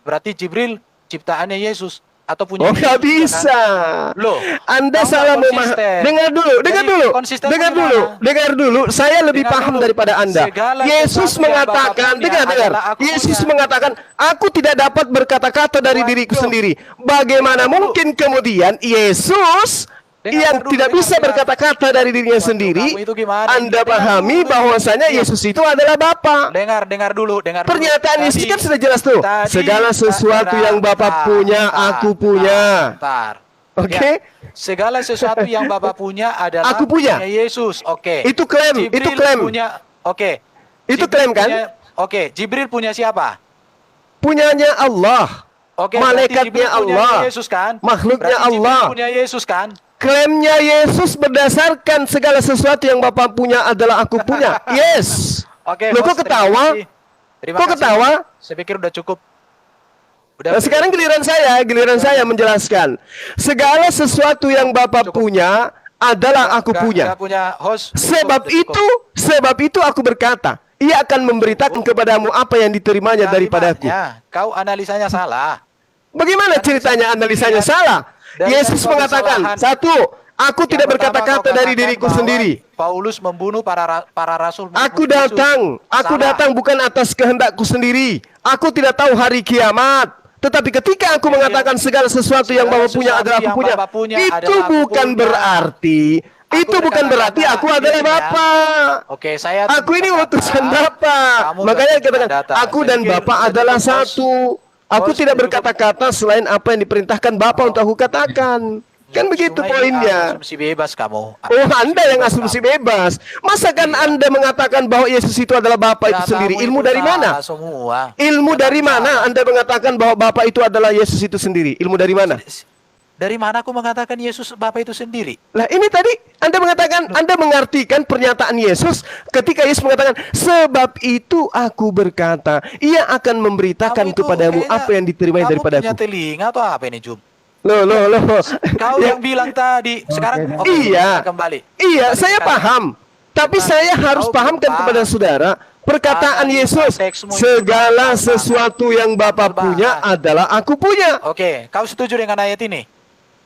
berarti Jibril ciptaannya Yesus. atau punya Oh, nggak Yesus, ya bisa. kan? Loh, Anda kamu salah nggak memahami. konsisten. Dengar dulu, dengar Jadi, dulu, konsistenmu dengar di dulu, mana? dengar dulu. Saya lebih Dengar paham dulu. daripada Anda. Segala Yesus sesuatu yang Bapa mengatakan, punya dengar. adalah aku Yesus punya. mengatakan, aku tidak dapat berkata-kata dari diriku Waduh. sendiri. Bagaimana Dengar dulu. mungkin kemudian Yesus Dengar yang dulu, tidak bisa dengar. berkata-kata dari dirinya Waduh, sendiri, kamu itu gimana? Anda Dengar pahami dulu. bahwasanya Iya. Yesus itu adalah Bapa. Dengar dulu. Pernyataan Yesus Tadi- kan sudah jelas tuh. tadi- Segala sesuatu yang Bapa punya, aku punya. Bentar. Oke? Ya, segala sesuatu yang Bapa punya adalah Aku punya. Yesus. Oke. Itu klaim, Jibril itu klaim. Punya, oke. Itu Jibril klaim kan? punya- Oke, Jibril punya siapa? Punyanya Allah. Oke, Malaikatnya berarti Jibril punya Allah. Yesus kan? Makhluknya Berarti Jibril Allah. punya Yesus kan? Klaimnya Yesus berdasarkan segala sesuatu yang Bapa punya adalah aku punya. Yes. Oke. Loh, Bos, kok terima ketawa? kasih. Terima Kok kasih. ketawa? Saya pikir udah cukup. Udah. Nah, sekarang giliran saya menjelaskan. Segala sesuatu yang Bapa Cukup. punya adalah aku punya. Nggak punya host. Sebab Cukup, cukup. itu aku berkata, ia akan memberitakan kepadamu apa yang diterimanya Dari daripadaku. mana? Kau analisanya salah. Bagaimana ceritanya analisanya salah? Dari Yesus kau mengatakan, kesalahan. satu, aku Yang tidak pertama berkata-kata kau dari katakan diriku bahwa sendiri. Paulus membunuh para rasul. Aku membunuh Yesus. aku Salah. datang bukan atas kehendakku sendiri. Aku tidak tahu hari kiamat. Tetapi ketika aku mengatakan segala sesuatu yang Segala Bapa punya sesuatu adalah aku yang punya, Bapa punya itu adalah aku bukan punya. berarti, Aku itu bukan berarti aku berkata-kata, adalah ini ya. Bapa. Oke, saya Aku ini tunjukkan utusan data. Bapa. Kamu Makanya nggak tunjukkan katakan, data. aku Saya dan pikir Bapa saya adalah cukup, Bos. satu. Aku Bos, tidak cukup. berkata-kata selain apa yang diperintahkan Bapa untuk aku katakan. Kan begitu Cuma ini poinnya. asumsi bebas kamu. Oh, Anda yang asumsi bebas. Masakan Anda mengatakan bahwa Yesus itu adalah Bapa itu sendiri? Ilmu dari mana? Semua. Ilmu Tetap dari mana salah. Anda mengatakan bahwa Bapa itu adalah Yesus itu sendiri? Ilmu dari mana? Dari mana aku mengatakan Yesus Bapa itu sendiri? Lah ini tadi Anda mengatakan, Anda mengartikan pernyataan Yesus ketika Yesus mengatakan, sebab itu aku berkata, ia akan memberitakan Kamu itu kepadamu kayaknya- apa yang diterimanya kamu daripadaku. punya telinga atau apa ini, Jum? Loh. Kau Ya, yang bilang tadi, sekarang oke, Iya. kita kembali. Iya, Kembali saya sekarang. paham. Tapi Kita- saya harus kau pahamkan belum kepada paham. saudara perkataan Analisa Yesus, teksmu itu segala banget. sesuatu yang Bapa Banget. punya adalah aku punya. Oke, kau setuju dengan ayat ini?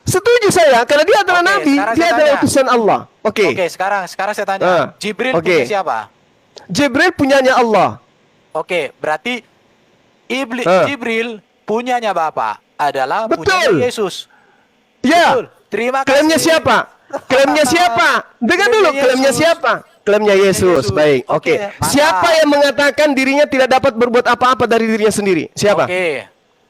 Setuju saya, karena dia adalah Oke, nabi, sekarang dia saya adalah tanya. utusan Allah. Oke. Oke, sekarang saya tanya, Ah, Jibril oke. punya siapa? Jibril punyanya Allah. Oke, berarti Ah. Jibril punyanya Bapa adalah Betul. punyanya Yesus. Ya. Betul. Terima kasih. Klaimnya siapa? Klaimnya siapa? Dengar dulu, Klaimnya klaimnya Yesus. siapa? Klaimnya Yesus. Yesus. Baik. Oke, Oke. mantap. Siapa yang mengatakan dirinya tidak dapat berbuat apa-apa dari dirinya sendiri? Siapa? Oke.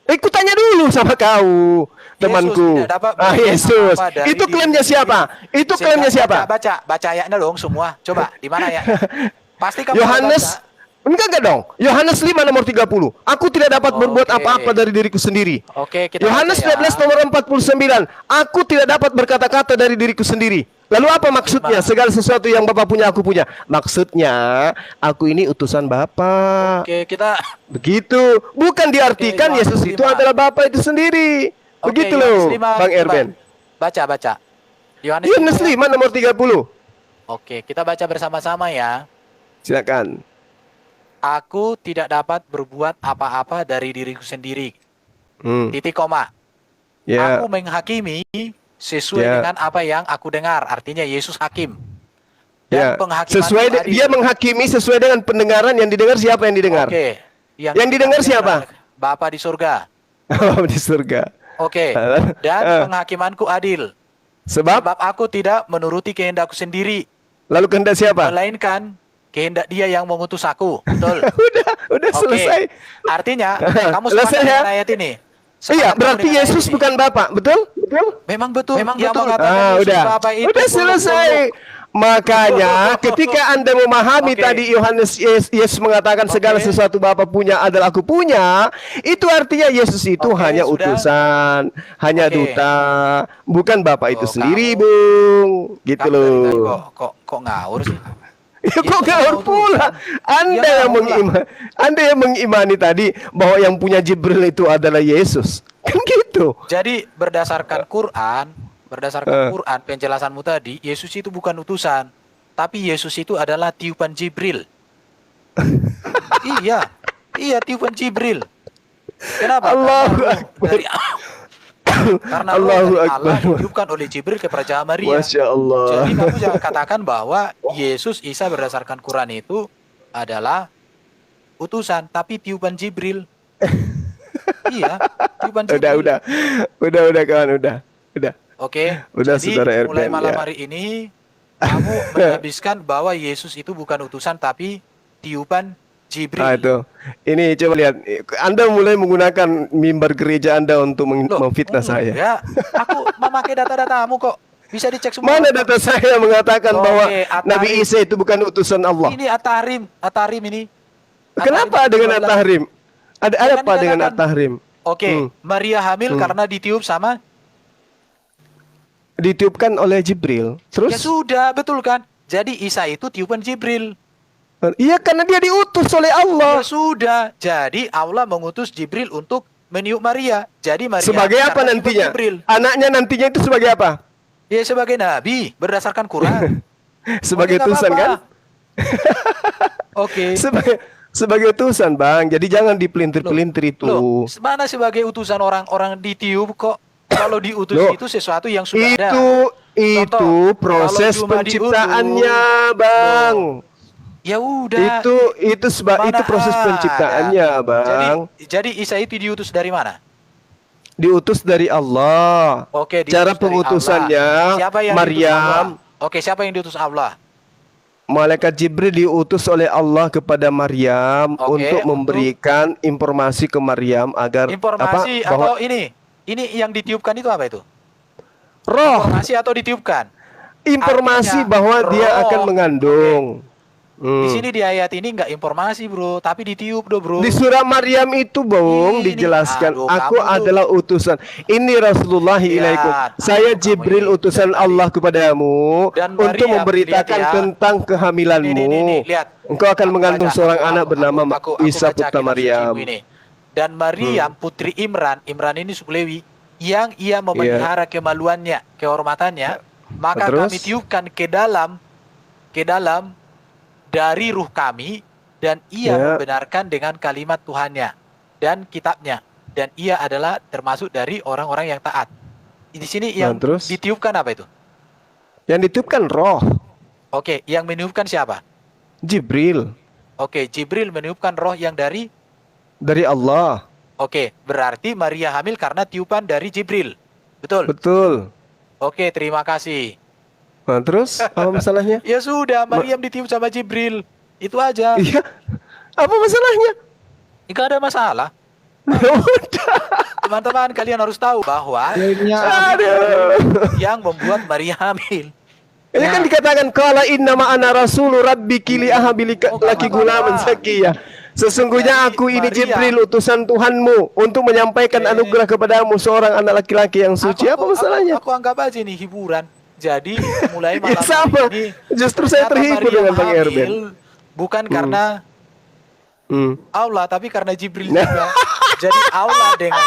Ikut tanya dulu sama kau, temanku. tidak dapat Ah, berbuat Yesus. apa-apa dari Itu diri klaimnya sendiri. siapa? Itu Sehingga klaimnya siapa? Baca ayatnya dong semua. Coba di mana ya? Pasti kamu Yohanes. baca. Enggak dong. Yohanes 5 nomor 30. Aku tidak dapat berbuat Oke. apa-apa dari diriku sendiri. Oke, kita Yohanes baca ya. 13 nomor 49. Aku tidak dapat berkata-kata dari diriku sendiri. Lalu apa maksudnya? Segala sesuatu yang Bapa punya aku punya. Maksudnya, aku ini utusan Bapa. Oke, kita Begitu. Bukan diartikan Oke, Yesus Yohanes itu 5. adalah Bapa itu sendiri. Oke, Begitu Yohanes loh, 5, Bang coba. Erben. Baca. Yohanes Yohanes 5. 5 nomor 30. Oke, kita baca bersama-sama ya. Silakan. Aku tidak dapat berbuat apa-apa dari diriku sendiri. Titik koma. Ya. Aku menghakimi sesuai Ya. dengan apa yang aku dengar. Artinya Yesus hakim. Ya. penghakiman Sesuai itu adil. dia menghakimi sesuai dengan pendengaran yang didengar. Siapa yang didengar? Oke. Yang didengar siapa? Bapa di surga. Di surga. Oke. Dan penghakimanku adil. Sebab Sebab aku tidak menuruti kehendakku sendiri, lalu kehendak siapa? melainkan kehendak Dia yang mengutus aku. Betul. Udah Oke. selesai. Artinya kamu Selesai sepakat ya? dengan ayat ini. Iya, Sepakat kamu berarti dengan ayat Yesus ini? bukan Bapak, betul? Betul? Memang betul. Memang Yang betul. mengatakan Yesus Udah. Bapa itu Udah selesai. Makanya ketika Anda memahami Oke. tadi Yohanes Yesus mengatakan segala Oke. sesuatu Bapa punya adalah aku punya, itu artinya Yesus itu Oke, hanya sudah. utusan, hanya Oke. duta, bukan Bapak itu Oh, sendiri, kamu- Bung. Gitu Kamu dari tadi loh. kok ngawur sih? Ya, kok Yesus ngawur mau pula? Anda Ya, yang ngawur lah. Anda yang mengimani tadi bahwa yang punya Jibril itu adalah Yesus. Kan gitu. Jadi berdasarkan Quran, Quran penjelasanmu tadi, Yesus itu bukan utusan, tapi Yesus itu adalah tiupan Jibril. Iya tiupan Jibril. Kenapa? Allahu Karena Akbar. dari Karena roh Allahu dari Allah Akbar. ditiupkan oleh Jibril kepada Maria. Masya Allah. Jadi kamu jangan katakan bahwa Yesus Isa berdasarkan Quran itu adalah utusan, tapi tiupan Jibril. Iya, tiupan Jibril. Udah kawan, udah. Oke, Udah, jadi saudara mulai Erben, malam ya. hari ini kamu menghabiskan bahwa Yesus itu bukan utusan tapi tiupan Jibril. Ah, itu. Ini coba lihat. Anda mulai menggunakan mimbar gereja Anda untuk Loh, memfitnah saya. Ya, aku memakai data-datamu kok. Bisa dicek semua. Mana data saya mengatakan Oke, bahwa At-Tahrim. Nabi Isa itu bukan utusan Allah? Ini At-Tahrim ini. Kenapa dengan At-Tahrim? Ada Jangan apa dengan dikatakan. At-Tahrim? Oke, Maria hamil karena ditiup sama. Ditiupkan oleh Jibril. Ya Terus? sudah, betul kan? Jadi Isa itu tiupan Jibril. Iya, karena dia diutus oleh Allah. Ya sudah. Jadi Allah mengutus Jibril untuk meniup Maria. Jadi Maria Sebagai apa karena tiupan nantinya? Jibril. Anaknya nantinya itu sebagai apa? Ya sebagai nabi berdasarkan Quran. Sebagai Oke, nggak utusan apa-apa. kan? Oke. Sebagai utusan, Bang. Jadi jangan dipelintir-pelintir itu. Loh, mana sebagai utusan orang ditiup kok? Kalau diutus Loh, itu sesuatu yang sudah ada. Itu Contoh, proses kalau cuma penciptaannya, Bang. Ya udah. Itu proses Mana penciptaannya, ada. Bang. Jadi Isa itu diutus dari mana? Diutus dari Allah. Oke, diutus Cara dari pengutusannya Allah. Siapa yang diutus Maryam, Allah? Oke, siapa yang diutus Allah? malaikat Jibril diutus oleh Allah kepada Maryam Oke, untuk memberikan informasi ke Maryam agar Informasi bahwa atau ini yang ditiupkan itu apa itu? roh, Informasi atau ditiupkan? informasi Artinya, bahwa dia roh. akan mengandung. Di sini di ayat ini nggak informasi, Bro, tapi ditiup do, Bro. Di surah Maryam itu, Bung, Ini, dijelaskan, aduh, aku kamu tuh. adalah utusan. Ini Rasulullah ilaikum. Saya kamu Jibril ini. utusan Allah kepadamu Dan untuk Maryam, memberitakan lihat ya. tentang kehamilanmu. Nih, lihat. Engkau akan Aku mengandung baca, seorang aku- anak aku- bernama aku Isa baca putra kitab Maryam. suciku ini. Dan Maryam putri Imran ini Sulewi, yang ia memelihara kemaluannya, kehormatannya, maka Terus? kami tiupkan ke dalam dari ruh kami, dan ia Ya. membenarkan dengan kalimat Tuhannya dan kitabnya, dan ia adalah termasuk dari orang-orang yang taat. Di sini yang terus? ditiupkan apa itu? Yang ditiupkan roh, Oke, yang meniupkan siapa? Jibril, Oke, Jibril meniupkan roh yang dari. dari Allah. Oke, berarti Maria hamil karena tiupan dari Jibril. Betul? Betul. Oke, terima kasih. Nah, terus apa masalahnya? Ya sudah, Maryam ditiup sama Jibril. Itu aja. Iya. Apa masalahnya? Enggak ada masalah. Udah. Teman-teman, kalian harus tahu bahwa Aduh. yang membuat Maria hamil. Ini kan dikatakan qala innama ana rasulu rabbiki li ahabilika laki gulaman zakiyah. Sesungguhnya aku ini Maria. Jibril utusan Tuhanmu untuk menyampaikan anugerah kepadamu seorang anak laki-laki yang suci. Apa masalahnya? Aku anggap aja ini hiburan. Jadi mulai malam Ya, sama. hari ini, Justru saya ternyata terhibur Maryam dengan Bang hamil Erben. bukan karena Allah, tapi karena Jibril juga. Jadi Allah dengan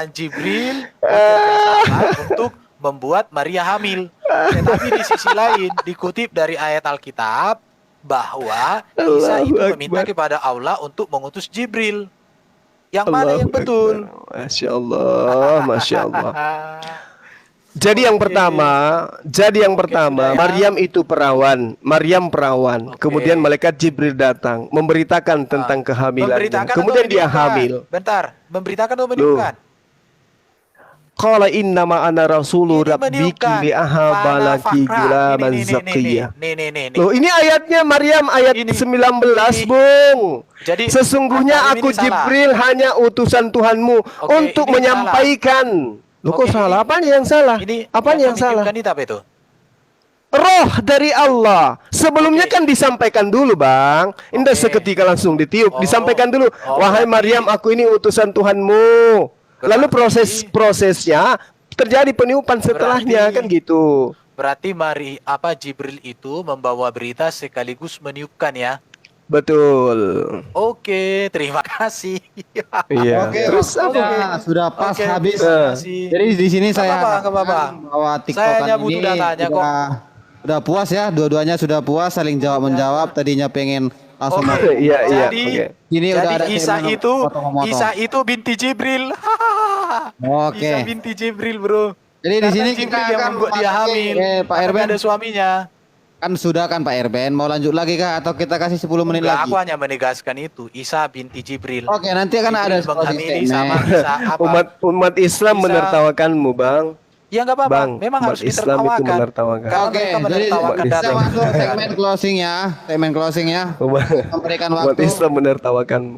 Jibril bekerjasama untuk membuat Maria hamil. Tetapi di sisi lain dikutip dari ayat Alkitab bahwa Isa itu Allahu meminta Akbar. kepada Allah untuk mengutus Jibril. Yang mana yang betul? Masya Allah, Masya Allah. Jadi yang pertama, sudah ya. Maryam itu perawan, Kemudian malaikat Jibril datang, memberitakan tentang kehamilannya. Memberitakan Kemudian atau dia meniupkan? hamil. Bentar, memberitakan atau meniupkan? Qala innama ana rasulu Ini rabbiki meniupkan. li ahabalaki Mana gulaman fakra? zakiyah. Nih. Loh, ini ayatnya Maryam ayat Ini. 19, Ini. Bung. Jadi, Sesungguhnya At-Tahrim aku ini salah. Jibril hanya utusan Tuhanmu Oke, untuk ini menyampaikan. Loh, kok Oke, salah? ini- Apanya yang salah? Ini Apanya yang salah? meniupkan itu apa itu? Roh dari Allah. Sebelumnya Oke. kan disampaikan dulu, Bang. Indah Oke. seketika langsung ditiup. Oh. Disampaikan dulu, Oh, wahai berarti- Maryam, aku ini utusan Tuhanmu. Lalu Berarti- prosesnya terjadi peniupan setelahnya, Berarti- kan gitu. Berarti Jibril itu membawa berita sekaligus meniupkan ya. Betul. Oke, terima kasih. Iya. Oke, Terus waktunya apa? sudah pas Oke, habis. terima kasih. Jadi di sini Nggak saya apa-apa, nggak apa-apa. harapkan bahwa Saya TikTokan hanya butuh ini datanya kok. sudah puas ya, dua-duanya sudah puas saling jawab menjawab. Tadinya pengen langsung Oke. masuk. Iya, iya. Jadi, Oke. Ini udah ada jadi Isa tema itu potong-potong. Isa itu binti Jibril. Oke. Isa binti Jibril, Bro. Jadi di Karena sini Jibril kita yang akan membuat dia memasuki, hamil. Pak Karena Erben. ada suaminya. Kan sudah kan Pak Erben, mau lanjut lagi kah atau kita kasih 10 menit Enggak, lagi? aku hanya menegaskan itu. Isa binti Jibril. Oke, nanti akan ada Jibril menghamili sama statement. Isa apa? Umat Islam Bisa- menertawakanmu, Bang. Ya nggak apa-apa. Bang, Memang umat harus Islam itu ditertawakan. menertawakan. Karena Oke, mereka jadi menertawakan umat kita data. masuk segmen closing ya, segmen closing ya. Umat Memberikan umat waktu. Islam menertawakanmu.